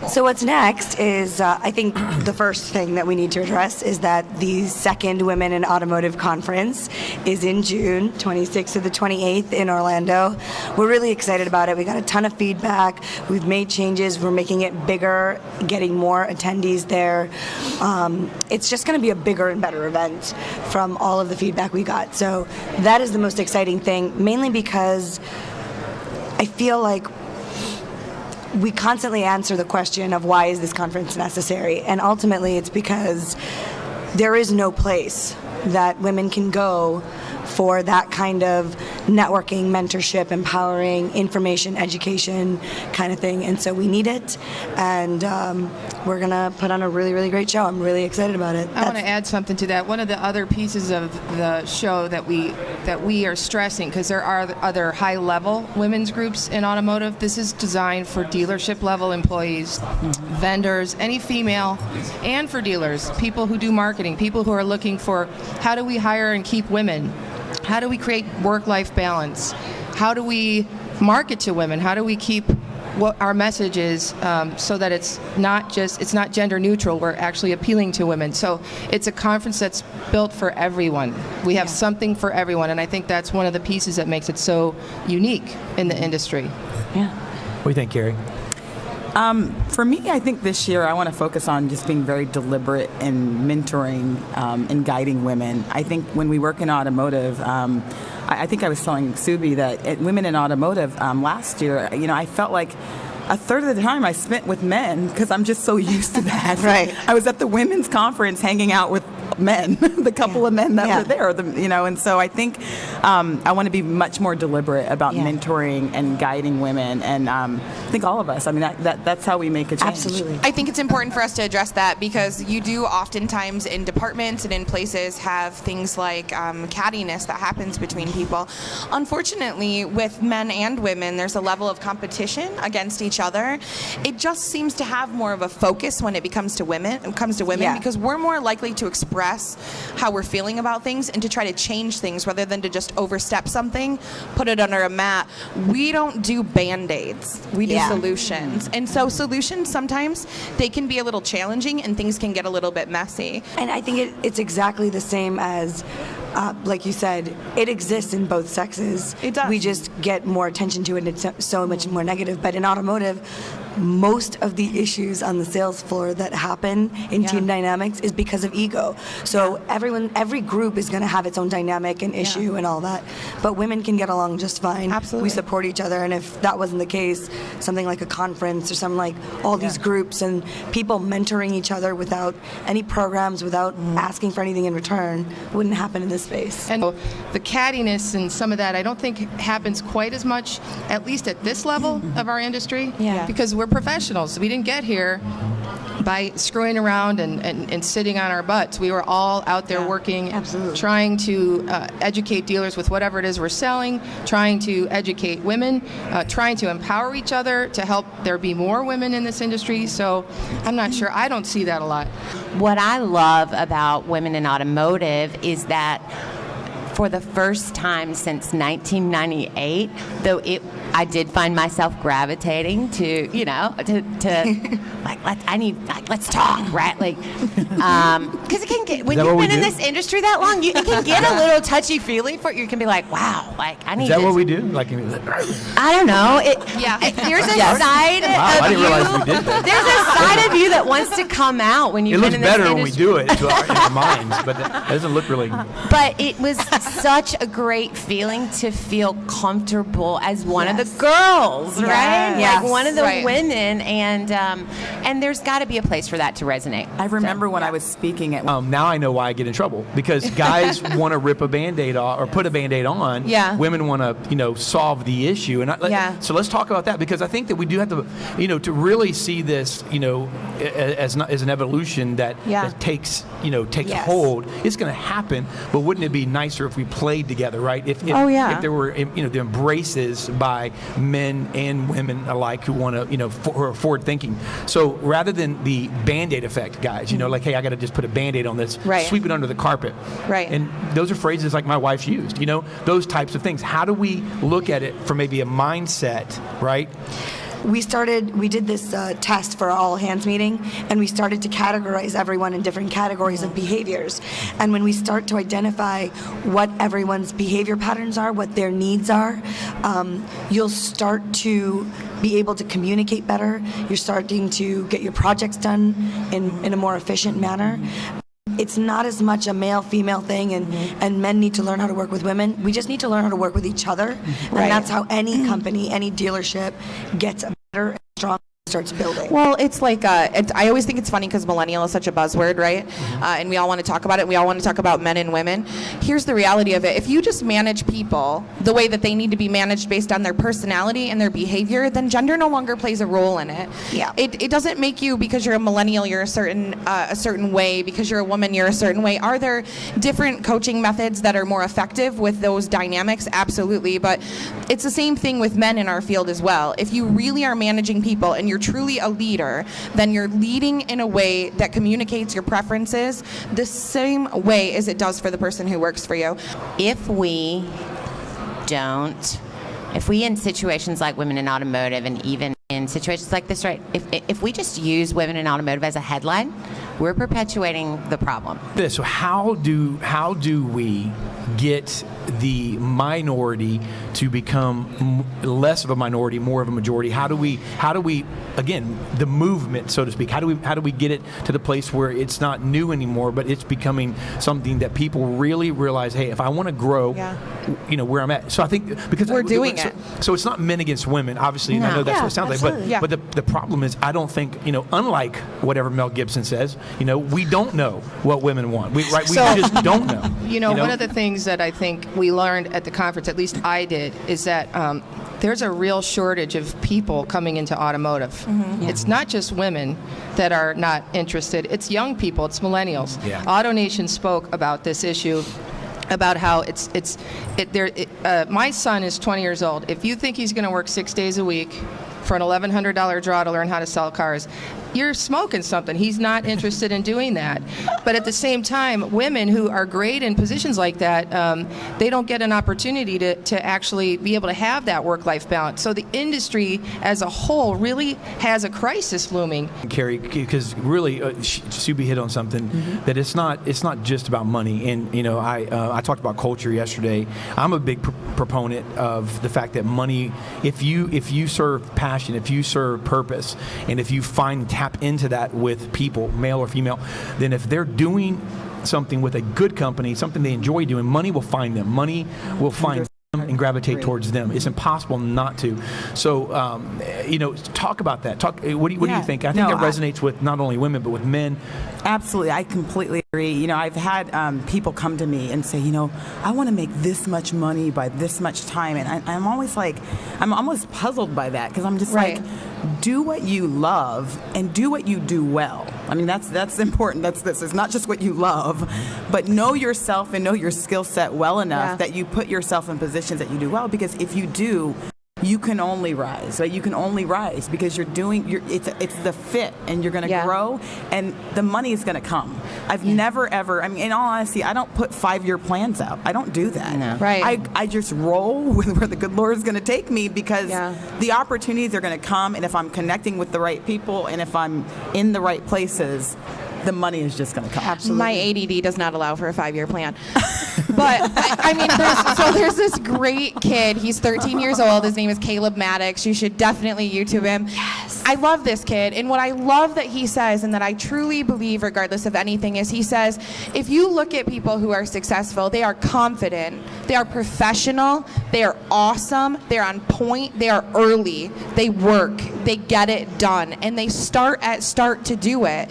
So what's next is, I think the first thing that we need to address is that the second Women in Automotive Conference is in June, 26th to the 28th in Orlando. We're really excited about it. We got a ton of feedback. We've made changes. We're making it bigger, getting more attendees there. It's just going to be a bigger and better event from all of the feedback we got. So that is the most exciting thing, mainly because I feel like we constantly answer the question of why is this conference necessary? And ultimately it's because there is no place that women can go for that kind of networking, mentorship, empowering, information, education kind of thing. And so we need it, and we're going to put on a really, really great show. I'm really excited about it. I want to add something to that. One of the other pieces of the show that we are stressing, because there are other high-level women's groups in automotive, this is designed for dealership-level employees, vendors, any female, and for dealers, people who do marketing, people who are looking for how do we hire and keep women? How do we create work-life balance? How do we market to women? How do we keep what our message is so that it's not gender neutral, we're actually appealing to women. So it's a conference that's built for everyone. We have something for everyone, and I think that's one of the pieces that makes it so unique in the industry. Yeah. What do you think, Carrie? For me, I think this year I want to focus on just being very deliberate in mentoring and guiding women. I think when we work in automotive, I think I was telling Subi that at Women in Automotive last year, I felt like a third of the time I spent with men because I'm just so used to that. Right. I was at the women's conference hanging out with men, the couple of men that were there, and so I think I want to be much more deliberate about mentoring and guiding women, and I think all of us. I mean, that's how we make a change. Absolutely. I think it's important for us to address that because you do oftentimes in departments and in places have things like cattiness that happens between people. Unfortunately, with men and women, there's a level of competition against each other. It just seems to have more of a focus when it comes to women because we're more likely to express how we're feeling about things and to try to change things rather than to just overstep something, put it under a mat. We don't do band-aids. We do solutions. And so solutions sometimes they can be a little challenging and things can get a little bit messy. And I think it's exactly the same as like you said, it exists in both sexes. It does. We just get more attention to it and it's so much more negative. But in automotive, most of the issues on the sales floor that happen in team dynamics is because of ego. So every group is going to have its own dynamic and issue and all that. But women can get along just fine. Absolutely. We support each other. And if that wasn't the case, something like a conference or something like all these groups and people mentoring each other without any programs, without asking for anything in return, wouldn't happen in this space. And the cattiness and some of that, I don't think happens quite as much, at least at this level of our industry, because we're professionals. We didn't get here by screwing around and sitting on our butts. We were all out there working, trying to educate dealers with whatever it is we're selling, trying to educate women, trying to empower each other to help there be more women in this industry. So I'm not sure. I don't see that a lot. What I love about women in automotive is that for the first time since 1998, though I did find myself gravitating to, let's talk, right? Like, because it can get, when you've been in this industry that long, it can get a little touchy-feely for you. can be like, wow, like, I need Is that to, what we do? Like, I don't know. There's a side Wow, I of didn't you. realize we did that. There's a side of you that wants to come out when you've It been looks in this better when we industry. do it to in our minds, but that doesn't look really. But it was such a great feeling to feel comfortable as one of the girls, right? Yes. Like one of the Right. women, and there's got to be a place for that to resonate. I remember when I was speaking at. Now I know why I get in trouble, because guys want to rip a Band-Aid off or put a Band-Aid on. Yeah. Women want to, solve the issue, and so let's talk about that, because I think that we do have to, to really see this, as an evolution that takes hold. It's going to happen, but wouldn't it be nicer if we played together, right? If there were, the embraces by men and women alike who want to, who are forward thinking. So rather than the Band-Aid effect, guys, like, hey, I got to just put a Band-Aid on this, sweep it under the carpet. Right. And those are phrases like my wife's used, those types of things. How do we look at it from maybe a mindset, right? We did this test for our all hands meeting, and we started to categorize everyone in different categories of behaviors. And when we start to identify what everyone's behavior patterns are, what their needs are, you'll start to be able to communicate better. You're starting to get your projects done in a more efficient manner. It's not as much a male-female thing, and men need to learn how to work with women. We just need to learn how to work with each other, and that's how any company, any dealership gets better and stronger. Starts building. Well, it's like I always think it's funny because millennial is such a buzzword, right? And we all want to talk about it. We all want to talk about men and women. Here's the reality of it. If you just manage people the way that they need to be managed based on their personality and their behavior, then gender no longer plays a role in it. Yeah. It doesn't make you, because you're a millennial, you're a certain way. Because you're a woman, you're a certain way. Are there different coaching methods that are more effective with those dynamics? Absolutely. But it's the same thing with men in our field as well. If you really are managing people and you're truly a leader, then you're leading in a way that communicates your preferences the same way as it does for the person who works for you. If we in situations like women in automotive, and even in situations like this, right, if we just use women in automotive as a headline, we're perpetuating the problem. So how do we get the minority to become less of a minority, more of a majority? How do we again, the movement, so to speak, how do we get it to the place where it's not new anymore, but it's becoming something that people really realize, hey, if I want to grow, where I'm at. So I think because we're doing it. it. So it's not men against women, obviously, and I know that's what it sounds absolutely. like, but the problem is, I don't think, unlike whatever Mel Gibson says, we don't know what women want. We just don't know. One of the things that I think we learned at the conference, at least I did, is that there's a real shortage of people coming into automotive. Mm-hmm. It's not just women that are not interested. It's young people. It's millennials. Yeah. AutoNation spoke about this issue, about how my son is 20 years old. If you think he's going to work 6 days a week for an $1,100 draw to learn how to sell cars, you're smoking something. He's not interested in doing that. But at the same time, women who are great in positions like that, they don't get an opportunity to actually be able to have that work-life balance. So the industry as a whole really has a crisis looming. Carrie, because really, Subi hit on something that it's not just about money. And I talked about culture yesterday. I'm a big proponent of the fact that money, if you serve passion, if you serve purpose, and if you tap into that with people, male or female, then if they're doing something with a good company, something they enjoy doing, money will find them. Money will find them and gravitate towards them. It's impossible not to. So, talk about that. What do you think? I think that resonates with not only women, but with men. Absolutely. I completely agree. I've had people come to me and say, I want to make this much money by this much time. And I'm always I'm almost puzzled by that, because I'm just do what you love and do what you do well. I mean, that's important. It's not just what you love, but know yourself and know your skill set well enough that you put yourself in positions that you do well, because if you do, you can only rise, right? You can only rise because it's the fit, and you're going to grow, and the money is going to come. I've never ever, in all honesty, I don't put 5-year plans out. I don't do that. No. Right. I just roll with where the good Lord is going to take me, because the opportunities are going to come, and if I'm connecting with the right people, and if I'm in the right places, the money is just going to come. Absolutely. My ADD does not allow for a 5-year plan. But there's this great kid. He's 13 years old. His name is Caleb Maddox. You should definitely YouTube him. Yes. I love this kid. And what I love that he says, and that I truly believe regardless of anything, is he says, if you look at people who are successful, they are confident, they are professional, they are awesome, they're on point, they are early, they work, they get it done, and they start to do it.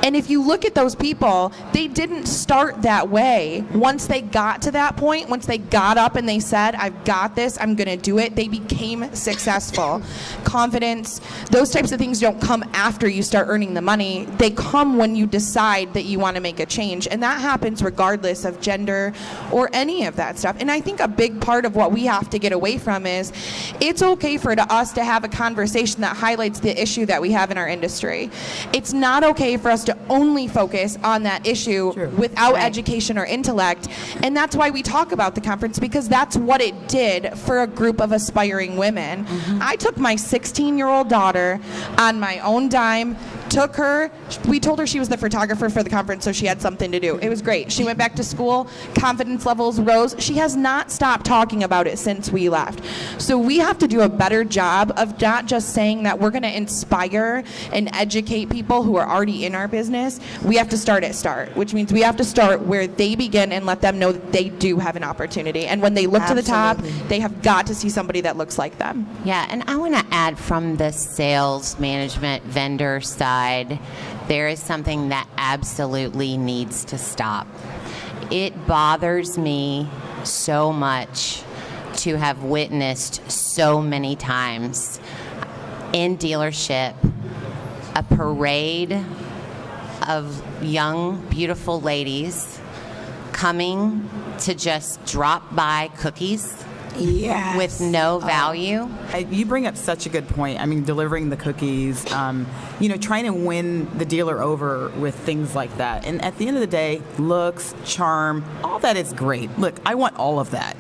And if you look at those people, they didn't start that way. Once they got to that point, once they got up and they said, I've got this, I'm going to do it, they became successful. Confidence, those types of things don't come after you start earning the money. They come when you decide that you want to make a change. And that happens regardless of gender or any of that stuff. And I think a big part of what we have to get away from is it's okay for us to have a conversation that highlights the issue that we have in our industry. It's not okay for us to only focus on that issue without education or intellect. And that's why we talk about the conference, because that's what it did for a group of aspiring women. I took my 16-year-old daughter on my own dime, we told her she was the photographer for the conference, so she had something to do. It was great. She went back to school, confidence levels rose. She has not stopped talking about it since we left. So we have to do a better job of not just saying that we're going to inspire and educate people who are already in our business. We have to start at start, which means we have to start where they begin and let them know that they do have an opportunity. And when they look to the top, they have got to see somebody that looks like them. Yeah, and I want to add, from the sales management vendor side, there is something that absolutely needs to stop. It bothers me so much to have witnessed so many times in dealership a parade of young, beautiful ladies coming to just drop by cookies Yes. with no value. You bring up such a good point. I mean, delivering the cookies, trying to win the dealer over with things like that. And at the end of the day, looks, charm, all that is great. Look, I want all of that.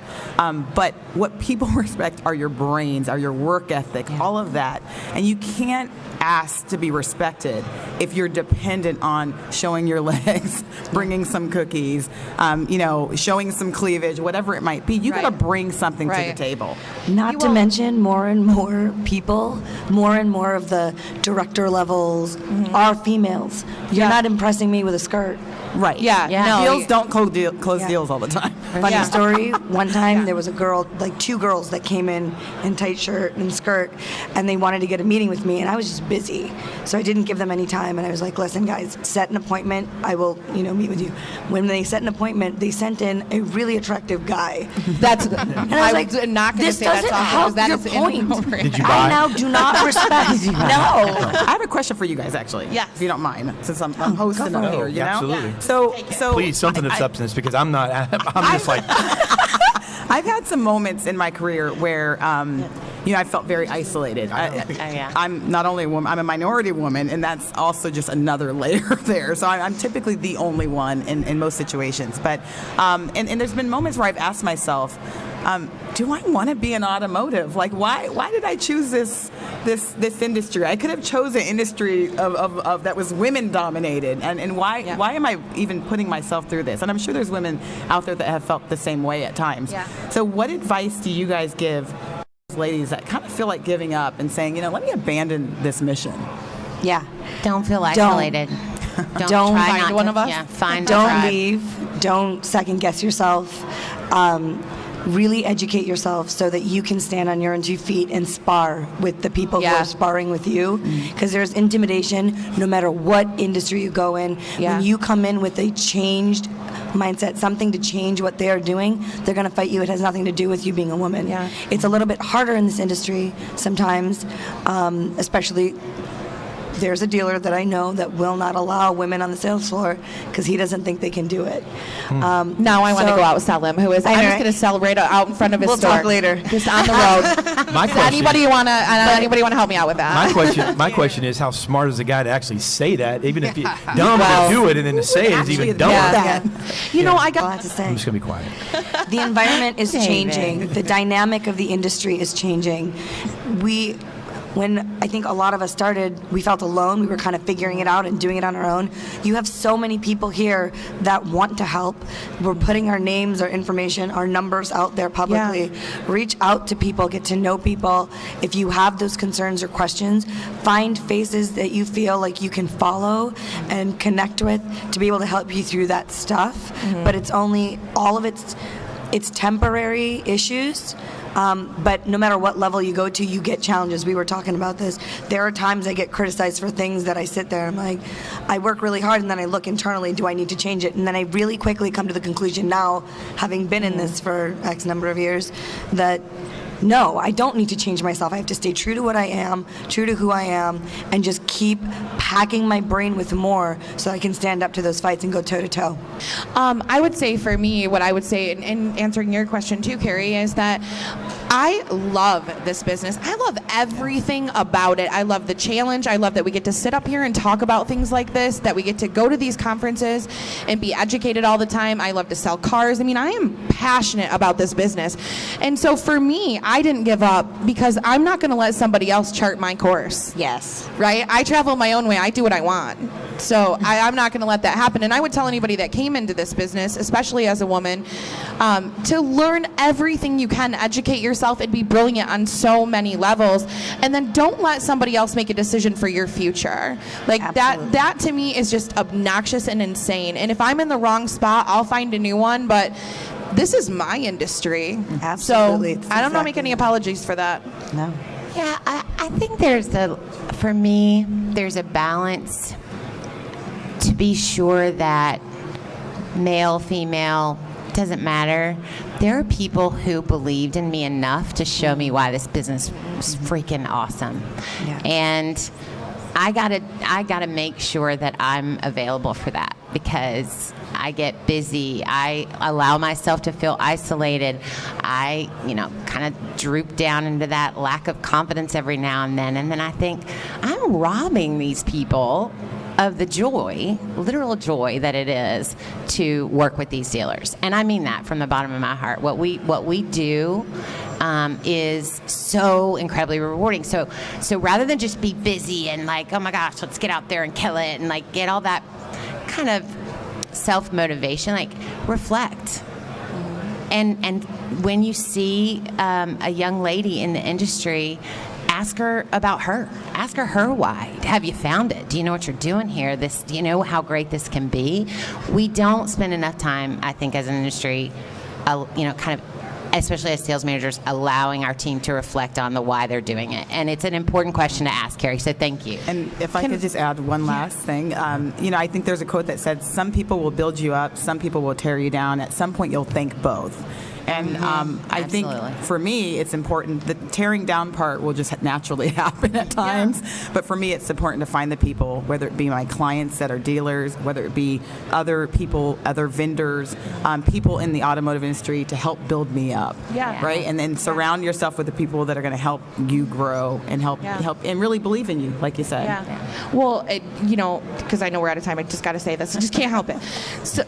But what people respect are your brains, are your work ethic, all of that. And you can't ask to be respected if you're dependent on showing your legs, bringing some cookies, showing some cleavage, whatever it might be. You got to bring something to the table. Not to mention, more and more people, more and more of the director levels are females. You're not impressing me with a skirt. Right. Yeah. Deals don't close deals all the time. Funny story, one time there was a girl, like 2 girls that came in tight shirt and skirt, and they wanted to get a meeting with me, and I was just busy. So I didn't give them any time, and I was like, listen guys, set an appointment, I will, meet with you. When they set an appointment, they sent in a really attractive guy. That's, and I was like, not going to this say that's doesn't awesome, help because that your is point. inappropriate. Did you I buy? now do not respect. No. I have a question for you guys, actually. Yes. If you don't mind, since I'm hosting up here, absolutely. So Please, something of substance, because I'm not. I'm just like. I've had some moments in my career where, I felt very isolated. I'm not only a woman, I'm a minority woman, and that's also just another layer there. So I'm typically the only one in most situations. But, and there's been moments where I've asked myself, do I want to be in automotive? Like, why did I choose this industry? I could have chosen an industry of that was women dominated, and why am I even putting myself through this? And I'm sure there's women out there that have felt the same way at times. Yeah. So what advice do you guys give ladies that kind of feel like giving up and saying, let me abandon this mission? Yeah. Don't feel isolated. Don't try find not one to- of us. Yeah, find a Don't tribe. leave. Don't second guess yourself. Really educate yourself so that you can stand on your own 2 feet and spar with the people who are sparring with you. Because there's intimidation no matter what industry you go in. Yeah. When you come in with a changed mindset, something to change what they are doing, they're going to fight you. It has nothing to do with you being a woman. Yeah. It's a little bit harder in this industry sometimes, especially. There's a dealer that I know that will not allow women on the sales floor because he doesn't think they can do it. Now I want to go out and sell him. I'm just going to sell right out in front of his We'll store. talk later. Just on the road. My question. Anybody want to help me out with that? My question is, how smart is the guy to actually say that? Even if you dumb to do it, and then to say it is even dumber. I got to say. I'm just gonna be quiet. The environment is David. changing. The dynamic of the industry is changing. When I think a lot of us started, we felt alone. We were kind of figuring it out and doing it on our own. You have so many people here that want to help. We're putting our names, our information, our numbers out there publicly. Reach out to people, get to know people. If you have those concerns or questions, find faces that you feel like you can follow and connect with to be able to help you through that stuff. But it's only, all of it's temporary issues. But no matter what level you go to, you get challenges. We were talking about this. There are times I get criticized for things that I sit there and I'm like, I work really hard and then I look internally, do I need to change it? And then I really quickly come to the conclusion now, having been in this for X number of years, that no, I don't need to change myself. I have to stay true to what I am, true to who I am, and just keep packing my brain with more so I can stand up to those fights and go toe to toe. I would say for me, what I would say in answering your question too, Carrie, is that I love this business. I love everything about it. I love the challenge. I love that we get to sit up here and talk about things like this, that we get to go to these conferences and be educated all the time. I love to sell cars. I mean, I am passionate about this business. And so for me, I didn't give up because I'm not going to let somebody else chart my course. Yes. Right? I travel my own way. I do what I want. So I'm not going to let that happen. And I would tell anybody that came into this business, especially as a woman, to learn everything you can, educate yourself, and be brilliant on so many levels. And then don't let somebody else make a decision for your future. Like that to me is just obnoxious and insane. And if I'm in the wrong spot, I'll find a new one. But this is my industry. Absolutely. So I don't make any apologies for that. No. Yeah, I think for me, there's a balance to be sure that male, female, doesn't matter. There are people who believed in me enough to show me why this business was freaking awesome. Yeah. And I gotta make sure that I'm available for that, because I get busy. I allow myself to feel isolated. I, kind of droop down into that lack of confidence every now and then. And then I think, I'm robbing these people of the joy, literal joy that it is to work with these dealers. And I mean that from the bottom of my heart. What we do is so incredibly rewarding. So rather than just be busy and like, oh my gosh, let's get out there and kill it and like get all that kind of self-motivation, like reflect. And when you see a young lady in the industry, ask her about her. Ask her why. Have you found it? Do you know what you're doing here? Do you know how great this can be? We don't spend enough time, I think, as an industry, kind of, especially as sales managers, allowing our team to reflect on the why they're doing it. And it's an important question to ask, Carrie, so thank you. And if I could just add one last thing, I think there's a quote that said, some people will build you up, some people will tear you down. At some point, you'll think both. And I think for me, it's important. The tearing down part will just naturally happen at times. Yeah. But for me, it's important to find the people, whether it be my clients that are dealers, whether it be other people, other vendors, people in the automotive industry to help build me up. Yeah. Right? And then surround yourself with the people that are going to help you grow and help and really believe in you, like you said. Yeah. Well, because I know we're out of time, I just got to say this. I just can't help it. So,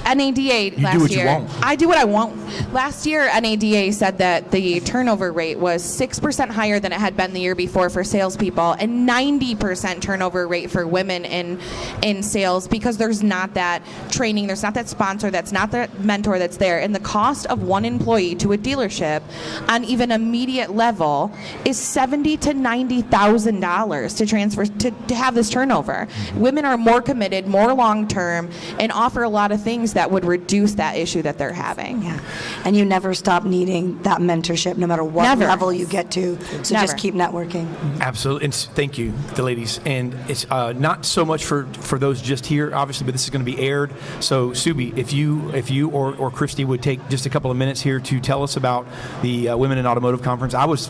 NADA last year. I do what I want. Last year, NADA said that the turnover rate was 6% higher than it had been the year before for salespeople, and 90% turnover rate for women in sales, because there's not that training, there's not that sponsor, that's not that mentor that's there, and the cost of one employee to a dealership on even immediate level is $70,000 to $90,000 to transfer to have this turnover. Women are more committed, more long term, and offer a lot of things that would reduce that issue that they're having. Yeah. And you never stop needing that mentorship, no matter what level you get to. So just keep networking. Absolutely. And thank you, the ladies. And it's not so much for those just here, obviously, but this is going to be aired. So, Subi, if you or Christy would take just a couple of minutes here to tell us about the Women in Automotive Conference. I was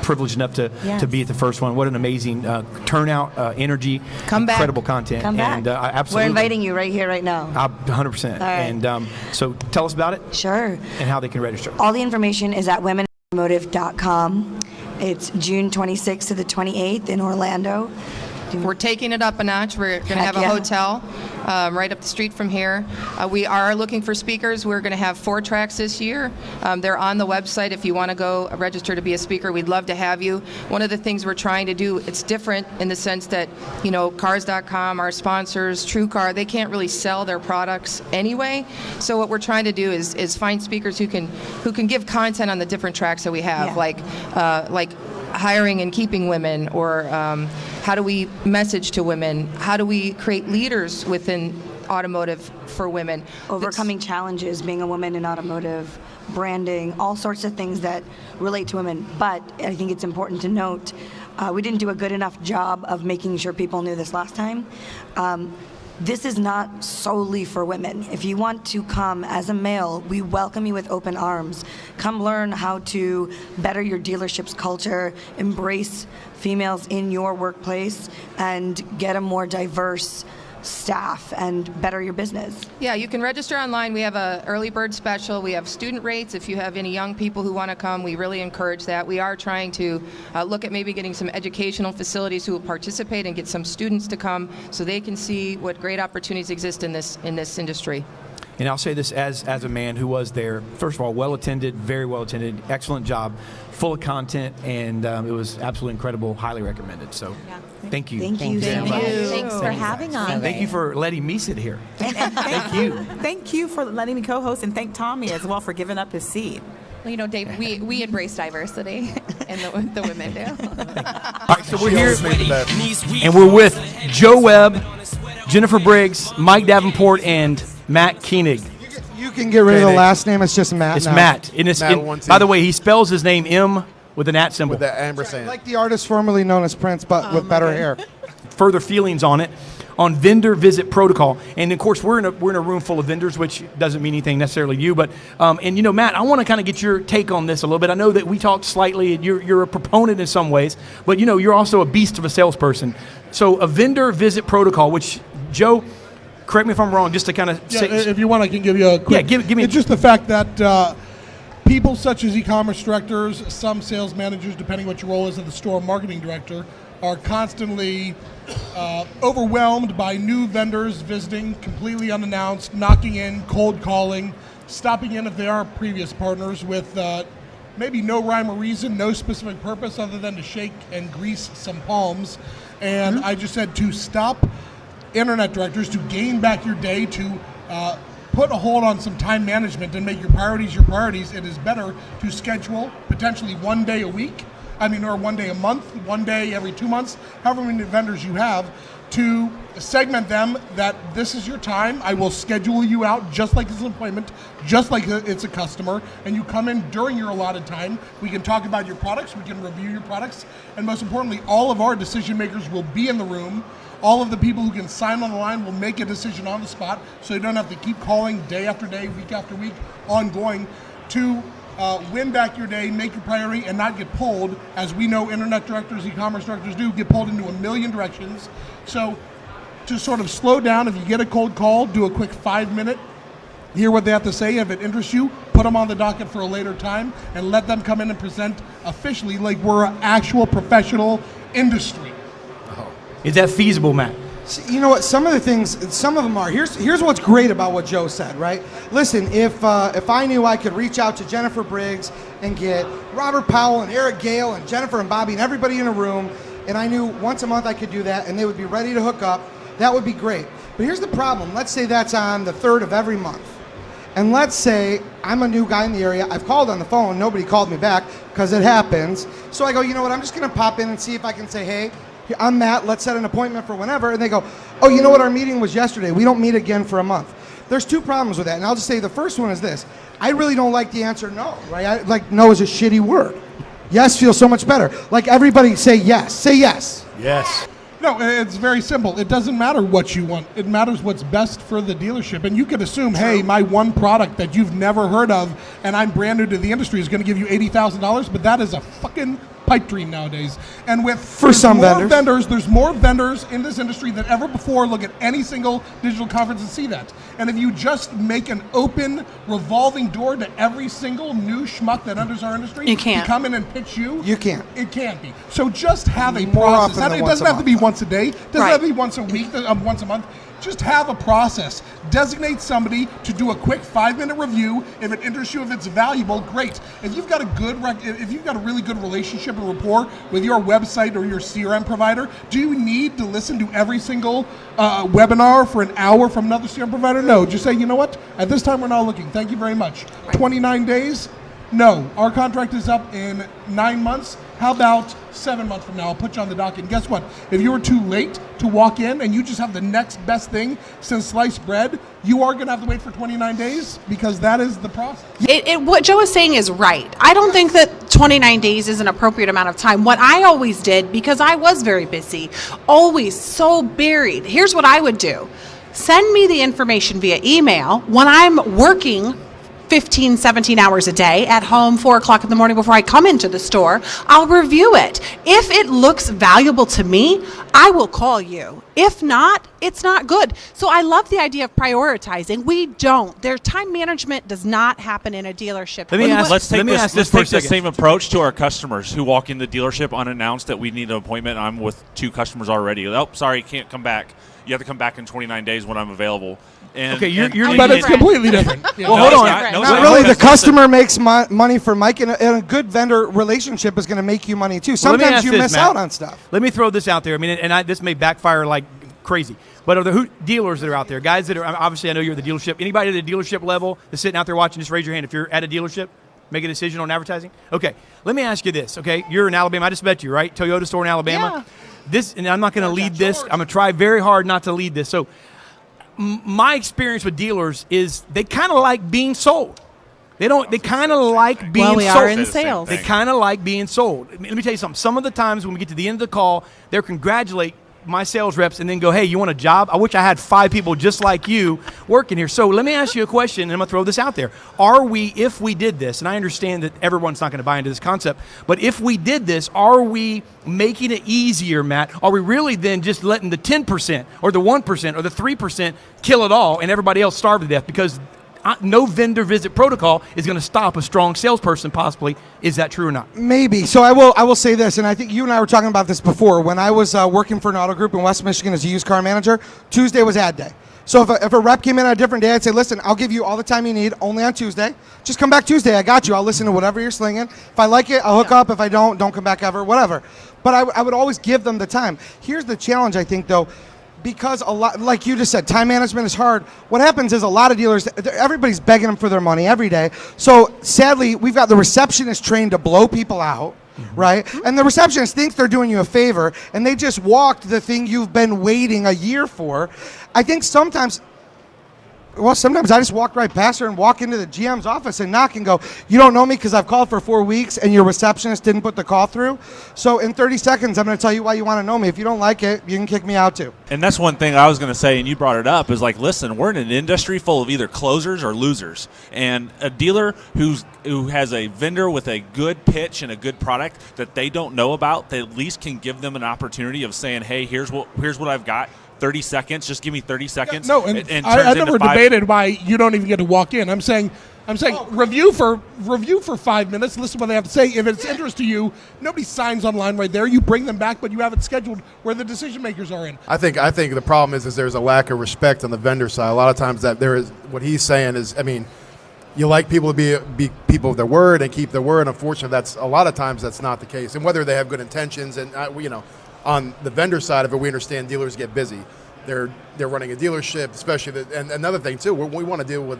privileged enough to be at the first one. What an amazing turnout, energy, incredible content. Come back. And absolutely. We're inviting you right here, right now. 100%. All right. And so tell us about it. Sure. And how they can register. All the information is at womenautomotive.com. It's June 26th to the 28th in Orlando. We're taking it up a notch. We're going to have a hotel right up the street from here. We are looking for speakers. We're going to have 4 tracks this year. They're on the website. If you want to go register to be a speaker, we'd love to have you. One of the things we're trying to do, it's different in the sense that, Cars.com, our sponsors, TrueCar, they can't really sell their products anyway. So what we're trying to do is find speakers who can give content on the different tracks that we have, like hiring and keeping women, or how do we message to women? How do we create leaders within automotive for women? Overcoming challenges, being a woman in automotive, branding, all sorts of things that relate to women. But I think it's important to note, we didn't do a good enough job of making sure people knew this last time. This is not solely for women. If you want to come as a male, we welcome you with open arms. Come learn how to better your dealership's culture, embrace females in your workplace, and get a more diverse staff and better your business. Yeah, you can register online. We have a early bird special. We have student rates. If you have any young people who want to come, we really encourage that. We are trying to look at maybe getting some educational facilities who will participate and get some students to come so they can see what great opportunities exist in this industry. And I'll say this as a man who was there. First of all, well attended, very well attended, excellent job, full of content, and it was absolutely incredible. Highly recommended. So, thank you. Thank you so much. Thanks for having us. And thank you for letting me sit here. Thank you. Thank you for letting me co-host, and thank Tommy as well for giving up his seat. Well, Dave, we embrace diversity, and the women do. All right, so we're here, and we're with Joe Webb, Jennifer Briggs, Mike Davenport, and Matt Koenig. You can get rid of the last name. It's just Matt. It's now. Matt. And by the way, he spells his name M with an at symbol. With the ampersand. Like the artist formerly known as Prince, but with better hair. Further feelings on it on vendor visit protocol, and of course we're in a room full of vendors, which doesn't mean anything necessarily to you, but Matt, I want to kind of get your take on this a little bit. I know that we talked slightly, and you're a proponent in some ways, but you're also a beast of a salesperson. So a vendor visit protocol, which Joe, correct me if I'm wrong, just to kind of Yeah, if you want, I can give you a quick. Yeah, give me. It's just the fact that people such as e-commerce directors, some sales managers, depending what your role is at the store, marketing director, are constantly overwhelmed by new vendors visiting completely unannounced, knocking in, cold calling, stopping in if they are previous partners with maybe no rhyme or reason, no specific purpose other than to shake and grease some palms. And I just said to stop internet directors, to gain back your day, to put a hold on some time management and make your priorities. It is better to schedule potentially one day a week, or one day a month, one day every 2 months, however many vendors you have, to segment them that this is your time. I will schedule you out just like it's an appointment, just like it's a customer, and you come in during your allotted time. We can talk about your products, we can review your products, and most importantly, all of our decision makers will be in the room. All of the people who can sign on the line will make a decision on the spot, so you don't have to keep calling day after day, week after week, ongoing, to win back your day, make your priority, and not get pulled, as we know internet directors, e-commerce directors do, get pulled into a million directions. So to sort of slow down, if you get a cold call, do a quick 5-minute, hear what they have to say. If it interests you, put them on the docket for a later time, and let them come in and present officially like we're an actual professional industry. Is that feasible, Matt? You know what? Some of them are. Here's what's great about what Joe said, right? Listen, if I knew I could reach out to Jennifer Briggs and get Robert Powell and Eric Gale and Jennifer and Bobby and everybody in a room, and I knew once a month I could do that and they would be ready to hook up, that would be great. But here's the problem. Let's say that's on the 3rd of every month. And let's say I'm a new guy in the area. I've called on the phone. Nobody called me back because it happens. So I go, you know what? I'm just going to pop in and see if I can say, hey, I'm Matt, let's set an appointment for whenever. And they go, oh, you know what, our meeting was yesterday. We don't meet again for a month. There's 2 problems with that. And I'll just say the first one is this. I really don't like the answer no, right? No is a shitty word. Yes feels so much better. Like everybody say yes. Say yes. Yes. No, it's very simple. It doesn't matter what you want. It matters what's best for the dealership. And you could assume, hey, my one product that you've never heard of and I'm brand new to the industry is going to give you $80,000, but that is a fucking pipe dream nowadays. And with there's more vendors in this industry than ever before. Look at any single digital conference and see that. And if you just make an open revolving door to every single new schmuck that enters our industry, you can't to come in and pitch you, can't. It can't be. So just have a More process. often than It once doesn't a have to be once a day. It doesn't Right. have to be once a week, once a month. Just have a process. Designate somebody to do a quick 5-minute review. If it interests you, if it's valuable, great. If you've got a really good relationship and rapport with your website or your CRM provider, do you need to listen to every single webinar for an hour from another CRM provider? No. Just say, you know what? At this time, we're not looking. Thank you very much. 29 days? No. Our contract is up in 9 months. How about 7 months from now? I'll put you on the docket. And guess what? If you were too late to walk in and you just have the next best thing since sliced bread, you are going to have to wait for 29 days because that is the process. What Joe is saying is right. I don't think that 29 days is an appropriate amount of time. What I always did, because I was very busy, always so buried, here's what I would do. Send me the information via email when I'm working 15, 17 hours a day at home, 4 o'clock in the morning before I come into the store. I'll review it. If it looks valuable to me, I will call you. If not, it's not good. So I love the idea of prioritizing. We don't. Their time management does not happen in a dealership. Let's take the same approach to our customers who walk in the dealership unannounced that we need an appointment. I'm with 2 customers already. Oh, sorry, can't come back. You have to come back in 29 days when I'm available. And, but it's completely different. Well, hold on. Not really. The customer makes money for Mike, and a good vendor relationship is going to make you money too. Sometimes you miss out on stuff. Let me throw this out there. I mean, this may backfire like crazy, but are there dealers that are out there, guys that are obviously? I know you're at the dealership. Anybody at the dealership level that's sitting out there watching, just raise your hand if you're at a dealership. Make a decision on advertising. Okay, let me ask you this. Okay, you're in Alabama. I just met you, right? Toyota store in Alabama. Yeah. And I'm not going to lead this. I'm going to try very hard not to lead this. So. My experience with dealers is they kind of like being sold. They kind of like being sold. We are in sales. They kind of like being sold. Let me tell you something. Some of the times when we get to the end of the call, they're congratulating my sales reps and then go, hey, you want a job? I wish I had 5 people just like you working here. So let me ask you a question, and I'm going to throw this out there. If we did this, and I understand that everyone's not going to buy into this concept, but if we did this, are we making it easier, Matt? Are we really then just letting the 10% or the 1% or the 3% kill it all and everybody else starve to death? Because no vendor visit protocol is going to stop a strong salesperson possibly. Is that true or not? Maybe. So I will say this, and I think you and I were talking about this before. When I was working for an auto group in West Michigan as a used car manager, Tuesday was ad day. So if a rep came in on a different day, I'd say, listen, I'll give you all the time you need, only on Tuesday. Just come back Tuesday. I got you. I'll listen to whatever you're slinging. If I like it, I'll hook up. If I don't come back ever, whatever. But I would always give them the time. Here's the challenge, I think, though. Because a lot, like you just said, time management is hard. What happens is a lot of dealers, everybody's begging them for their money every day. So sadly, we've got the receptionist trained to blow people out, right? And the receptionist thinks they're doing you a favor, and they just walked the thing you've been waiting a year for. I think sometimes I just walk right past her and walk into the GM's office and knock and go, you don't know me because I've called for 4 weeks and your receptionist didn't put the call through. So in 30 seconds, I'm going to tell you why you want to know me. If you don't like it, you can kick me out too. And that's one thing I was going to say, and you brought it up, is like, listen, we're in an industry full of either closers or losers. And a dealer who has a vendor with a good pitch and a good product that they don't know about, they at least can give them an opportunity of saying, hey, here's what I've got. 30 seconds. Just give me 30 seconds. No, and I never debated why you don't even get to walk in. I'm saying review for 5 minutes. Listen to what they have to say. If it's interest to you, nobody signs online right there. You bring them back, but you have it scheduled where the decision makers are in. I think the problem is there's a lack of respect on the vendor side. A lot of times that there is what he's saying is, I mean, you like people to be people of their word and keep their word. Unfortunately, that's a lot of times that's not the case. And whether they have good intentions, and on the vendor side of it, we understand dealers get busy. They're running a dealership, especially. And another thing too, we want to deal with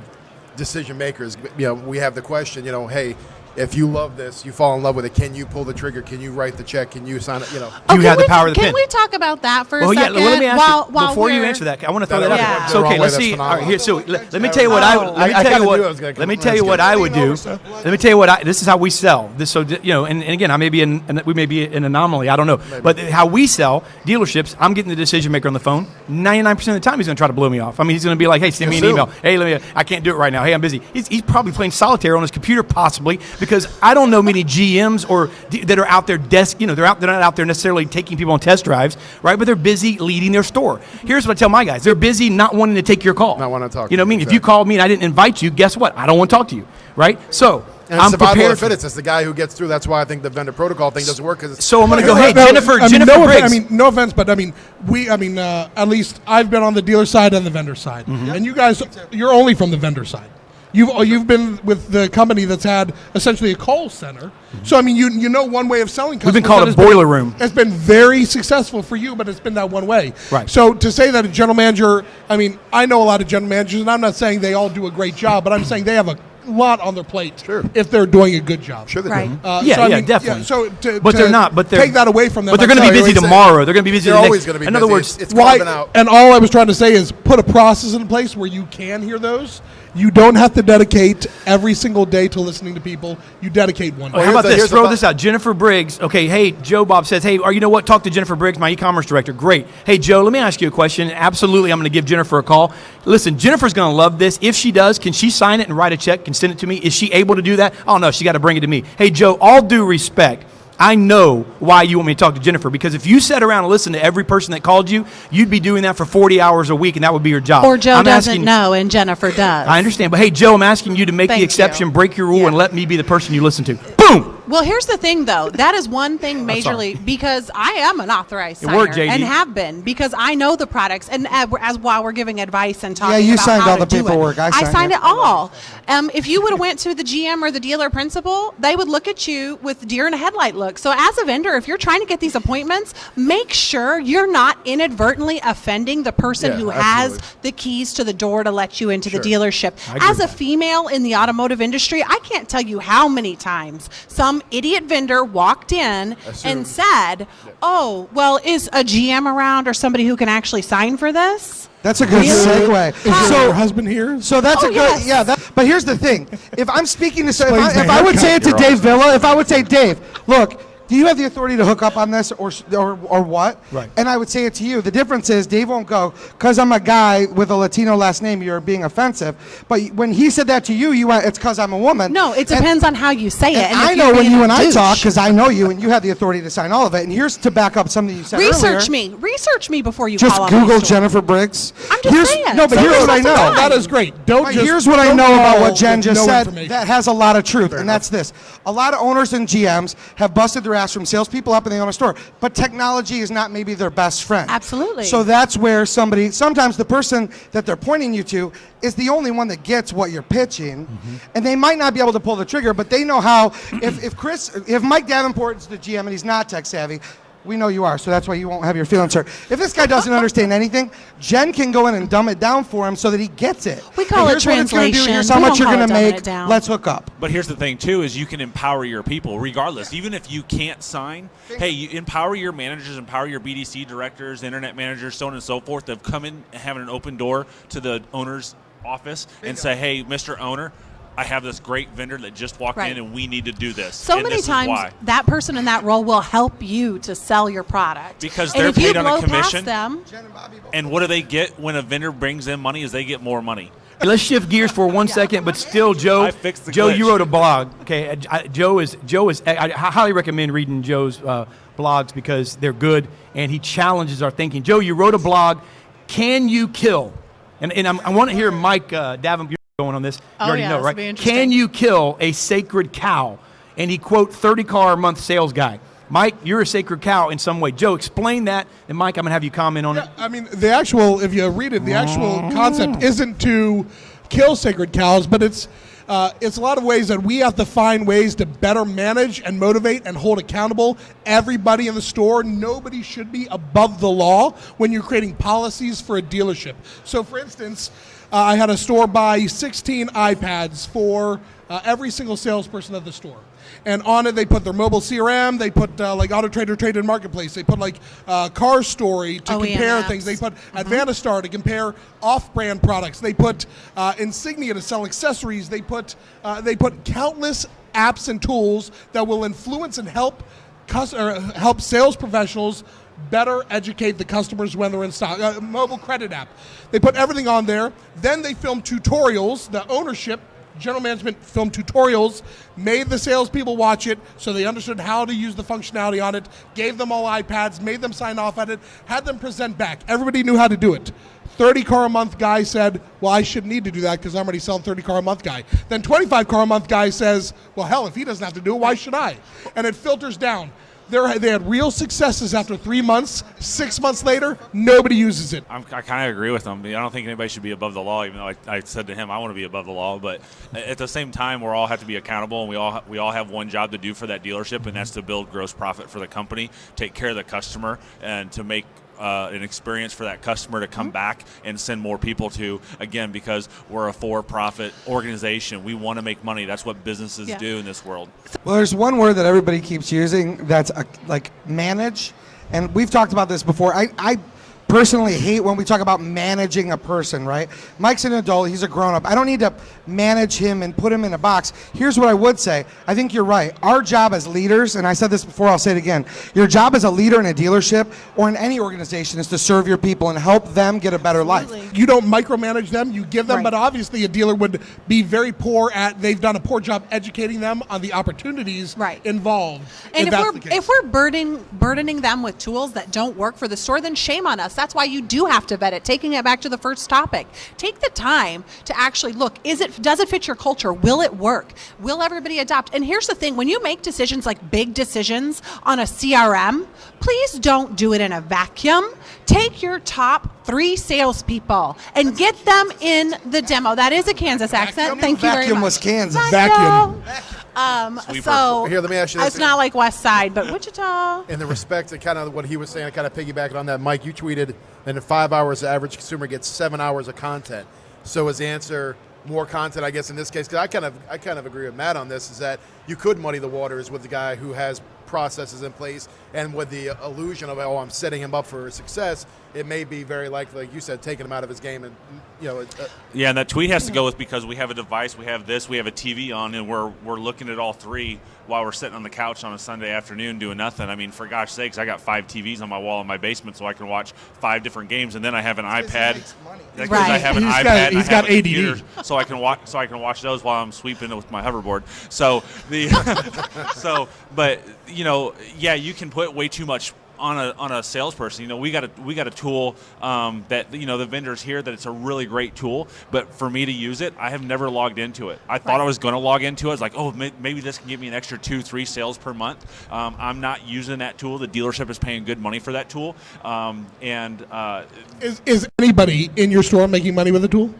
decision makers. We have the question, hey, if you love this, you fall in love with it, can you pull the trigger? Can you write the check? Can you sign it? You have the power of the pen. Can we talk about that for a second? Yeah, let me ask you, before you answer that, I want to throw that out there. So, okay, let's see. All right, here, so let me tell you what Let me tell you what I would do. Let me tell you what this is how we sell. This, so and again, we may be an anomaly. I don't know, but how we sell dealerships, I'm getting the decision maker on the phone. 99% of the time, he's going to try to blow me off. I mean, he's going to be like, hey, send me an email. Hey, I can't do it right now. Hey, I'm busy. He's probably playing solitaire on his computer, possibly. Because I don't know many GMs that are out there they're not out there necessarily taking people on test drives, right? But they're busy leading their store. Here's what I tell my guys: they're busy not wanting to take your call. Not wanting to talk. You know what I mean? Exactly. If you called me and I didn't invite you, guess what? I don't want to talk to you, right? So and I'm prepared. It's the guy who gets through. That's why I think the vendor protocol thing doesn't work. So I'm going to go, hey, Jennifer Briggs. No offense, but at least I've been on the dealer side and the vendor side, and you guys, you're only from the vendor side. You've been with the company that's had essentially a call center. So, I mean, you know one way of selling customers. We've been called a boiler room. It's been very successful for you, but it's been that one way. Right. So to say that a general manager, I know a lot of general managers, and I'm not saying they all do a great job, but I'm saying they have a lot on their plate if they're doing a good job. Sure they do. Definitely. But they're not. But take that away from them. But they're going to be busy tomorrow. They're going to be busy. They're always going to be busy. In other words, it's why? Out. And all I was trying to say is put a process in place where you can hear those. You don't have to dedicate every single day to listening to people. You dedicate one day. How about this? Throw this out. Jennifer Briggs. Okay, hey, Joe Bob says, hey, you know what? Talk to Jennifer Briggs, my e-commerce director. Great. Hey, Joe, let me ask you a question. Absolutely, I'm going to give Jennifer a call. Listen, Jennifer's going to love this. If she does, can she sign it and write a check and send it to me? Is she able to do that? Oh, no, she got to bring it to me. Hey, Joe, all due respect, I know why you want me to talk to Jennifer, because if you sat around and listened to every person that called you, you'd be doing that for 40 hours a week, and that would be your job. Or Joe doesn't know, and Jennifer does. I understand. But, hey, Joe, I'm asking you to make the exception, break your rule, and let me be the person you listen to. Boom! Well, here's the thing, though. That is one thing majorly, because I am an authorized signer and have been, because I know the products, and as while we're giving advice and talking about how to do it. Yeah, you signed all the paperwork. I signed it all. If you would have went to the GM or the dealer principal, they would look at you with deer in a headlight look. So as a vendor, if you're trying to get these appointments, make sure you're not inadvertently offending the person who has the keys to the door to let you into the dealership. As a female in the automotive industry, I can't tell you how many times some idiot vendor walked in and said, oh, well, is a GM around or somebody who can actually sign for this? That's a good segue. Is your husband here? So that's but here's the thing. If I'm speaking to if I would say it to Dave Villa, if I would say, Dave, look, do you have the authority to hook up on this or what? Right. And I would say it to you. The difference is Dave won't go, because I'm a guy with a Latino last name, you're being offensive. But when he said that to you, you went, it's because I'm a woman. No, it depends on how you say it. And And I if know you're when being you a and I douche. talk, because I know you, and you have the authority to sign all of it. And here's to back up something you said Research earlier. Research me before you Just call on my Google store. Jennifer Briggs. I'm just saying. No, but here's what I know. That is great. But here's what I know about what Jen just said information. that has a lot of truth, and that's this. A lot of owners and GMs have busted their ass from salespeople up and they own a store, but technology is not maybe their best friend. Absolutely. So that's where sometimes the person that they're pointing you to is the only one that gets what you're pitching, and they might not be able to pull the trigger, but they know how. If Mike Davenport is the GM and he's not tech savvy, we know you are, so that's why you won't have your feelings hurt. If this guy doesn't understand anything, Jen can go in and dumb it down for him so that he gets it. We call And it here's what it's gonna do, translation. Here's how We much don't you're call going to it dumbing make. it down. Let's hook up. But here's the thing, too, is you can empower your people regardless. Even if you can't sign, hey, you empower your managers, empower your BDC directors, internet managers, so on and so forth, that come in having an open door to the owner's office and say, hey, Mr. Owner, I have this great vendor that just walked Right. in and we need to do this. So and many this is times why. that person in that role will help you to sell your product. Because And they're if you paid on a blow past commission. them, And what do they get when a vendor brings in money is they get more money. Let's shift gears for 1 second, but still, Joe. I fixed the Joe, glitch. you wrote a blog. Okay, Joe is. I highly recommend reading Joe's blogs because they're good and he challenges our thinking. Joe, you wrote a blog. Can you kill? And I want to hear Mike Davenport going on this. You Oh, already yeah, know, this right? will be interesting. Can you kill a sacred cow? And he quote 30 car a month sales guy. Mike, you're a sacred cow in some way. Joe, explain that. And Mike, I'm going to have you comment on it. I mean, if you read it, the actual concept isn't to kill sacred cows, but it's a lot of ways that we have to find ways to better manage and motivate and hold accountable everybody in the store. Nobody should be above the law when you're creating policies for a dealership. So, for instance, I had a store buy 16 iPads for every single salesperson at the store. And on it, they put their mobile CRM. They put like AutoTrader, Trade and Marketplace. They put like Car Story to OEM compare apps. things. They put Advantastar to compare off-brand products. They put Insignia to sell accessories. They put countless apps and tools that will influence and help sales professionals better educate the customers when they're in stock. Mobile credit app. They put everything on there. Then they film tutorials. The ownership, general management film tutorials, made the salespeople watch it so they understood how to use the functionality on it, gave them all iPads, made them sign off at it, had them present back. Everybody knew how to do it. 30 car a month guy said, well, I shouldn't need to do that because I'm already selling 30 car a month guy. Then 25 car a month guy says, well, hell, if he doesn't have to do it, why should I? And it filters down. They had real successes after 3 months. 6 months later, nobody uses it. I kind of agree with him. I don't think anybody should be above the law, even though I said to him, I want to be above the law. But at the same time, we all have to be accountable, and we all have one job to do for that dealership, and that's to build gross profit for the company, take care of the customer, and to make an experience for that customer to come back and send more people to, again, because we're a for-profit organization. We want to make money. That's what businesses do in this world. Well, there's one word that everybody keeps using that's like manage, and we've talked about this before. I personally hate when we talk about managing a person, right? Mike's an adult, he's a grown-up. I don't need to manage him and put him in a box. Here's what I would say. I think you're right. Our job as leaders, and I said this before, I'll say it again, your job as a leader in a dealership or in any organization is to serve your people and help them get a better life. You don't micromanage them, you give them, Right. but obviously a dealer would be very poor they've done a poor job educating them on the opportunities involved. And that's the case. if we're burdening them with tools that don't work for the store, then shame on us. That's why you do have to vet it. Taking it back to the first topic, take the time to actually look. Does it fit your culture? Will it work? Will everybody adopt? And here's the thing: when you make decisions like big decisions on a CRM, please don't do it in a vacuum. Take your top 3 salespeople and get them in the demo. That is a Kansas accent. Thank you very much. Vacuum was Kansas. Vacuum. So Here, let me ask you this. it's not like West Side, but Wichita. In the respect to kind of what he was saying, kind of piggybacking on that, Mike, you tweeted that in 5 hours, the average consumer gets 7 hours of content. So his answer, more content, I guess, in this case, because I kind of agree with Matt on this, is that you could muddy the waters with the guy who has processes in place, and with the illusion of, oh, I'm setting him up for success, it may be very likely, like you said, taking him out of his game. And yeah, and that tweet has to go with, because we have a device, we have this, we have a TV on, and we're looking at all three while we're sitting on the couch on a Sunday afternoon doing nothing. I mean, for gosh sakes, I got 5 TVs on my wall in my basement so I can watch 5 different games, and then I have an iPad. Because I have an iPad, and he's I have got a ADD. computer, so I can watch those while I'm sweeping with my hoverboard. So but yeah, you can put way too much on a salesperson. We got a tool that the vendors hear that it's a really great tool, but for me to use it, I have never logged into it. I thought I was going to log into it. I was like, oh, maybe this can give me an extra 2-3 sales per month. I'm not using that tool. The dealership is paying good money for that tool. Is anybody in your store making money with the tool?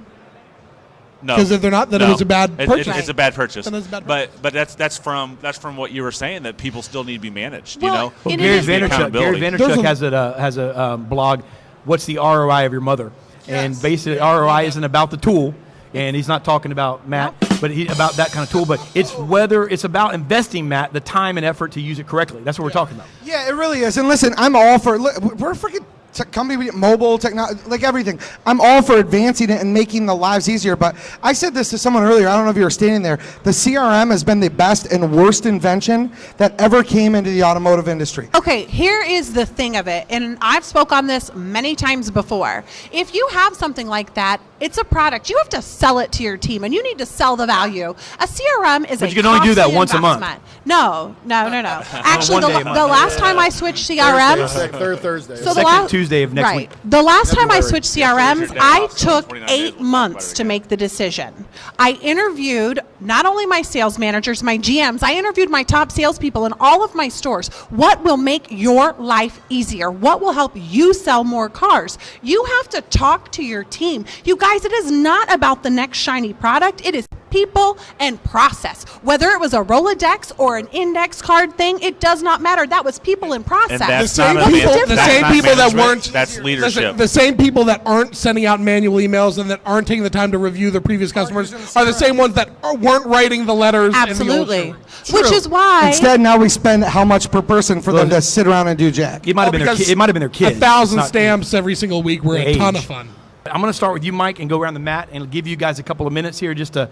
No, because if they're not, then it was a bad purchase. It's a bad purchase. Then it's a bad purchase. But that's from what you were saying, that people still need to be managed. Well, Gary Vaynerchuk has a blog. What's the ROI of your mother? Yes. And basically, ROI isn't about the tool, and he's not talking about Matt, but about that kind of tool. But it's about investing, Matt, the time and effort to use it correctly. That's what we're talking about. Yeah, it really is. And listen, I'm all for. We're freaking. Company, mobile technology, like everything. I'm all for advancing it and making the lives easier. But I said this to someone earlier. I don't know if you were standing there. The CRM has been the best and worst invention that ever came into the automotive industry. Okay, here is the thing of it, and I've spoke on this many times before. If you have something like that, it's a product. You have to sell it to your team, and you need to sell the value. A CRM is but you can only do that once a month. No. Actually, the last time I switched CRMs, third Thursday. So Second Tuesday of next week. The last time I switched CRMs, I took 8 months to make the decision. I interviewed not only my sales managers, my GMs, I interviewed my top salespeople in all of my stores. What will make your life easier? What will help you sell more cars? You have to talk to your team. You guys, it is not about the next shiny product. It is people and process. Whether it was a Rolodex or an index card thing, it does not matter. That was people and process. And that's the same people that weren't. That's leadership. Listen, the same people that aren't sending out manual emails and that aren't taking the time to review their previous customers are the same ones that weren't writing the letters. Absolutely. In the old showroom. Which is why. Instead, now we spend how much per person for them to sit around and do jack? It might have been their kid. It might have been their kids. 1,000 stamps every single week were a ton of fun. I'm going to start with you, Mike, and go around the mat and give you guys a couple of minutes here just to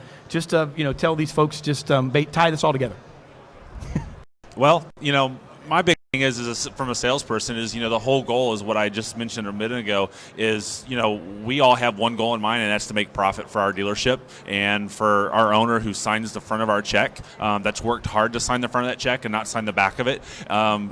tell these folks, tie this all together. Well, my big thing is from a salesperson is, the whole goal is what I just mentioned a minute ago is, we all have one goal in mind, and that's to make profit for our dealership and for our owner who signs the front of our check, that's worked hard to sign the front of that check and not sign the back of it,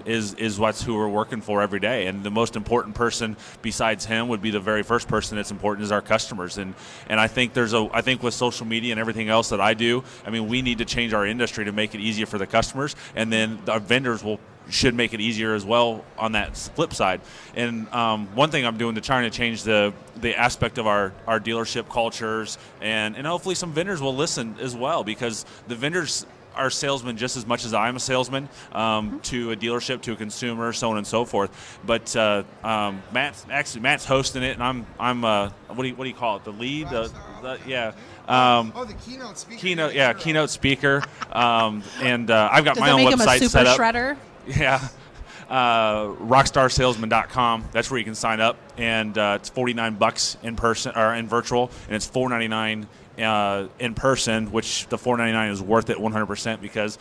is what's who we're working for every day. And the most important person besides him would be the very first person that's important is our customers. And I think I think with social media and everything else that I do, we need to change our industry to make it easier for the customers, and then our vendors should make it easier as well on that flip side. And one thing I'm doing to try to change the aspect of our dealership cultures, and hopefully some vendors will listen as well, because the vendors are salesmen just as much as I'm a salesman to a dealership, to a consumer, so on and so forth. But Matt's hosting it, and I'm what do you call it? The lead, the the keynote speaker. Keynote speaker. And I've got Does my own make him a website super set up. shredder? Yeah. rockstarsalesman.com. That's where you can sign up, and it's $49 in person or in virtual, and it's $4.99 in person, which the $4.99 is worth it 100%, because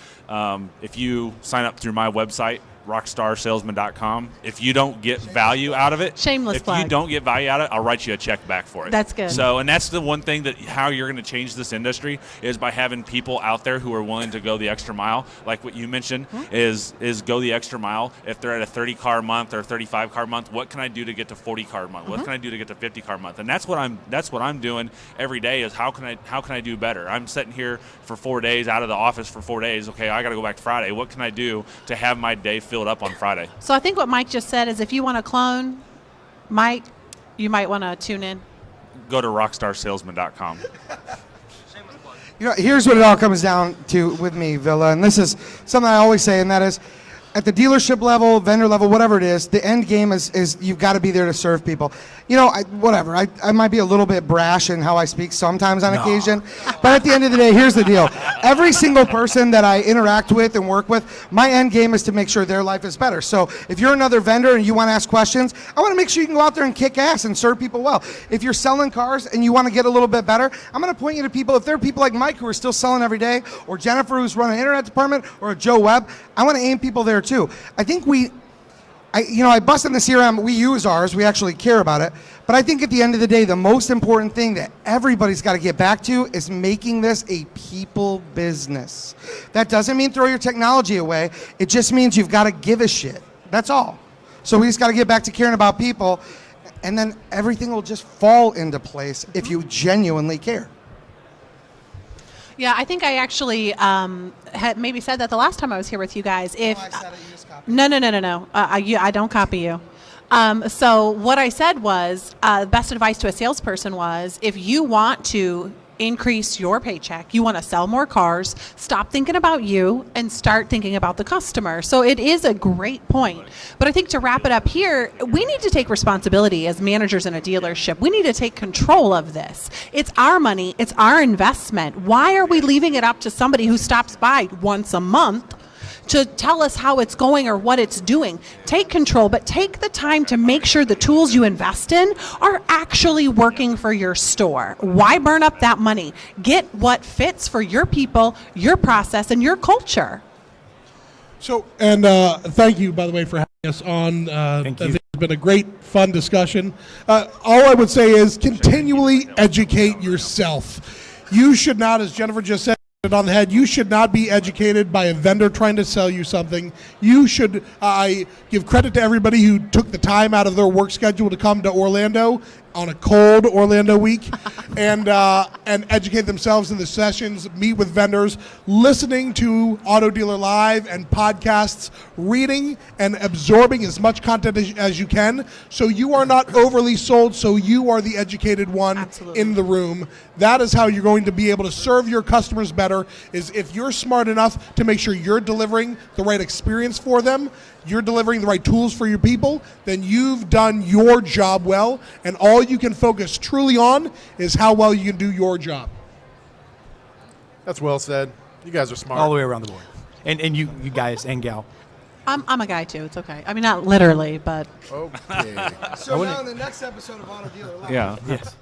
if you sign up through my website, rockstarsalesman.com, if you don't get value out of it, shameless plug. If you don't get value out of it, I'll write you a check back for it. That's good. So, and that's the one thing that how you're going to change this industry is by having people out there who are willing to go the extra mile, like what you mentioned, is go the extra mile. If they're at a 30 car month or 35 car month, what can I do to get to 40 car month? What can I do to get to 50 car month? And that's what I'm doing every day is how can I do better? I'm sitting here for 4 days out of the office for 4 days. Okay, I got to go back Friday. What can I do to have my day filled up on Friday? So I think what Mike just said is if you want to clone Mike, you might want to tune in. Go to rockstarsalesman.com. Here's what it all comes down to with me, Villa, and this is something I always say, and that is, at the dealership level, vendor level, whatever it is, the end game is you've got to be there to serve people. You know, I might be a little bit brash in how I speak sometimes on occasion, but at the end of the day, here's the deal. Every single person that I interact with and work with, my end game is to make sure their life is better. So if you're another vendor and you want to ask questions, I want to make sure you can go out there and kick ass and serve people well. If you're selling cars and you want to get a little bit better, I'm going to point you to people. If there are people like Mike who are still selling every day, or Jennifer who's running an internet department, or Joe Webb, I want to aim people there too. I think I busted the CRM. We use ours. We actually care about it. But I think at the end of the day, the most important thing that everybody's got to get back to is making this a people business. That doesn't mean throw your technology away. It just means you've got to give a shit. That's all. So we just got to get back to caring about people, and then everything will just fall into place if you genuinely care. Yeah, I think I actually had maybe said that the last time I was here with you guys. If I said it, you just copied. No. I don't copy you. So what I said was, best advice to a salesperson was, if you want to increase your paycheck, you want to sell more cars, stop thinking about you and start thinking about the customer. So it is a great point. But I think to wrap it up here, we need to take responsibility as managers in a dealership. We need to take control of this. It's our money. It's our investment. Why are we leaving it up to somebody who stops by once a month to tell us how it's going or what it's doing? Take control, but take the time to make sure the tools you invest in are actually working for your store. Why burn up that money? Get what fits for your people, your process, and your culture. So, and thank you, by the way, for having us on. Thank you. I think it's been a great, fun discussion. All I would say is continually educate yourself. You should not, as Jennifer just said, on the head, you should not be educated by a vendor trying to sell you something. You should, I give credit to everybody who took the time out of their work schedule to come to Orlando on a cold Orlando week and educate themselves in the sessions, meet with vendors, listening to Auto Dealer Live and podcasts, reading and absorbing as much content as you can, so you are not overly sold, so you are the educated one in the room. That is how you're going to be able to serve your customers better, is if you're smart enough to make sure you're delivering the right experience for them, you're delivering the right tools for your people, then you've done your job well, and all you can focus truly on is how well you can do your job. That's well said. You guys are smart. All the way around the board. And you guys and gal. I'm a guy too. It's okay. I mean, not literally, but. Okay. So now in the next episode of Auto Dealer Live. Yeah. Yes.